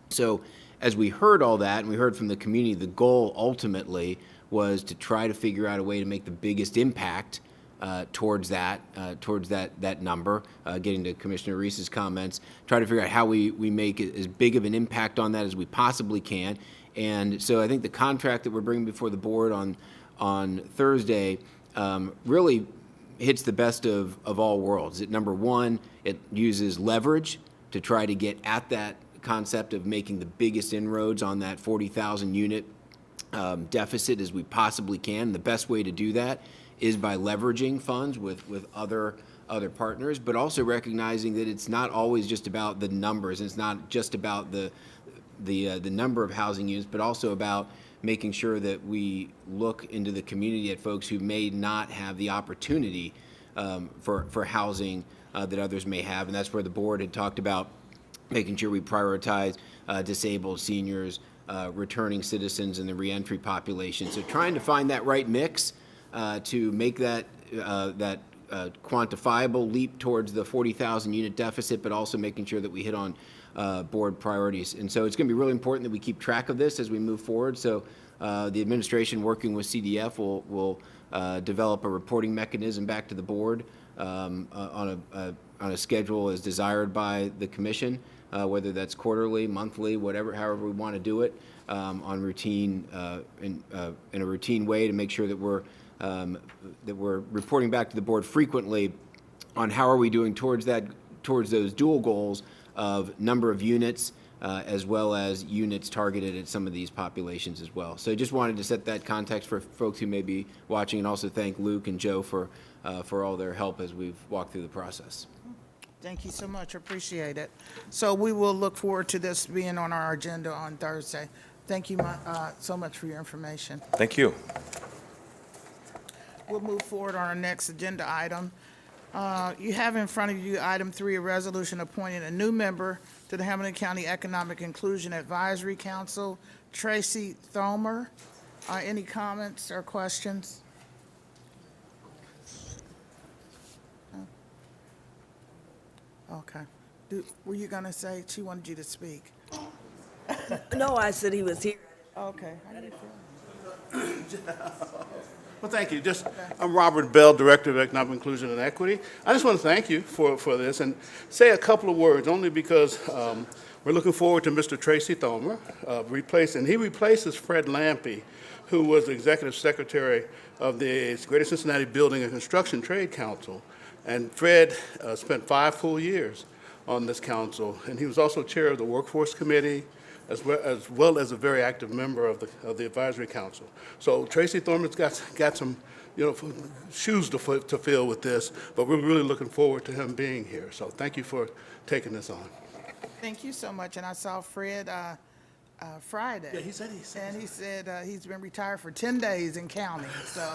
So as we heard all that, and we heard from the community, the goal ultimately was to try to figure out a way to make the biggest impact towards that number. Getting to Commissioner Reese's comments, try to figure out how we make as big of an impact on that as we possibly can. And so I think the contract that we're bringing before the board on Thursday really hits the best of all worlds. Number one, it uses leverage to try to get at that concept of making the biggest inroads on that 40,000 unit deficit as we possibly can. The best way to do that is by leveraging funds with other partners, but also recognizing that it's not always just about the numbers. It's not just about the number of housing units, but also about making sure that we look into the community at folks who may not have the opportunity for housing that others may have. And that's where the board had talked about making sure we prioritize disabled, seniors, returning citizens, and the reentry population. So trying to find that right mix to make that quantifiable leap towards the 40,000 unit deficit, but also making sure that we hit on board priorities. And so it's going to be really important that we keep track of this as we move forward. So the administration, working with CDF, will develop a reporting mechanism back to the board on a schedule as desired by the commission, whether that's quarterly, monthly, however we want to do it, on routine in a routine way, to make sure that we're reporting back to the board frequently on how are we doing towards those dual goals of number of units as well as units targeted at some of these populations as well. So I just wanted to set that context for folks who may be watching, and also thank Luke and Joe for all their help as we've walked through the process. Thank you so much. Appreciate it. So we will look forward to this being on our agenda on Thursday. Thank you so much for your information. Thank you. We'll move forward on our next agenda item. You have in front of you item 3, a resolution appointing a new member to the Hamilton County Economic Inclusion Advisory Council, Tracy Thomer. Any comments or questions? Okay. Were you going to say, she wanted you to speak? No, I said he was here. Okay. How do you feel? Well, thank you. I'm Robert Bell, Director of Economic Inclusion and Equity. I just want to thank you for this and say a couple of words, only because we're looking forward to Mr. Tracy Thomer replacing. He replaces Fred Lampe, who was the Executive Secretary of the Greater Cincinnati Building and Construction Trade Council. And Fred spent 5 full years on this council, and he was also chair of the Workforce Committee, as well as a very active member of the Advisory Council. So Tracy Thorman's got some, shoes to fill with this, but we're really looking forward to him being here. So thank you for taking this on. Thank you so much. And I saw Fred Friday. Yeah, he said. And he said he's been retired for 10 days and counting. So,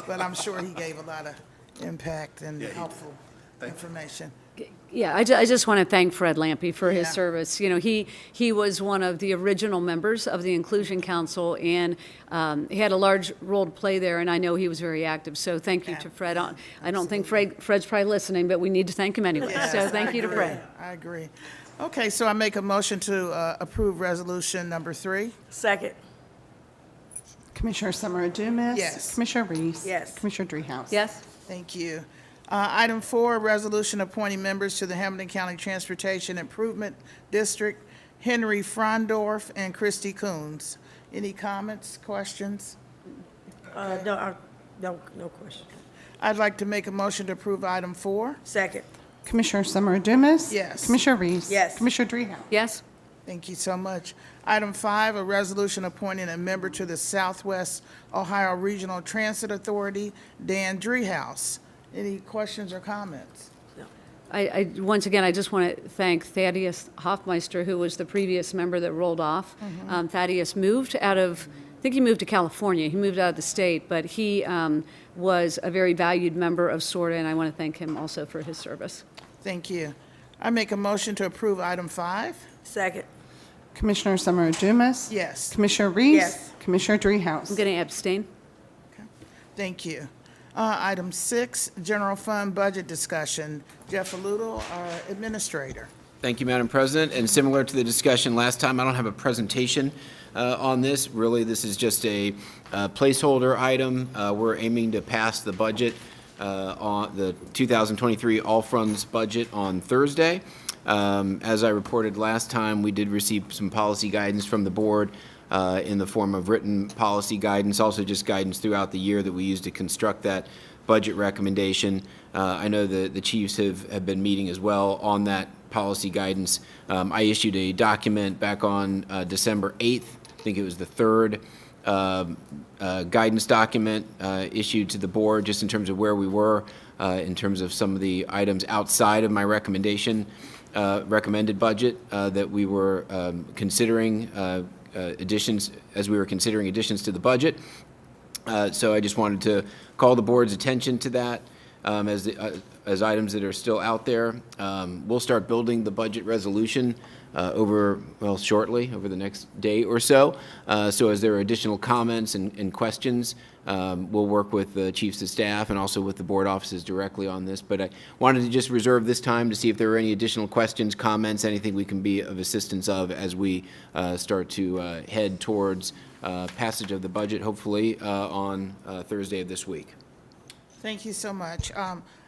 but I'm sure he gave a lot of impact and helpful information. Yeah, I just want to thank Fred Lampe for his Yeah. service. He was one of the original members of the Inclusion Council, and he had a large role to play there, and I know he was very active. So thank you to Fred. I don't think Fred's probably listening, but we need to thank him anyway. So thank you to Fred. I agree. Okay, so I make a motion to approve resolution number 3. Second. Commissioner Summer Adumas. Yes. Commissioner Reese. Yes. Commissioner Dreehouse. Yes? Thank you. Item 4, resolution appointing members to the Hamilton County Transportation Improvement District, Henry Frondorf and Christy Coons. Any comments, questions? No question. I'd like to make a motion to approve item 4. Second. Commissioner Summer Adumas. Yes. Commissioner Reese. Yes. Commissioner Dreehouse. Yes? Thank you so much. Item 5, a resolution appointing a member to the Southwest Ohio Regional Transit Authority, Dan Dreehouse. Any questions or comments? Once again, I just want to thank Thaddeus Hoffmeister, who was the previous member that rolled off. Thaddeus moved I think he moved to California. He moved out of the state, but he was a very valued member of SORTA, and I want to thank him also for his service. Thank you. I make a motion to approve item 5. Second. Commissioner Summer Adumas. Yes. Commissioner Reese. Yes. Commissioner I'm Dreehouse. going to abstain. Thank you. Item 6, general fund budget discussion. Jeff Aludo, our administrator. Thank you, Madam President. And similar to the discussion last time, I don't have a presentation on this. Really, this is just a placeholder item. We're aiming to pass the budget on the 2023 all-funds budget on Thursday. As I reported last time, we did receive some policy guidance from the board in the form of written policy guidance, also just guidance throughout the year that we use to construct that budget recommendation. I know the chiefs have been meeting as well on that policy guidance. I issued a document back on December 8th. I think it was the third guidance document issued to the board just in terms of where we were in terms of some of the items outside of my recommended budget that we were considering additions as we were considering additions to the budget. So I just wanted to call the board's attention to that as items that are still out there. We'll start building the budget resolution shortly, over the next day or so. So as there are additional comments and questions, we'll work with the chiefs of staff and also with the board offices directly on this. But I wanted to just reserve this time to see if there are any additional questions, comments, anything we can be of assistance of as we start to head towards passage of the budget, hopefully on Thursday of this week. Thank you so much.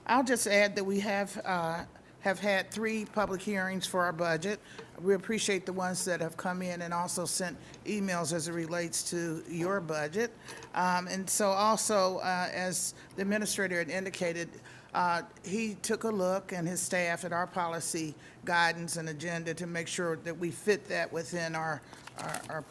I'll just add that we have had 3 public hearings for our budget. We appreciate the ones that have come in and also sent emails as it relates to your budget. And so also, as the administrator had indicated, he took a look, and his staff, at our policy guidance and agenda to make sure that we fit that within our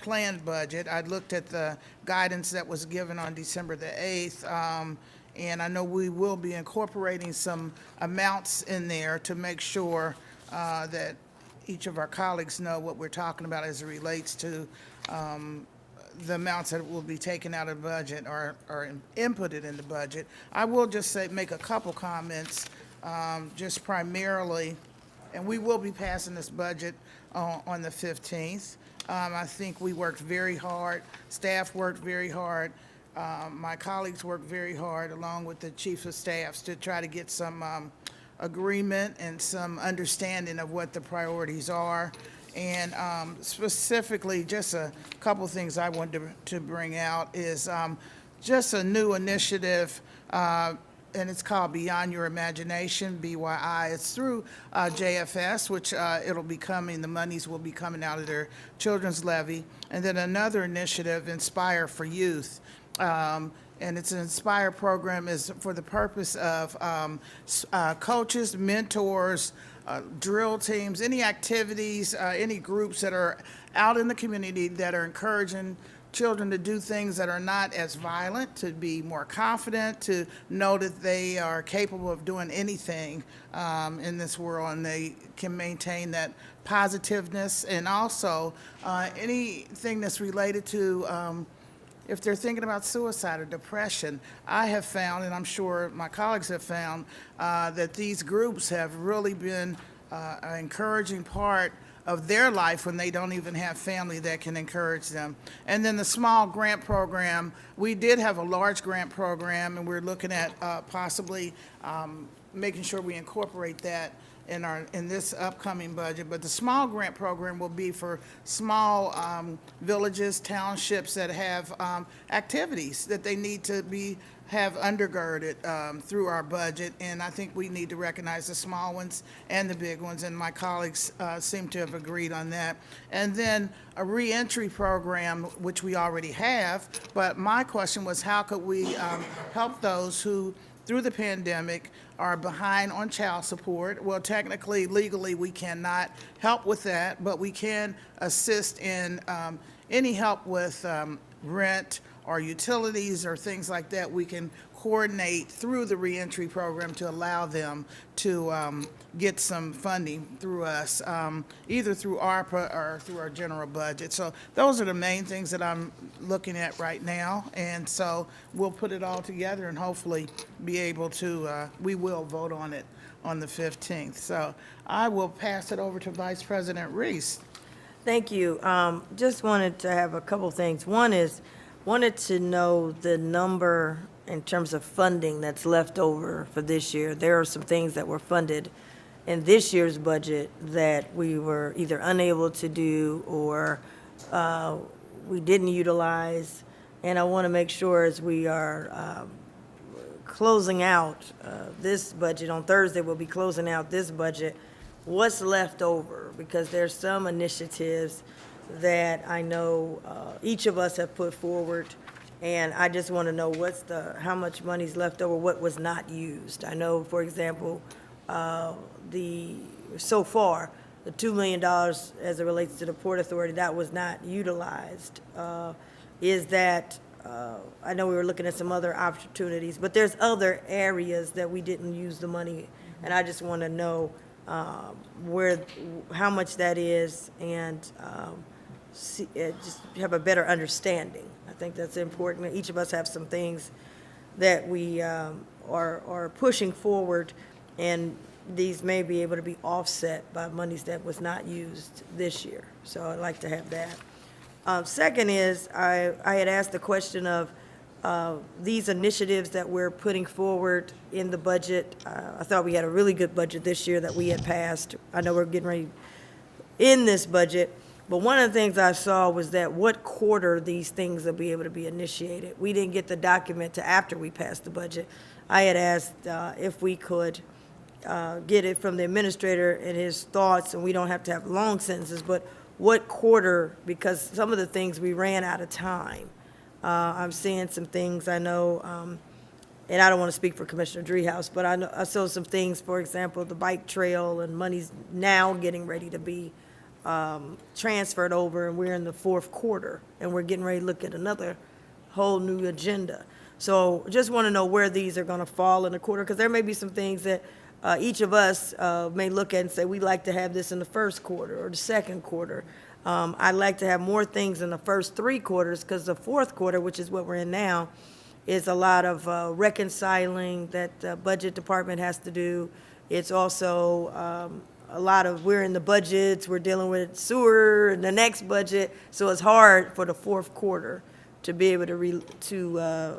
planned budget. I looked at the guidance that was given on December the 8th, and I know we will be incorporating some amounts in there to make sure that each of our colleagues know what we're talking about as it relates to the amounts that will be taken out of the budget or inputted in the budget. I will just make a couple comments, just primarily, and we will be passing this budget on the 15th. I think we worked very hard, staff worked very hard, my colleagues worked very hard, along with the chiefs of staffs, to try to get some agreement and some understanding of what the priorities are. And specifically, just a couple things I wanted to bring out is just a new initiative, and it's called Beyond Your Imagination, BYI. It's through JFS, which the monies will be coming out of their children's levy. And then another initiative, Inspire for Youth. And it's an Inspire program is for the purpose of coaches, mentors, drill teams, any activities, any groups that are out in the community that are encouraging children to do things that are not as violent, to be more confident, to know that they are capable of doing anything in this world, and they can maintain that positiveness. And also anything that's related to if they're thinking about suicide or depression. I have found, and I'm sure my colleagues have found, that these groups have really been an encouraging part of their life when they don't even have family that can encourage them. And then the small grant program, we did have a large grant program, and we're looking at possibly making sure we incorporate that in this upcoming budget. But the small grant program will be for small villages, townships that have activities that they need to have undergirded through our budget. And I think we need to recognize the small ones and the big ones, and my colleagues seem to have agreed on that. And then a reentry program, which we already have, but my question was, how could we help those who through the pandemic are behind on child support? Well, technically, legally, we cannot help with that, but we can assist in any help with rent or utilities or things like that. We can coordinate through the reentry program to allow them to get some funding through us, either through ARPA or through our general budget. So those are the main things that I'm looking at right now. And so we'll put it all together and hopefully be able to, we will vote on it on the 15th. So I will pass it over to Vice President Reese. Thank you. Just wanted to have a couple things. One is, wanted to know the number in terms of funding that's left over for this year. There are some things that were funded in this year's budget that we were either unable to do or we didn't utilize. And I want to make sure as we are closing out this budget, on Thursday we'll be closing out this budget, what's left over, because there's some initiatives that I know each of us have put forward, and I just want to know how much money's left over, what was not used. I know, for example, so far, the $2 million as it relates to the Port Authority, that was not utilized. Is that, I know we were looking at some other opportunities, but there's other areas that we didn't use the money, and I just want to know how much that is, and just have a better understanding. I think that's important. Each of us have some things that we are pushing forward, and these may be able to be offset by monies that was not used this year. So I'd like to have that. Second is, I had asked the question of these initiatives that we're putting forward in the budget. I thought we had a really good budget this year that we had passed. I know we're getting ready in this budget, but one of the things I saw was that what quarter these things will be able to be initiated. We didn't get the document to after we passed the budget. I had asked if we could get it from the administrator and his thoughts, and we don't have to have long sentences, but what quarter, because some of the things we ran out of time. I'm seeing some things I know, and I don't want to speak for Commissioner Driehaus, but I saw some things, for example, the bike trail and money's now getting ready to be transferred over, and we're in the fourth quarter, and we're getting ready to look at another whole new agenda. So just want to know where these are going to fall in the quarter, because there may be some things that each of us may look at and say, we'd like to have this in the first quarter or the second quarter. I'd like to have more things in the first 3 quarters, because the fourth quarter, which is what we're in now, is a lot of reconciling that the budget department has to do. It's also a lot of, we're in the budgets, we're dealing with sewer and the next budget, so it's hard for the fourth quarter to be able to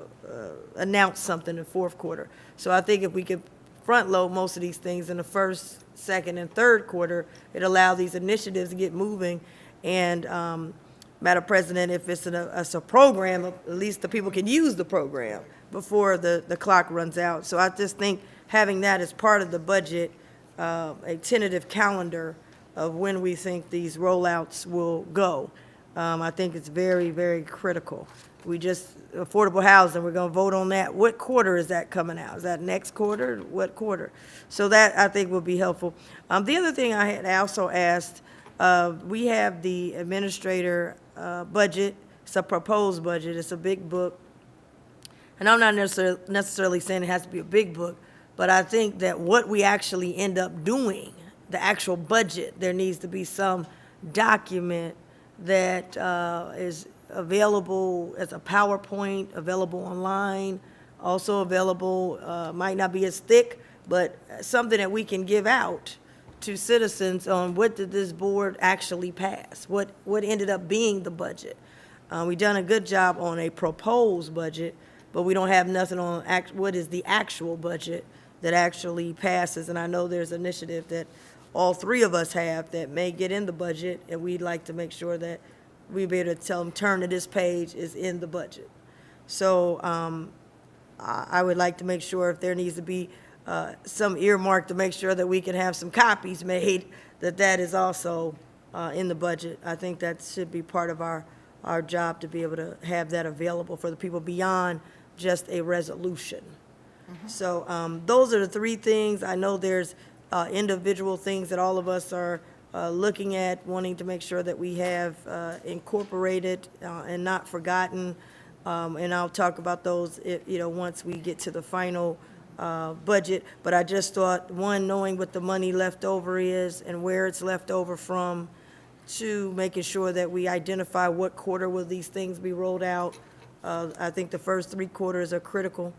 announce something in the fourth quarter. So I think if we could front load most of these things in the first, second, and third quarter. It allowed these initiatives to get moving. And, Madam President, if it's a program, at least the people can use the program before the clock runs out. So I just think having that as part of the budget, a tentative calendar of when we think these rollouts will go, I think it's very, very critical. We just, affordable housing, we're going to vote on that. What quarter is that coming out? Is that next quarter? What quarter? So that, I think, will be helpful. The other thing I had also asked, we have the administrator budget. It's a proposed budget. It's a big book. And I'm not necessarily saying it has to be a big book, but I think that what we actually end up doing, the actual budget, there needs to be some document that is available as a PowerPoint, available online, also available, might not be as thick, but something that we can give out to citizens on what did this board actually pass, what ended up being the budget. We've done a good job on a proposed budget, but we don't have nothing on what is the actual budget that actually passes. And I know there's an initiative that all three of us have that may get in the budget, and we'd like to make sure that we be able to tell them, turn to this page is in the budget. So I would like to make sure if there needs to be some earmark to make sure that we can have some copies made, that is also in the budget. I think that should be part of our job to be able to have that available for the people beyond just a resolution. So those are the three things. I know there's individual things that all of us are looking at, wanting to make sure that we have incorporated and not forgotten. And I'll talk about those, once we get to the final budget. But I just thought, one, knowing what the money left over is and where it's left over from, two, making sure that we identify what quarter will these things be rolled out. I think the first 3 quarters are critical.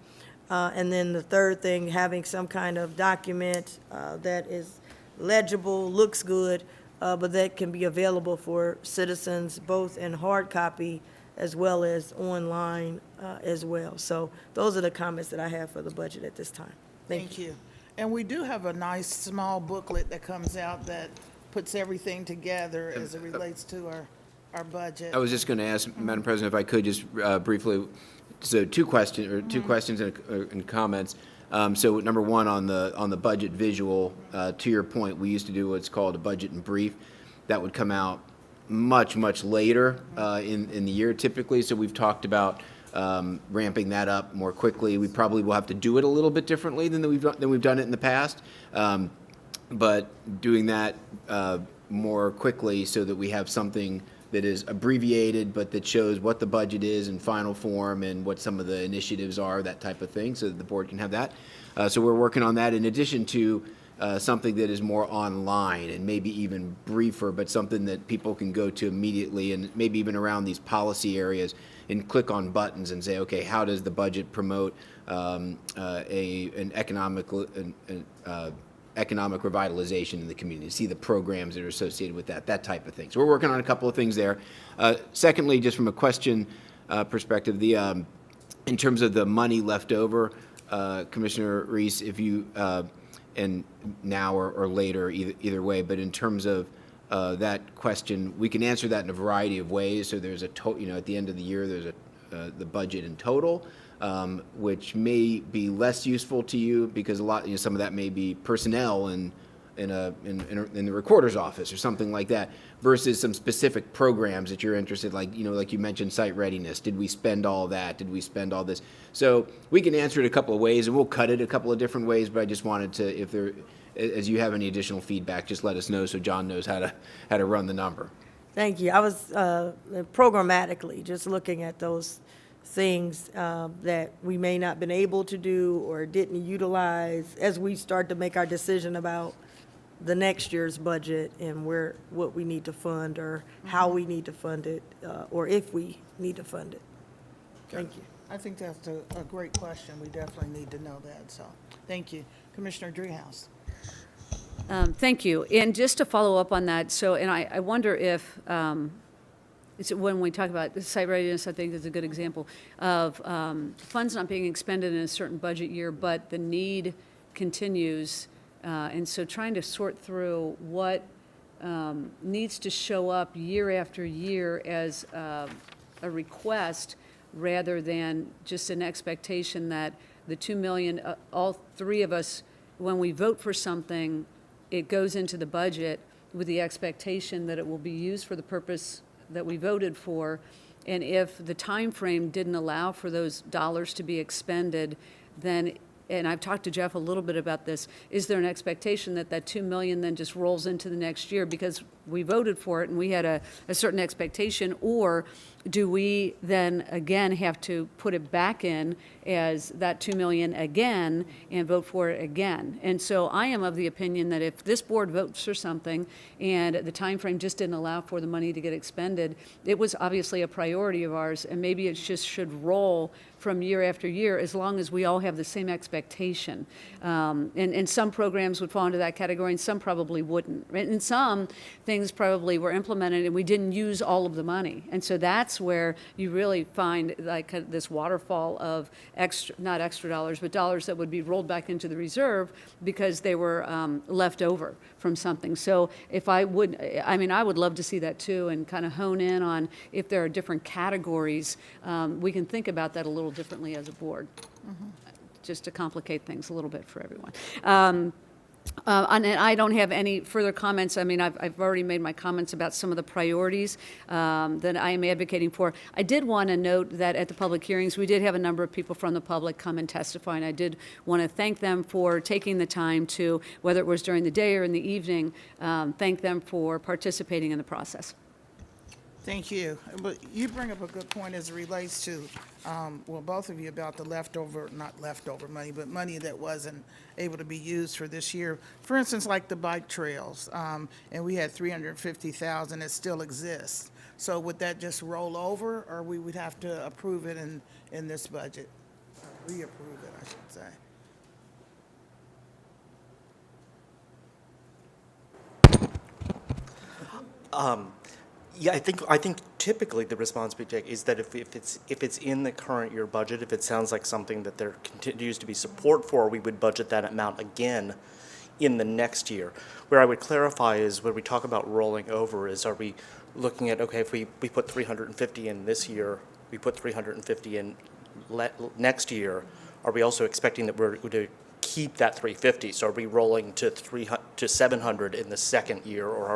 And then the third thing, having some kind of document that is legible, looks good, but that can be available for citizens, both in hard copy as well as online as well. So those are the comments that I have for the budget at this time. Thank you. And we do have a nice small booklet that comes out that puts everything together as it relates to our budget. I was just going to ask, Madam President, if I could just briefly, so two questions and comments. So number one, on the budget visual, to your point, we used to do what's called a budget and brief. That would come out much later in the year typically. So we've talked about ramping that up more quickly. We probably will have to do it a little bit differently than we've done it in the past, but doing that more quickly so that we have something that is abbreviated, but that shows what the budget is in final form and what some of the initiatives are, that type of thing, so that the board can have that. So we're working on that in addition to something that is more online and maybe even briefer, but something that people can go to immediately and maybe even around these policy areas and click on buttons and say, okay, how does the budget promote an economic revitalization in the community, see the programs that are associated with that type of thing. So we're working on a couple of things there. Secondly, just from a question perspective, in terms of the money left over, Commissioner Reese, if you, and now or later, either way, but in terms of that question, we can answer that in a variety of ways. So there's at the end of the year, there's the budget in total, which may be less useful to you because some of that may be personnel in the recorder's office or something like that, versus some specific programs that you're interested, like you mentioned site readiness. Did we spend all that? Did we spend all this? So we can answer it a couple of ways, and we'll cut it a couple of different ways. But I just wanted to, as you have any additional feedback, just let us know so John knows how to run the number. Thank you. I was programmatically just looking at those things that we may not been able to do or didn't utilize as we start to make our decision about the next year's budget and what we need to fund or how we need to fund it or if we need to fund it. Thank you. I think that's a great question. We definitely need to know that, so thank you. Commissioner Dreehouse. Thank you. And just to follow up on that, and I wonder if, when we talk about site readiness, I think is a good example of funds not being expended in a certain budget year, but the need continues. And so trying to sort through what needs to show up year after year as a request rather than just an expectation that the 2 million, all three of us, when we vote for something, it goes into the budget with the expectation that it will be used for the purpose that we voted for. And if the time frame didn't allow for those dollars to be expended, then, and I've talked to Jeff a little bit about this, is there an expectation that that 2 million then just rolls into the next year because we voted for it and we had a certain expectation? Or do we then again have to put it back in as that 2 million again and vote for it again? And so I am of the opinion that if this board votes for something and the time frame just didn't allow for the money to get expended, it was obviously a priority of ours, and maybe it just should roll from year after year as long as we all have the same expectation. And some programs would fall into that category and some probably wouldn't. And some things probably were implemented and we didn't use all of the money. And so that's where you really find like this waterfall of extra, not extra dollars, but dollars that would be rolled back into the reserve because they were left over from something. So if I would love to see that too, and kind of hone in on if there are different categories, we can think about that a little differently as a board, just to complicate things a little bit for everyone. And I don't have any further comments. I mean, I've already made my comments about some of the priorities that I am advocating for. I did want to note that at the public hearings, we did have a number of people from the public come and testify, and I did want to thank them for taking the time to, whether it was during the day or in the evening, thank them for participating in the process. Thank you. But you bring up a good point as it relates to, well, both of you about the leftover, not leftover money, but money that wasn't able to be used for this year. For instance, like the bike trails, and we had 350,000 that still exists. So would that just roll over, or we would have to approve it in this budget? Reapprove it, I should say. Yeah, I think typically the response we take is that if it's in the current year budget, if it sounds like something that there continues to be support for, we would budget that amount again in the next year. Where I would clarify is when we talk about rolling over is, are we looking at, okay, if we put 350 in this year, we put 350 in next year, are we also expecting that we're going to keep that 350? So are we rolling to 700 in the second year, or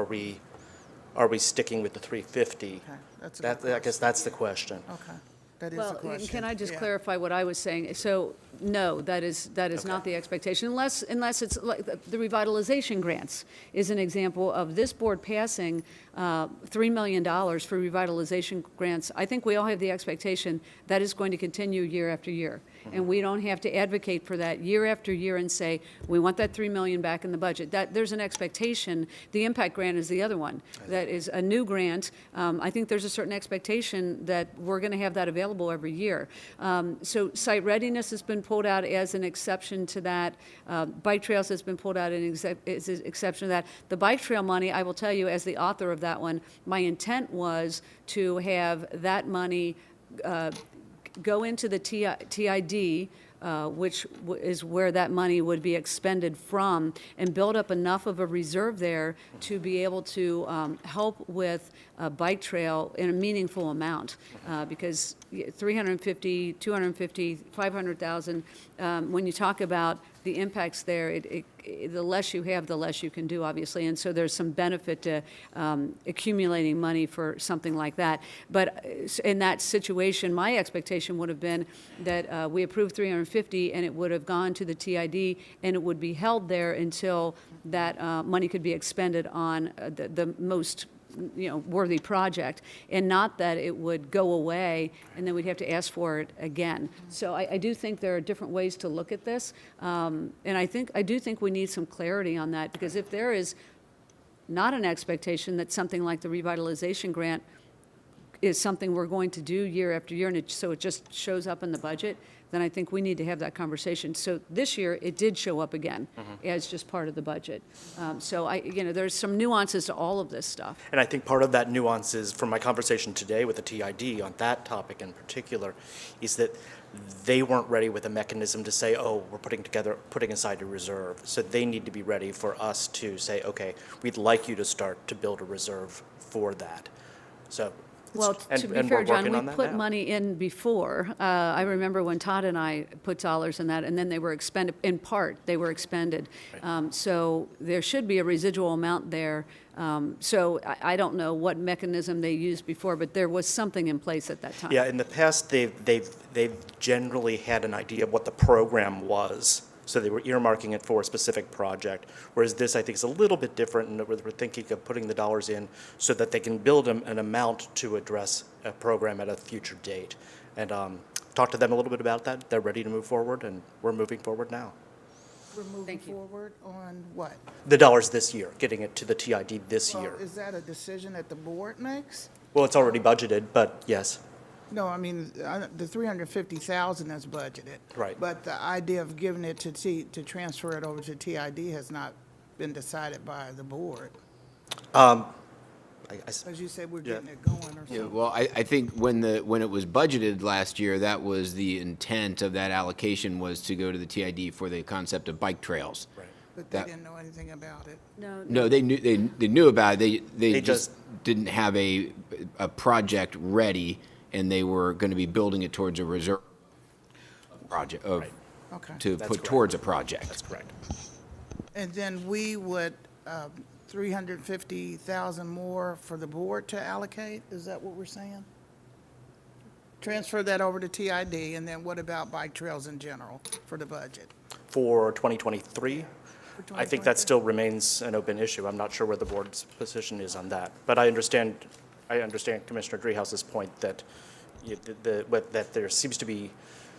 are we sticking with the 350? Okay, that's a good question. I guess that's the question. Okay, that is a Well, question. can I just Yeah. clarify what I was saying? So, no, that is not the expectation, unless it's like the revitalization grants is an example of this board passing $3 million for revitalization grants. I think we all have the expectation that is going to continue year after year. And we don't have to advocate for that year after year and say, we want that $3 million back in the budget. There's an expectation. The impact grant is the other one. That is a new grant. I think there's a certain expectation that we're going to have that available every year. So site readiness has been pulled out as an exception to that. Bike trails has been pulled out as an exception to that. The bike trail money, I will tell you, as the author of that one, my intent was to have that money go into the TID, which is where that money would be expended from, and build up enough of a reserve there to be able to help with a bike trail in a meaningful amount. Because 350, 250, 500,000, when you talk about the impacts there, the less you have, the less you can do, obviously. And so there's some benefit to accumulating money for something like that. But in that situation, my expectation would have been that we approved 350 and it would have gone to the TID and it would be held there until that money could be expended on the most worthy project, and not that it would go away and then we'd have to ask for it again. So I do think there are different ways to look at this, and I do think we need some clarity on that, because if there is not an expectation that something like the revitalization grant is something we're going to do year after year, and so it just shows up in the budget, then I think we need to have that conversation. So this year, it did show up again as just part of the budget. So there's some nuances to all of this stuff. And I think part of that nuance is, from my conversation today with the TID on that topic in particular, is that they weren't ready with a mechanism to say, oh, we're putting aside a reserve. So they need to be ready for us to say, okay, we'd like you to start to build a reserve for that. So, Well, and- to be and fair, we're John, working we on that put now. money in before. I remember when Todd and I put dollars in that, and then they were expended, in part, they were expended. So there should be a residual amount there. So I don't know what mechanism they used before, but there was something in place at that time. Yeah, in the past, they've generally had an idea of what the program was. So they were earmarking it for a specific project, whereas this, I think, is a little bit different, and we're thinking of putting the dollars in so that they can build an amount to address a program at a future date. And talk to them a little bit about that. They're ready to move forward, and we're moving forward now. We're moving Thank you. forward on what? The dollars this year, getting it to the TID this Well, year. is that a decision that the board makes? Well, it's already budgeted, but yes. No, I mean, the 350,000 is budgeted. Right. But the idea of giving it to transfer it over to TID has not been decided by the board. As you said, we're getting it going or Yeah, something. well, I think when it was budgeted last year, that was the intent of that allocation was to go to the TID for the concept of bike trails. Right. But they that- didn't know anything about it. No, they knew about it. They They just didn't have a project ready, and they were going to be building it towards a reserve project of, Okay. to That's put correct. towards a project. That's correct. And then we would, 350,000 more for the board to allocate? Is that what we're saying? Transfer that over to TID, and then what about bike trails in general for the budget? For 2023, For I think that still remains an open issue. I'm not sure where the board's position is on that. But I understand Commissioner Dreehouse's point that that there seems to be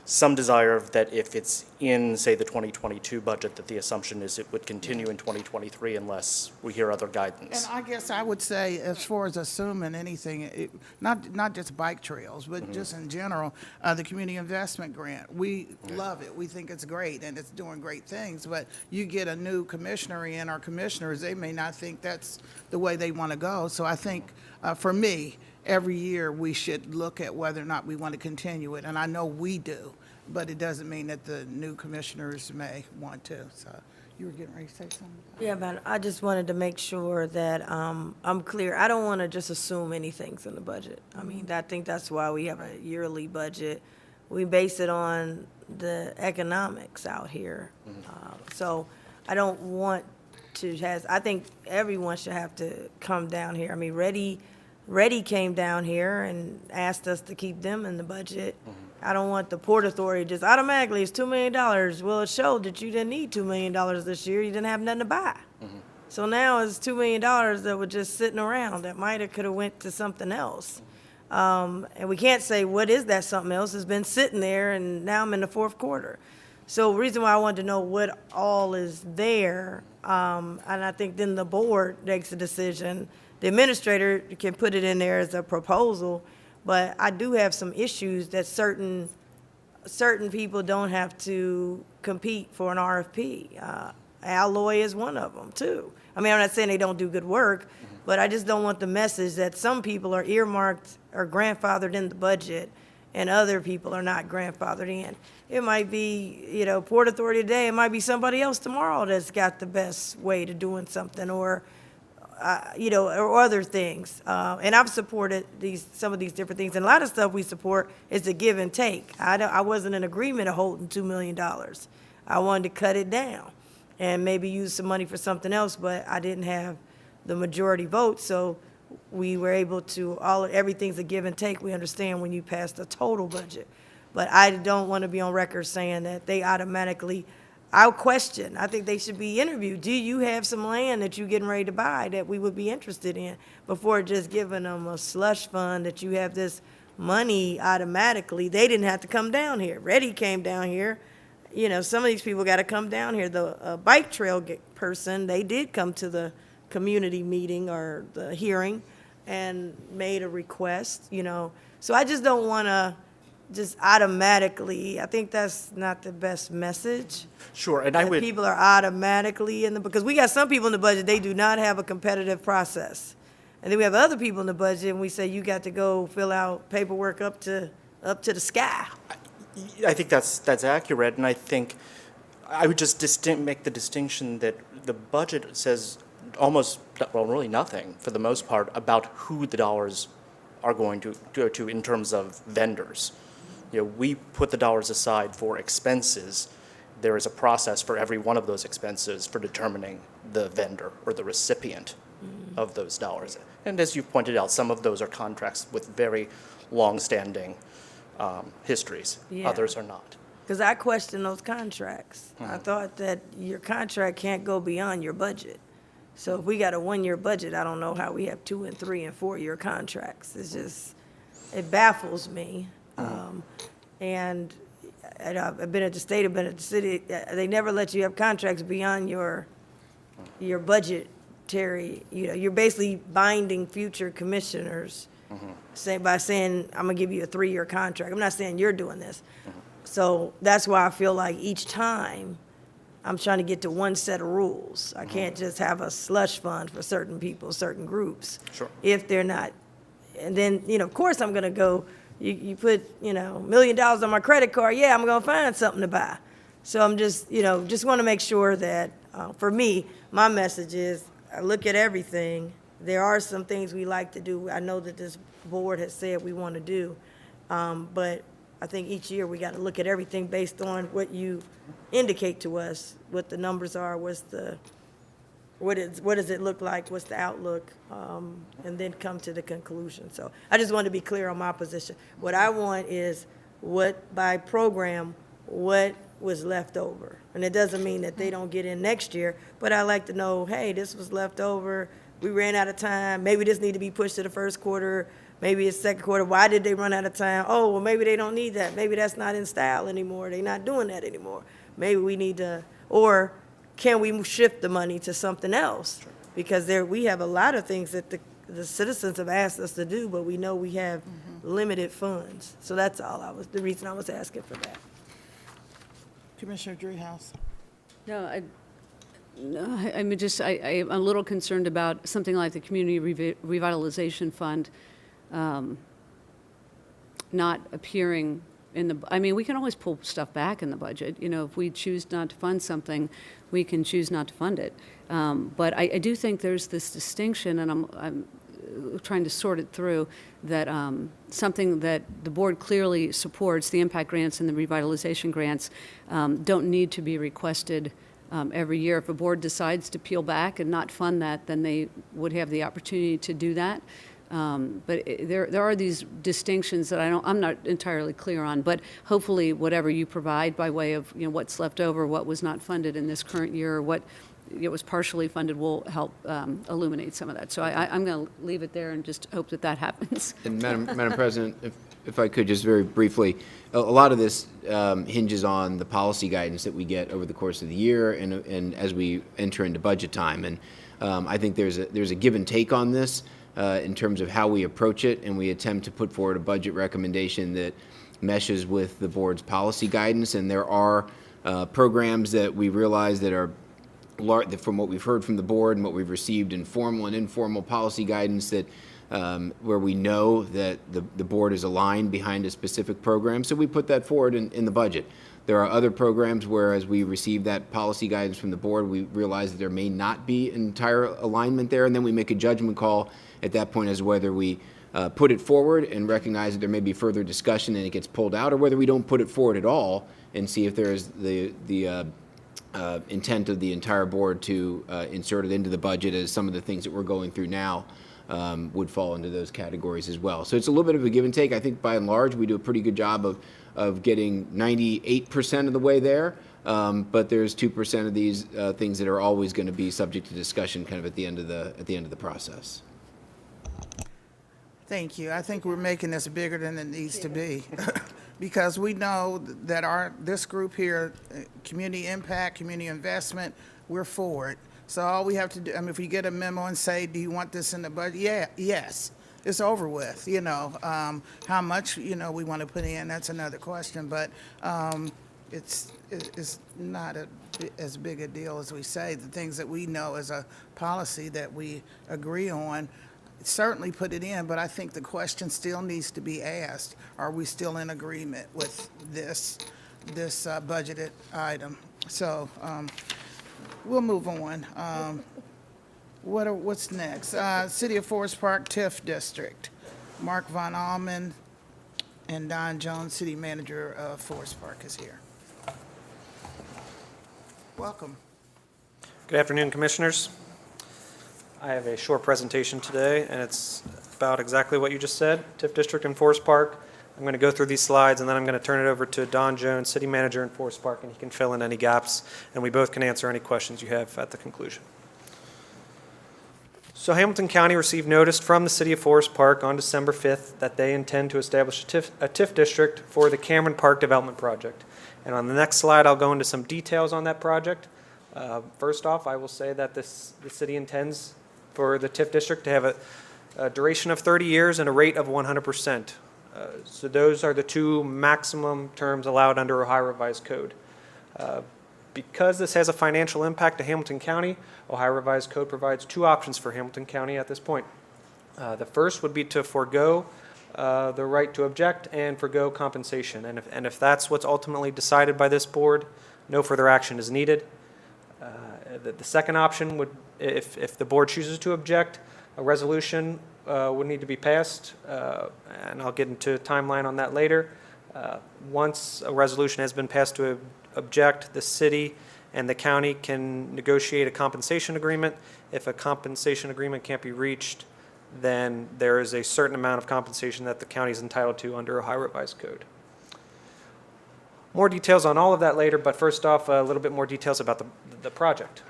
some desire that if it's in, say, the 2022 budget, that the assumption is it would continue in 2023 unless we hear other guidance. And I guess I would say, as far as assuming anything, not just bike trails, but Mm-hmm. just in general, the community investment grant, we love it. We think it's great, and it's doing great things. But you get a new commissioner in, or commissioners, they may not think that's the way they want to go. So I think, for me, every year we should look at whether or not we want to continue it. And I know we do, but it doesn't mean that the new commissioners may want to. So you were getting ready to say something? Yeah, but I just wanted to make sure that I'm clear. I don't want to just assume anything's in the budget. I mean, I think that's why we have a yearly budget. We base it on the economics out here. So I don't want to I think everyone should have to come down here. I mean, Reddy came down here and asked us to keep them in the budget. I don't want the Port Authority just automatically, it's $2 million. Well, it showed that you didn't need $2 million this year. You didn't have nothing to buy. So now it's $2 million that was just sitting around that might have, could have went to something else. And we can't say, what is that something else? It's been sitting there, and now I'm in the fourth quarter. So the reason why I wanted to know what all is there, and I think then the board makes a decision. The administrator can put it in there as a proposal, but I do have some issues that certain people don't have to compete for an RFP. Alloy is one of them, too. I mean, I'm not saying they don't do good work, but I just don't want the message that some people are earmarked or grandfathered in the budget and other people are not grandfathered in. It might be, Port Authority today, it might be somebody else tomorrow that's got the best way to doing something, or or other things. And I've supported some of these different things. And a lot of stuff we support is the give and take. I wasn't in agreement of holding $2 million. I wanted to cut it down and maybe use some money for something else, but I didn't have the majority vote, so we were able to, everything's a give and take. We understand when you pass the total budget. But I don't want to be on record saying that they automatically, I'll question. I think they should be interviewed. Do you have some land that you're getting ready to buy that we would be interested in, before just giving them a slush fund that you have this money automatically? They didn't have to come down here. Reddy came down here. Some of these people got to come down here. The bike trail person, they did come to the community meeting or the hearing and made a request, So I just don't want to just automatically, I think that's not the best message. Sure, and I That would, people are automatically because we got some people in the budget, they do not have a competitive process. And then we have other people in the budget, and we say, you got to go fill out paperwork up to the sky. I think that's accurate, and I think I would just make the distinction that the budget says almost, well, really nothing, for the most part, about who the dollars are going to go to in terms of vendors. We put the dollars aside for expenses. There is a process for every one of those expenses for determining the vendor or the recipient of those dollars. And as you pointed out, some of those are contracts with very long-standing histories. Yeah. Others are not. Because I question those contracts. I thought that your contract can't go beyond your budget. So if we got a 1-year budget, I don't know how we have 2 and 3 and 4-year contracts. It's just, it baffles me. And I've been at the state, I've been at the city, they never let you have contracts beyond your budgetary, you're basically binding future commissioners by saying, I'm gonna give you a 3-year contract. I'm not saying you're doing this. So that's why I feel like each time, I'm trying to get to one set of rules. I can't just have a slush fund for certain people, certain groups. Sure. If they're not, and then, of course I'm gonna go, you put, $1 million on my credit card, yeah, I'm gonna find something to buy. So I'm just, just wanna make sure that, for me, my message is, I look at everything. There are some things we like to do. I know that this board has said we wanna do, but I think each year we gotta look at everything based on what you indicate to us, what the numbers are, what does it look like, what's the outlook, and then come to the conclusion. So I just want to be clear on my position. What I want is by program, what was left over. And it doesn't mean that they don't get in next year, but I like to know, hey, this was left over, we ran out of time, maybe this need to be pushed to the first quarter, maybe it's second quarter, why did they run out of time? Oh, well, maybe they don't need that, maybe that's not in style anymore, they're not doing that anymore. Maybe we need to, or can we shift the money to something else? Because we have a lot of things that the citizens have asked us to do, but we know we have limited funds. So that's all the reason I was asking for that. Commissioner Dreehouse. No, I'm a little concerned about something like the Community Revitalization Fund not appearing we can always pull stuff back in the budget. If we choose not to fund something, we can choose not to fund it. But I do think there's this distinction, and I'm trying to sort it through, that something that the board clearly supports, the impact grants and the revitalization grants, don't need to be requested every year. If a board decides to peel back and not fund that, then they would have the opportunity to do that. But there are these distinctions that I'm not entirely clear on, but hopefully whatever you provide by way of what's left over, what was not funded in this current year, or what was partially funded will help illuminate some of that. So I'm going to leave it there and just hope that happens. And Madam President, if I could just very briefly, a lot of this hinges on the policy guidance that we get over the course of the year and as we enter into budget time. And I think there's a give and take on this. In terms of how we approach it, and we attempt to put forward a budget recommendation that meshes with the board's policy guidance. And there are programs that we realize that are, from what we've heard from the board and what we've received in formal and informal policy guidance, that where we know that the board is aligned behind a specific program. So we put that forward in the budget. There are other programs where, as we receive that policy guidance from the board, we realize that there may not be entire alignment there, and then we make a judgment call at that point as to whether we put it forward and recognize that there may be further discussion and it gets pulled out, or whether we don't put it forward at all and see if there is the intent of the entire board to insert it into the budget, as some of the things that we're going through now would fall into those categories as well. So it's a little bit of a give and take. I think by and large we do a pretty good job of getting 98% of the way there, but there's 2% of these things that are always going to be subject to discussion kind of at the end of the process. Thank you. I think we're making this bigger than it needs to be because we know that this group here, community impact, community investment, we're for it. So all we have to do, if we get a memo and say, do you want this in the budget? Yes, it's over with. How much, we want to put in, that's another question. But it's not as big a deal as we say. The things that we know as a policy that we agree on, certainly put it in, but I think the question still needs to be asked. Are we still in agreement with this budgeted item? So we'll move on. What's next? City of Forest Park TIF District. Mark Von Alman and Don Jones, City Manager of Forest Park, is here. Welcome. Good afternoon, Commissioners. I have a short presentation today, and it's about exactly what you just said, TIF District and Forest Park. I'm going to go through these slides, and then I'm going to turn it over to Don Jones, City Manager in Forest Park, and he can fill in any gaps, and we both can answer any questions you have at the conclusion. So Hamilton County received notice from the City of Forest Park on December 5th that they intend to establish a TIF district for the Cameron Park Development Project. And on the next slide, I'll go into some details on that project. First off, I will say that the city intends for the TIF district to have a duration of 30 years and a rate of 100%. So those are the two maximum terms allowed under Ohio Revised Code. Because this has a financial impact to Hamilton County, Ohio Revised Code provides two options for Hamilton County at this point. The first would be to forego the right to object and forego compensation. And if that's what's ultimately decided by this board, no further action is needed. The second option would, if the board chooses to object, a resolution would need to be passed, and I'll get into a timeline on that later. Once a resolution has been passed to object, the city and the county can negotiate a compensation agreement. If a compensation agreement can't be reached, then there is a certain amount of compensation that the county is entitled to under Ohio Revised Code. More details on all of that later, but first off, a little bit more details about the project.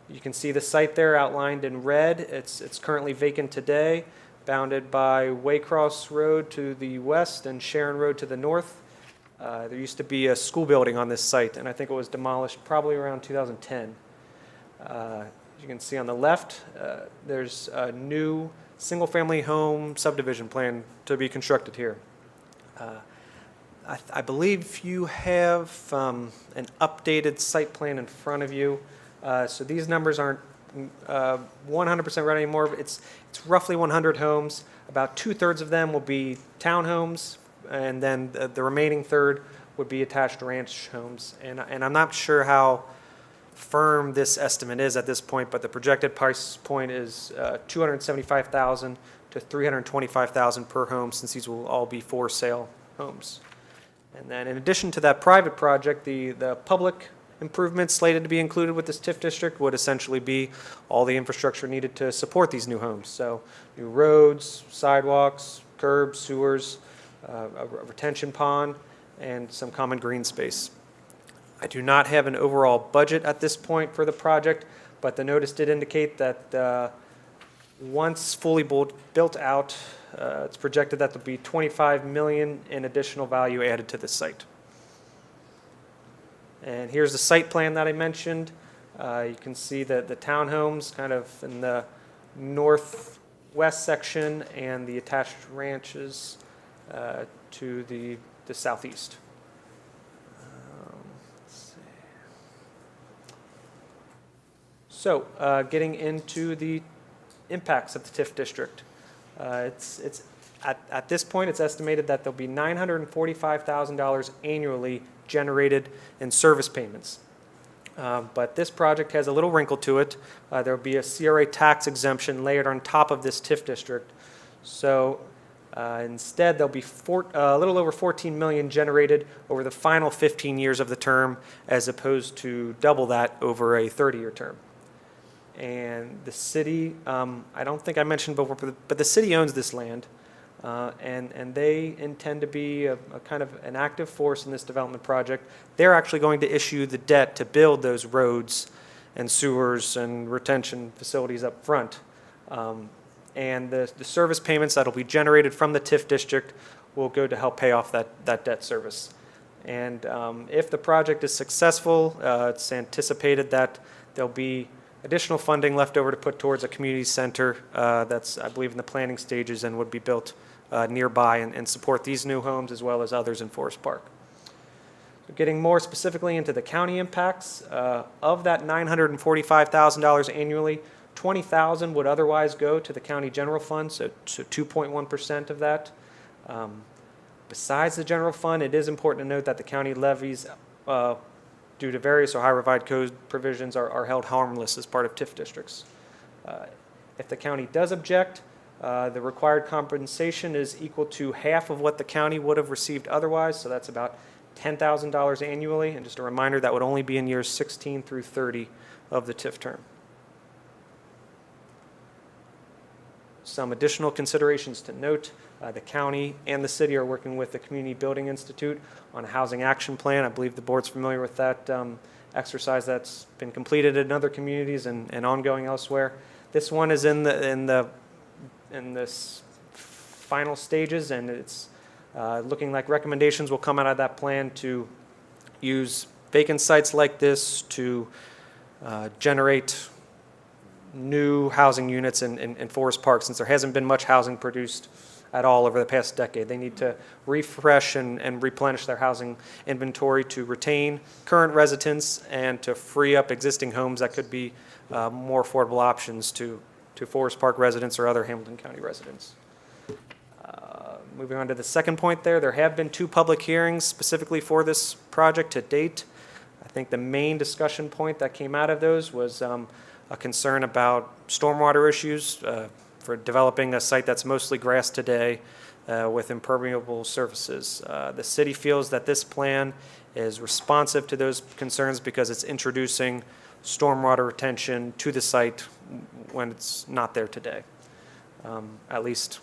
You can see the site there outlined in red. It's currently vacant today, bounded by Waycross Road to the west and Sharon Road to the north. There used to be a school building on this site, and I think it was demolished probably around 2010. As you can see on the left, there's a new single-family home subdivision plan to be constructed here. I believe you have an updated site plan in front of you. So these numbers aren't 100% right anymore. It's roughly 100 homes. About 2/3 of them will be townhomes, and then the remaining third would be attached ranch homes. And I'm not sure how firm this estimate is at this point, but the projected price point is $275,000 to $325,000 per home, since these will all be for sale homes. And then in addition to that private project, the public improvements slated to be included with this TIF district would essentially be all the infrastructure needed to support these new homes. So new roads, sidewalks, curbs, sewers, a retention pond, and some common green space. I do not have an overall budget at this point for the project, but the notice did indicate that once fully built out, it's projected that there'll be $25 million in additional value added to this site. And here's the site plan that I mentioned. You can see that the townhomes kind of in the northwest section and the attached ranches to the southeast. Let's see. So getting into the impacts of the TIF district. It's at this point, it's estimated that there'll be $945,000 annually generated in service payments. But this project has a little wrinkle to it. There will be a CRA tax exemption layered on top of this TIF district. So instead, there'll be a little over $14 million generated over the final 15 years of the term, as opposed to double that over a 30-year term. And the city, I don't think I mentioned before, but the city owns this land, and they intend to be a kind of an active force in this development project. They're actually going to issue the debt to build those roads and sewers and retention facilities up front. And the service payments that will be generated from the TIF district will go to help pay off that debt service. And if the project is successful, it's anticipated that there'll be additional funding left over to put towards a community center that's, I believe, in the planning stages and would be built nearby and support these new homes as well as others in Forest Park. So getting more specifically into the county impacts, of that $945,000 annually, $20,000 would otherwise go to the county general fund, so 2.1% of that. Besides the general fund, it is important to note that the county levies, due to various Ohio Revised Code provisions, are held harmless as part of TIF districts. If the county does object, the required compensation is equal to half of what the county would have received otherwise, so that's about $10,000 annually. And just a reminder, that would only be in years 16 through 30 of the TIF term. Some additional considerations to note. The county and the city are working with the Community Building Institute on a housing action plan. I believe the board's familiar with that exercise that's been completed in other communities and ongoing elsewhere. This one is in this final stages, and it's looking like recommendations will come out of that plan to use vacant sites like this to generate new housing units in Forest Park, since there hasn't been much housing produced at all over the past decade. They need to refresh and replenish their housing inventory to retain current residents and to free up existing homes that could be more affordable options to Forest Park residents or other Hamilton County residents. Moving on to the second point there have been 2 public hearings specifically for this project to date. I think the main discussion point that came out of those was a concern about stormwater issues for developing a site that's mostly grass today with impermeable surfaces. The city feels that this plan is responsive to those concerns because it's introducing stormwater retention to the site when it's not there today, at least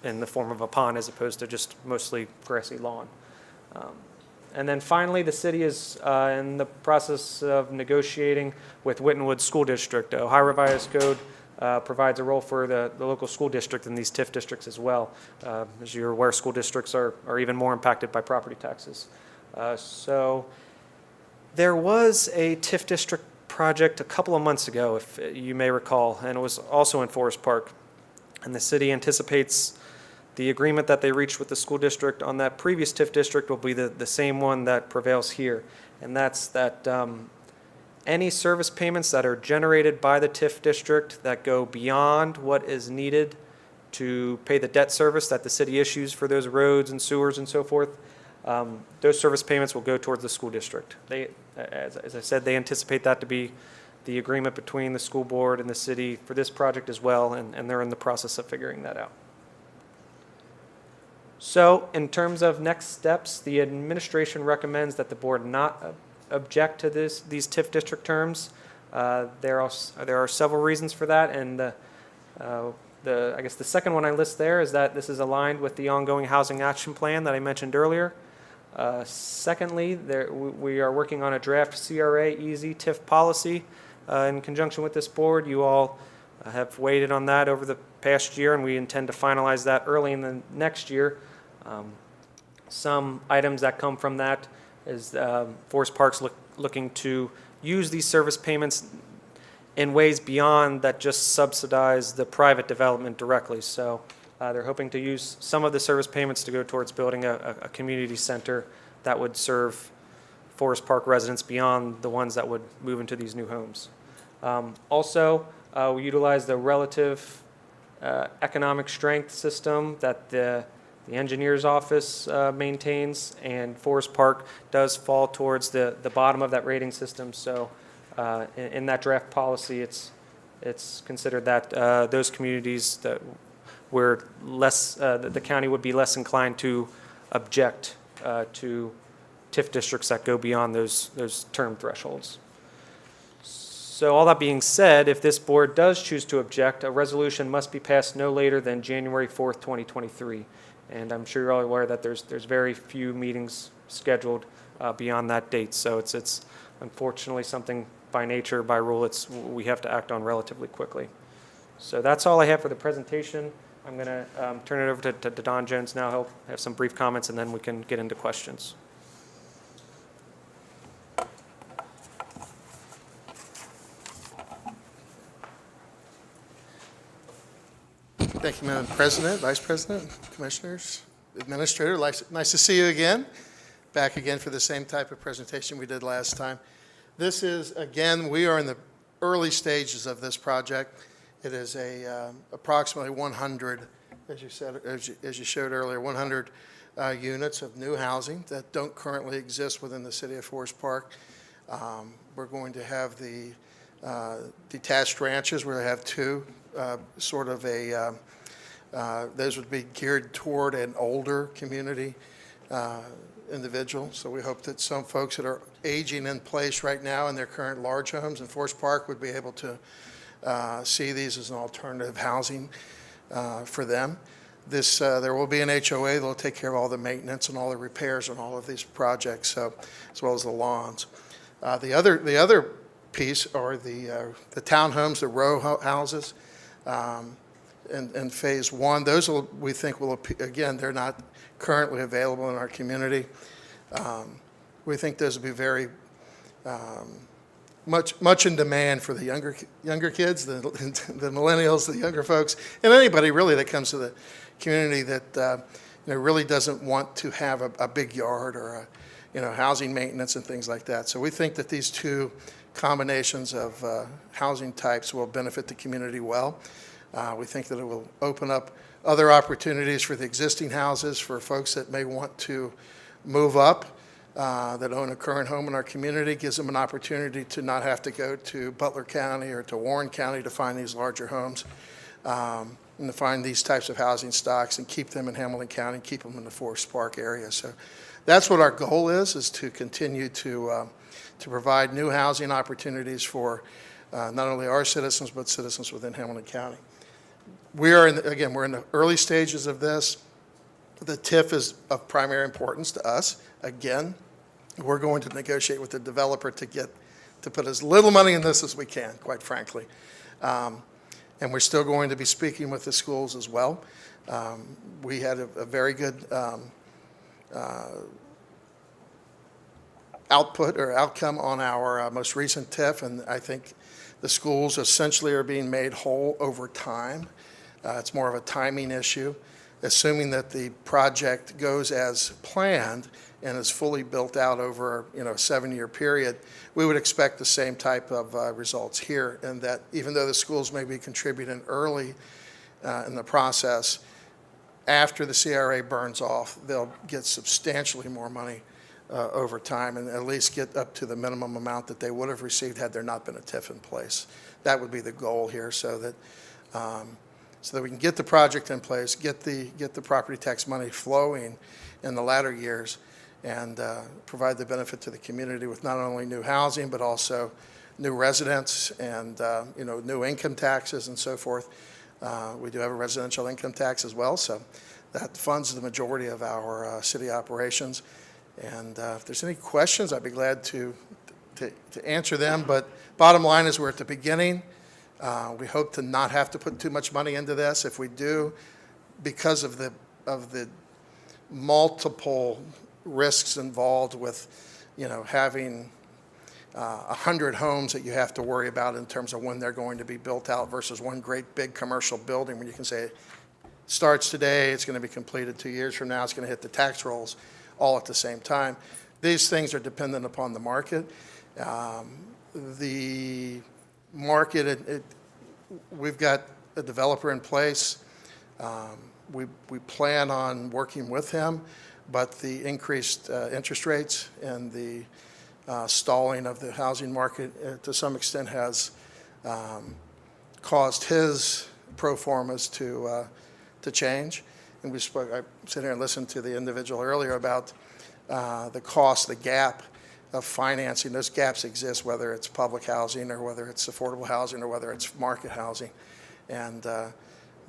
in the form of a pond as opposed to just mostly grassy lawn. And then finally, the city is in the process of negotiating with Wittenwood School District. Ohio Revised Code provides a role for the local school district in these TIF districts as well. As you're aware, school districts are even more impacted by property taxes. So there was a TIF district project a couple of months ago, if you may recall, and it was also in Forest Park. And the city anticipates the agreement that they reached with the school district on that previous TIF district will be the same one that prevails here. And that's that any service payments that are generated by the TIF district that go beyond what is needed to pay the debt service that the city issues for those roads and sewers and so forth, those service payments will go towards the school district. They, as I said, they anticipate that to be the agreement between the school board and the city for this project as well, and they're in the process of figuring that out. So in terms of next steps, the administration recommends that the board not object to these TIF district terms. There are several reasons for that, and I guess the second one I list there is that this is aligned with the ongoing housing action plan that I mentioned earlier. Secondly, we are working on a draft CRA-EZ TIF policy in conjunction with this board. You all have waited on that over the past year, and we intend to finalize that early in the next year. Some items that come from that is Forest Park's looking to use these service payments in ways beyond that just subsidize the private development directly. So they're hoping to use some of the service payments to go towards building a community center that would serve Forest Park residents beyond the ones that would move into these new homes. Also, we utilize the relative economic strength system that the engineer's office maintains, and Forest Park does fall towards the bottom of that rating system. So in that draft policy, it's considered that those communities that where the county would be less inclined to object to TIF districts that go beyond those term thresholds. So all that being said, if this board does choose to object, a resolution must be passed no later than January 4th, 2023. And I'm sure you're all aware that there's very few meetings scheduled beyond that date. So it's unfortunately something by nature, by rule, we have to act on relatively quickly. So that's all I have for the presentation. I'm going to turn it over to Don Jones now. He'll have some brief comments, and then we can get into questions. Thank you, Madam President, Vice President, Commissioners, Administrator. Nice to see you again. Back again for the same type of presentation we did last time. This is, again, we are in the early stages of this project. It is approximately 100, as you said, as you showed earlier, 100 units of new housing that don't currently exist within the city of Forest Park. We're going to have the detached ranches, where they have two, sort of those would be geared toward an older community individual. So we hope that some folks that are aging in place right now in their current large homes in Forest Park would be able to see these as an alternative housing for them. There will be an HOA that will take care of all the maintenance and all the repairs on all of these projects, so, as well as the lawns. The other piece are the townhomes, the row houses, in phase one. Those we think will, again, they're not currently available in our community. We think those will be very much in demand for the younger kids, the millennials, the younger folks, and anybody really that comes to the community that really doesn't want to have a big yard or housing maintenance and things like that. So we think that these two combinations of housing types will benefit the community well. We think that it will open up other opportunities for the existing houses for folks that may want to move up, that own a current home in our community. Gives them an opportunity to not have to go to Butler County or to Warren County to find these larger homes, and to find these types of housing stocks and keep them in Hamilton County, keep them in the Forest Park area. So that's what our goal is to continue to provide new housing opportunities for not only our citizens, but citizens within Hamilton County. We're in the early stages of this. The TIF is of primary importance to us. Again, we're going to negotiate with the developer to put as little money in this as we can, quite frankly. And we're still going to be speaking with the schools as well. We had a very good output or outcome on our most recent TIF, and I think the schools essentially are being made whole over time. It's more of a timing issue. Assuming that the project goes as planned and is fully built out over a 7-year period, we would expect the same type of results here, and that even though the schools may be contributing early in the process, after the CRA burns off, they'll get substantially more money over time, and at least get up to the minimum amount that they would have received had there not been a TIF in place. That would be the goal here, so that we can get the project in place, get the property tax money flowing in the latter years, and provide the benefit to the community with not only new housing, but also new residents and new income taxes and so forth. We do have a residential income tax as well, so that funds the majority of our city operations. And if there's any questions, I'd be glad to answer them. But bottom line is, we're at the beginning. We hope to not have to put too much money into this. If we do, because of the multiple risks involved with, having 100 homes that you have to worry about in terms of when they're going to be built out versus one great big commercial building, when you can say it starts today, it's going to be completed 2 years from now, it's going to hit the tax rolls all at the same time. These things are dependent upon the market. The market, we've got a developer in place. We plan on working with him, but the increased interest rates and the stalling of the housing market to some extent has caused his pro formas to change. And I sit here and listened to the individual earlier about the cost, the gap of financing. Those gaps exist, whether it's public housing or whether it's affordable housing or whether it's market housing. And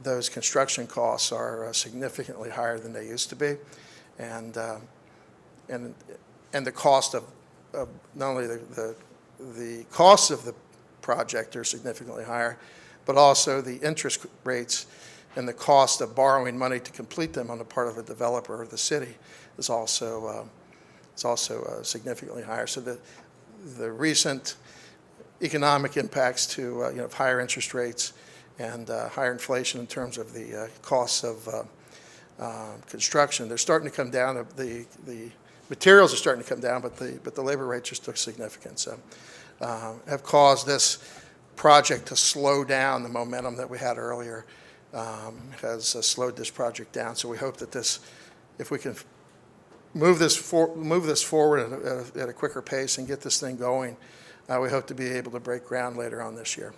those construction costs are significantly higher than they used to be. And the cost of not only the costs of the project are significantly higher, but also the interest rates and the cost of borrowing money to complete them on the part of a developer or the city is also significantly higher. So the recent economic impacts to of higher interest rates and higher inflation in terms of the costs of construction, they're starting to come down. The materials are starting to come down, but the labor rates are still significant. So have caused this project to slow down the momentum that we had earlier, has slowed this project down. So we hope that this, if we can move this forward at a quicker pace and get this thing going, we hope to be able to break ground later on this year.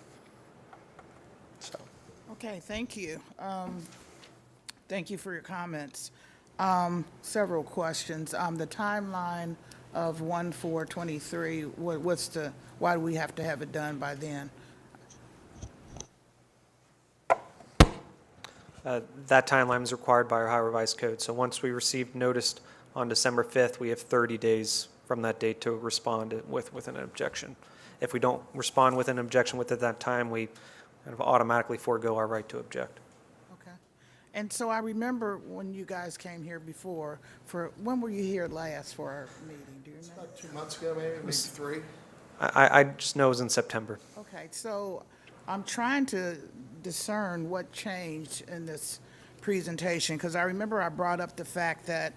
So. Okay, thank you. Thank you for your comments. Several questions. The timeline of 1/4/23, why do we have to have it done by then? That timeline is required by our Ohio Revised Code. So once we receive notice on December 5th, we have 30 days from that date to respond with an objection. If we don't respond with an objection within that time, we kind of automatically forego our right to object. Okay. And so I remember when you guys came here before, when were you here last for our meeting? Do you remember? About 2 months ago, maybe 3. I just know it was in September. Okay, so I'm trying to discern what changed in this presentation, because I remember I brought up the fact that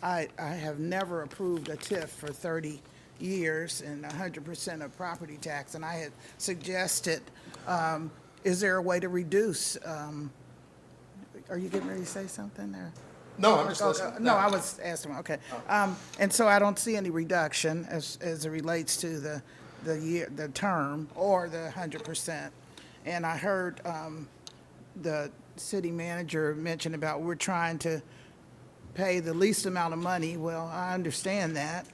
I have never approved a TIF for 30 years and 100% of property tax, and I had suggested, is there a way to reduce, are you getting ready to say something there? No, I'm just listening. No, I was asking, okay. And so I don't see any reduction as it relates to the term or the 100%. And I heard the city manager mention about we're trying to pay the least amount of money. Well, I understand that.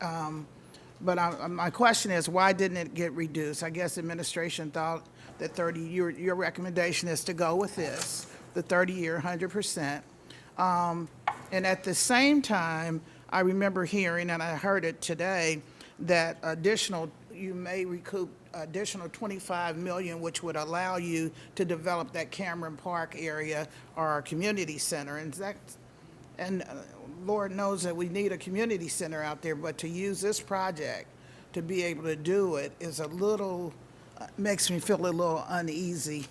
But my question is, why didn't it get reduced? I guess administration thought that your recommendation is to go with this, the 30-year, 100%. And at the same time, I remember hearing, and I heard it today, that you may recoup additional $25 million, which would allow you to develop that Cameron Park area or our community center. And Lord knows that we need a community center out there, but to use this project to be able to do it is a little, makes me feel a little uneasy.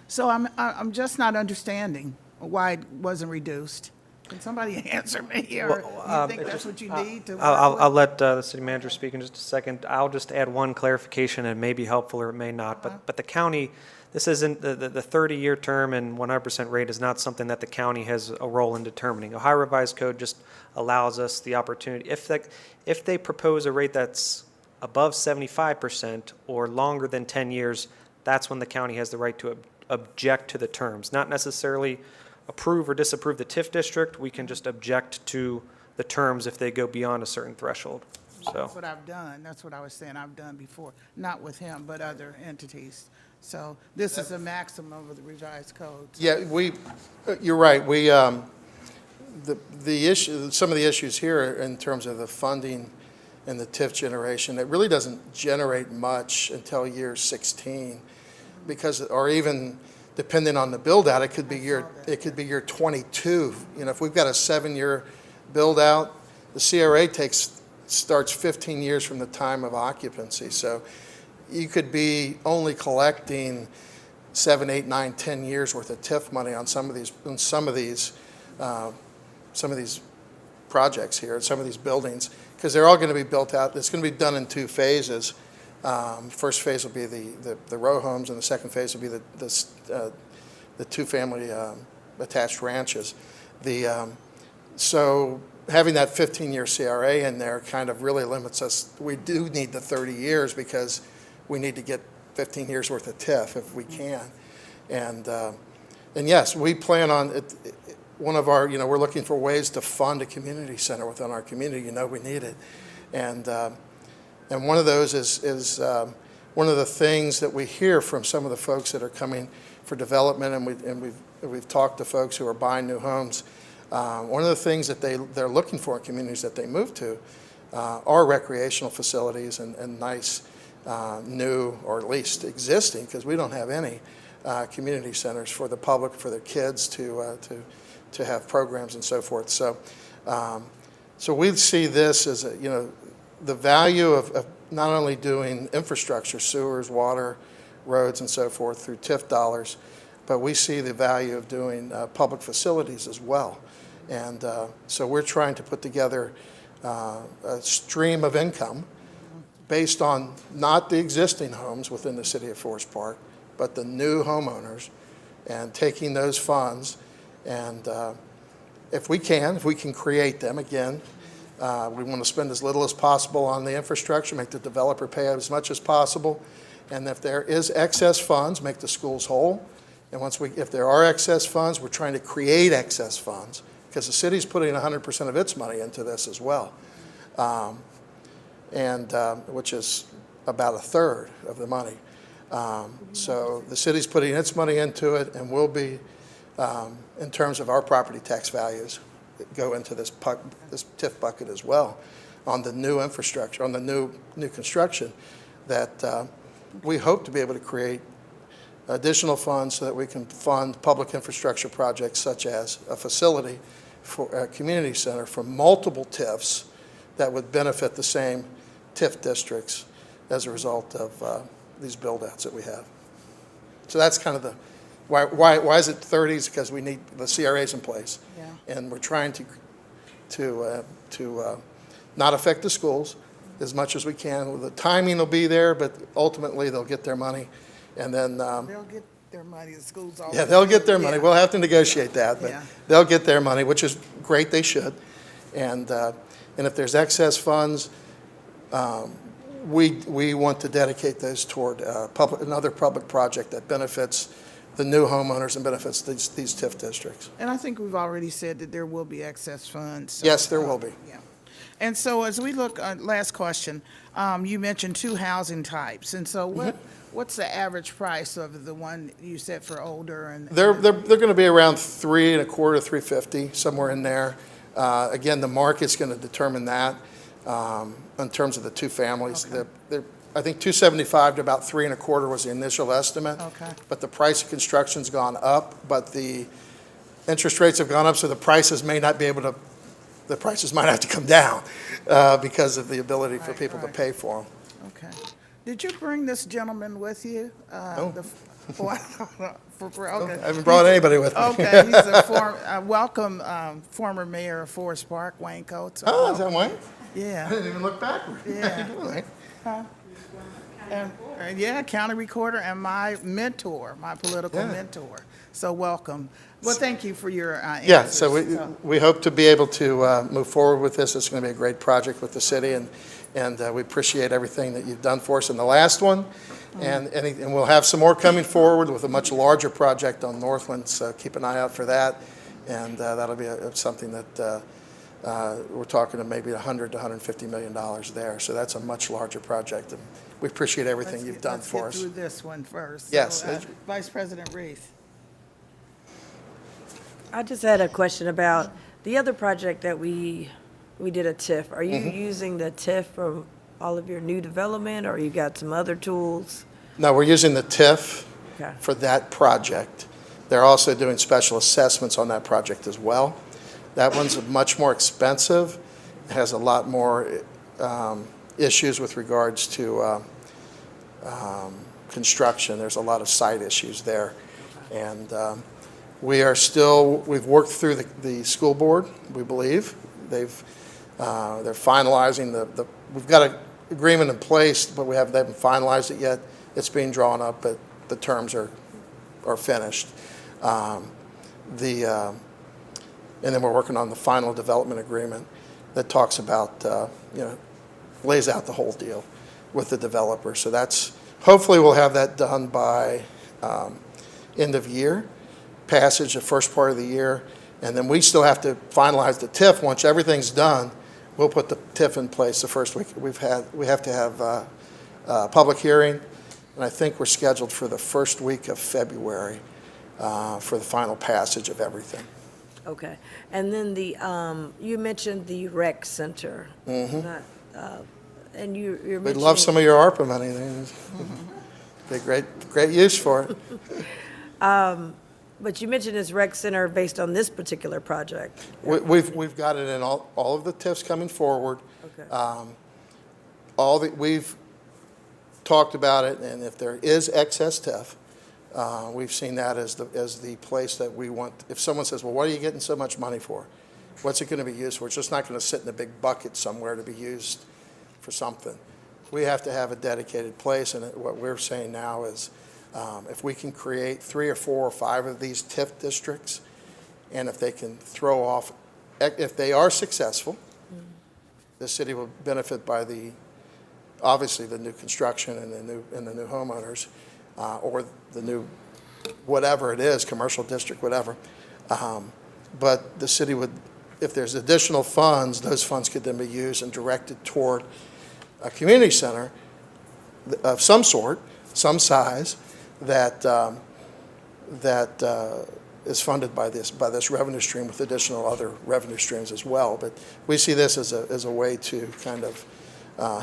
So I'm just not understanding why it wasn't reduced. Can somebody answer me, or you think that's what you need to work I'll with? let the city manager speak in just a second. I'll just add one clarification, and it may be helpful or it may not. But the county, this isn't, the 30-year term and 100% rate is not something that the county has a role in determining. Ohio Revised Code just allows us the opportunity, if they propose a rate that's above 75% or longer than 10 years, that's when the county has the right to object to the terms, not necessarily approve or disapprove the TIF district. We can just object to the terms if they go beyond a certain threshold. So That's what I've done. That's what I was saying I've done before, not with him, but other entities. So this is a maximum of the revised codes. Yeah, you're right. The issue, some of the issues here in terms of the funding and the TIF generation, it really doesn't generate much until year 16, because, or even depending on the build out, it could be year 22. You know, if we've got a 7-year build out, the CRA starts 15 years from the time of occupancy. So you could be only collecting 7, 8, 9, 10 years worth of TIF money on some of these projects here, some of these buildings, because they're all going to be built out. It's going to be done in 2 phases. First phase will be the row homes, and the second phase will be the 2-family attached ranches. So having that 15-year CRA in there kind of really limits us. We do need the 30 years because we need to get 15 years worth of TIF if we can. And yes, we plan on it. One of our, we're looking for ways to fund a community center within our community. We need it. And one of those is one of the things that we hear from some of the folks that are coming for development, and we've talked to folks who are buying new homes. One of the things that they're looking for in communities that they move to are recreational facilities and nice new, or at least existing, because we don't have any community centers for the public, for their kids to have programs and so forth. So we see this as the value of not only doing infrastructure, sewers, water, roads, and so forth through TIF dollars, but we see the value of doing public facilities as well. And so we're trying to put together a stream of income based on not the existing homes within the city of Forest Park, but the new homeowners, and taking those funds, and if we can create them, again, we want to spend as little as possible on the infrastructure, make the developer pay as much as possible, and if there is excess funds, make the schools whole. And if there are excess funds, we're trying to create excess funds, because the city's putting 100% of its money into this as well, which is about a third of the money. So the city's putting its money into it, and will be, in terms of our property tax values, go into this TIF bucket as well on the new infrastructure, on the new construction, that we hope to be able to create additional funds so that we can fund public infrastructure projects such as a facility for a community center for multiple TIFs that would benefit the same TIF districts as a result of these build-outs that we have. So that's kind of the, why is it 30s? Because we need the CRAs in place. Yeah. And we're trying to not affect the schools as much as we can. The timing will be there, but ultimately they'll get their money. And then They'll get their money, the schools all. yeah, they'll get their money. We'll have to negotiate that, but they'll get their money, which is great, they should. And if there's excess funds, we want to dedicate those toward another public project that benefits the new homeowners and benefits these TIF districts. And I think we've already said that there will be excess funds. So, Yes, there will be. Yeah. And so as we look, last question, you mentioned 2 housing types. And so what's the average price of the one you said for older? And They're going to be around $325, $350, somewhere in there. Again, the market's going to determine that in terms of the 2 families. Okay. I think $275 to about $325 was the initial estimate. Okay. But the price of construction's gone up, but the interest rates have gone up, so the prices may not be able to. The prices might have to come down because of the ability for people to pay for them. Okay. Did you bring this gentleman with you? No. Okay. I haven't brought anybody with me. Okay, he's a welcome former mayor of Forest Park, Wayne Coates. Oh, is that Wayne? Yeah. I didn't even look backward. Yeah. How you doing, Wayne? And county recorder and my mentor, my political mentor. So welcome. Well, thank you for your answers. Yeah, so we hope to be able to move forward with this. It's going to be a great project with the city, and we appreciate everything that you've done for us in the last one. And we'll have some more coming forward with a much larger project on Northland, so keep an eye out for that. And that'll be something that we're talking to maybe $100 to $150 million there. So that's a much larger project. And we appreciate everything you've done for us. Let's get through this one first. Yes. So, Vice President Reese. I just had a question about the other project that we did a TIF. Are you using the TIF for all of your new development, or you got some other tools? No, we're using the TIF for that project. They're also doing special assessments on that project as well. That one's much more expensive. It has a lot more issues with regards to construction. There's a lot of site issues there. And we've worked through the school board, we believe. They're finalizing we've got an agreement in place, but they haven't finalized it yet. It's being drawn up, but the terms are finished. And then we're working on the final development agreement that talks about, lays out the whole deal with the developer. So hopefully we'll have that done by end of year, passage the first part of the year, and then we still have to finalize the TIF. Once everything's done, we'll put the TIF in place the first week. We have to have a public hearing, and I think we're scheduled for the first week of February for the final passage of everything. Okay. And then you mentioned the rec center. And you're mentioning. We'd love some of your ARPA money. Be great use for it. But you mentioned this rec center based on this particular project. We've got it in all of the TIFs coming forward. Okay. We've talked about it, and if there is excess TIF, we've seen that as the place that we want. If someone says, well, what are you getting so much money for? What's it going to be used for? It's just not going to sit in a big bucket somewhere to be used for something. we have to have a dedicated place, and what we're saying now is if we can create 3 or 4 or 5 of these TIF districts, and if they can throw off, if they are successful, the city will benefit by obviously the new construction and the new homeowners, or the new, whatever it is, commercial district, whatever. But the city would, if there's additional funds, those funds could then be used and directed toward a community center of some sort, some size, that is funded by this revenue stream with additional other revenue streams as well. But we see this as a way to kind of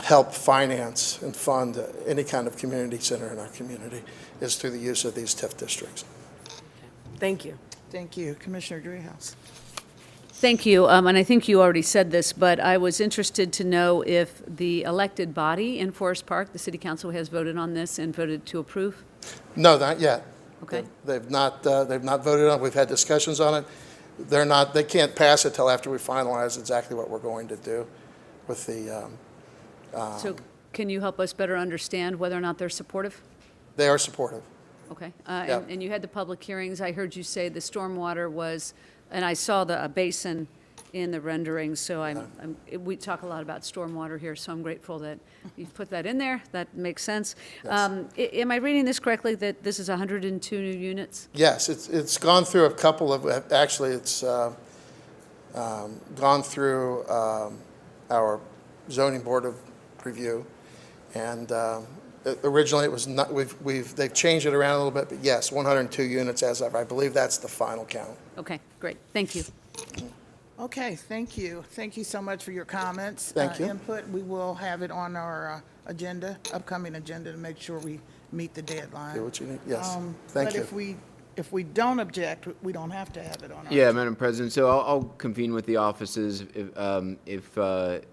help finance and fund any kind of community center in our community, is through the use of these TIF districts. Thank you. Thank you. Commissioner Dreehouse. Thank you, and I think you already said this, but I was interested to know if the elected body in Forest Park, the city council, has voted on this and voted to approve? No, not yet. Okay. They've not voted on it. We've had discussions on it. They can't pass it till after we finalize exactly what we're going to do with the, So can you help us better understand whether or not they're supportive? they are supportive. Okay. Yeah. And you had the public hearings. I heard you say the stormwater was, and I saw a basin in the renderings, so we talk a lot about stormwater here, so I'm grateful that you've put that in there. That makes sense. Yes. Am I reading this correctly, that this is 102 new units? Yes, it's gone through a couple of, actually, it's gone through our zoning board of review, and originally it was not, they've changed it around a little bit, but yes, 102 units as of, I believe that's the final count. Okay, great. Thank you. Okay, thank you. Thank you so much for your comments. Thank you. Input. We will have it on our agenda, upcoming agenda, to make sure we meet the deadline. Do what you need, yes, thank you. But if we don't object, we don't have to have it on our. Yeah, Madam President, so I'll convene with the offices if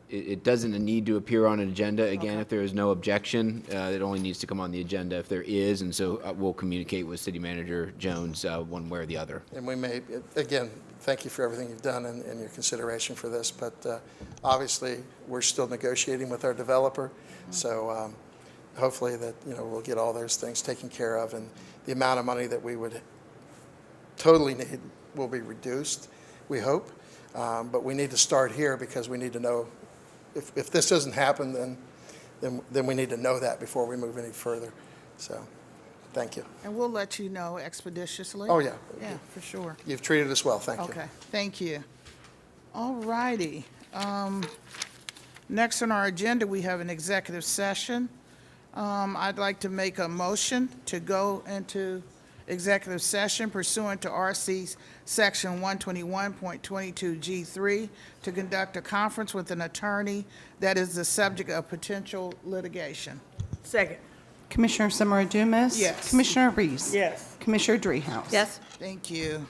it doesn't need to appear on an agenda. Again, if there is no objection, it only needs to come on the agenda if there is, and so we'll communicate with City Manager Jones one way or the other. And we may, again, thank you for everything you've done and your consideration for this, but obviously, we're still negotiating with our developer, so hopefully that, we'll get all those things taken care of, and the amount of money that we would totally need will be reduced, we hope, but we need to start here because we need to know, if this doesn't happen, then we need to know that before we move any further, so. Thank you. And we'll let you know expeditiously. Oh, yeah. Yeah, for sure. You've treated us well, thank you. Okay, thank you. All righty. Next on our agenda, we have an executive session. I'd like to make a motion to go into executive session pursuant to RC Section 121.22G3 to conduct a conference with an attorney that is the subject of potential litigation. Second. Commissioner Summer Dumas? Yes. Commissioner Reese? Yes. Commissioner Dreehouse? Yes? Thank you.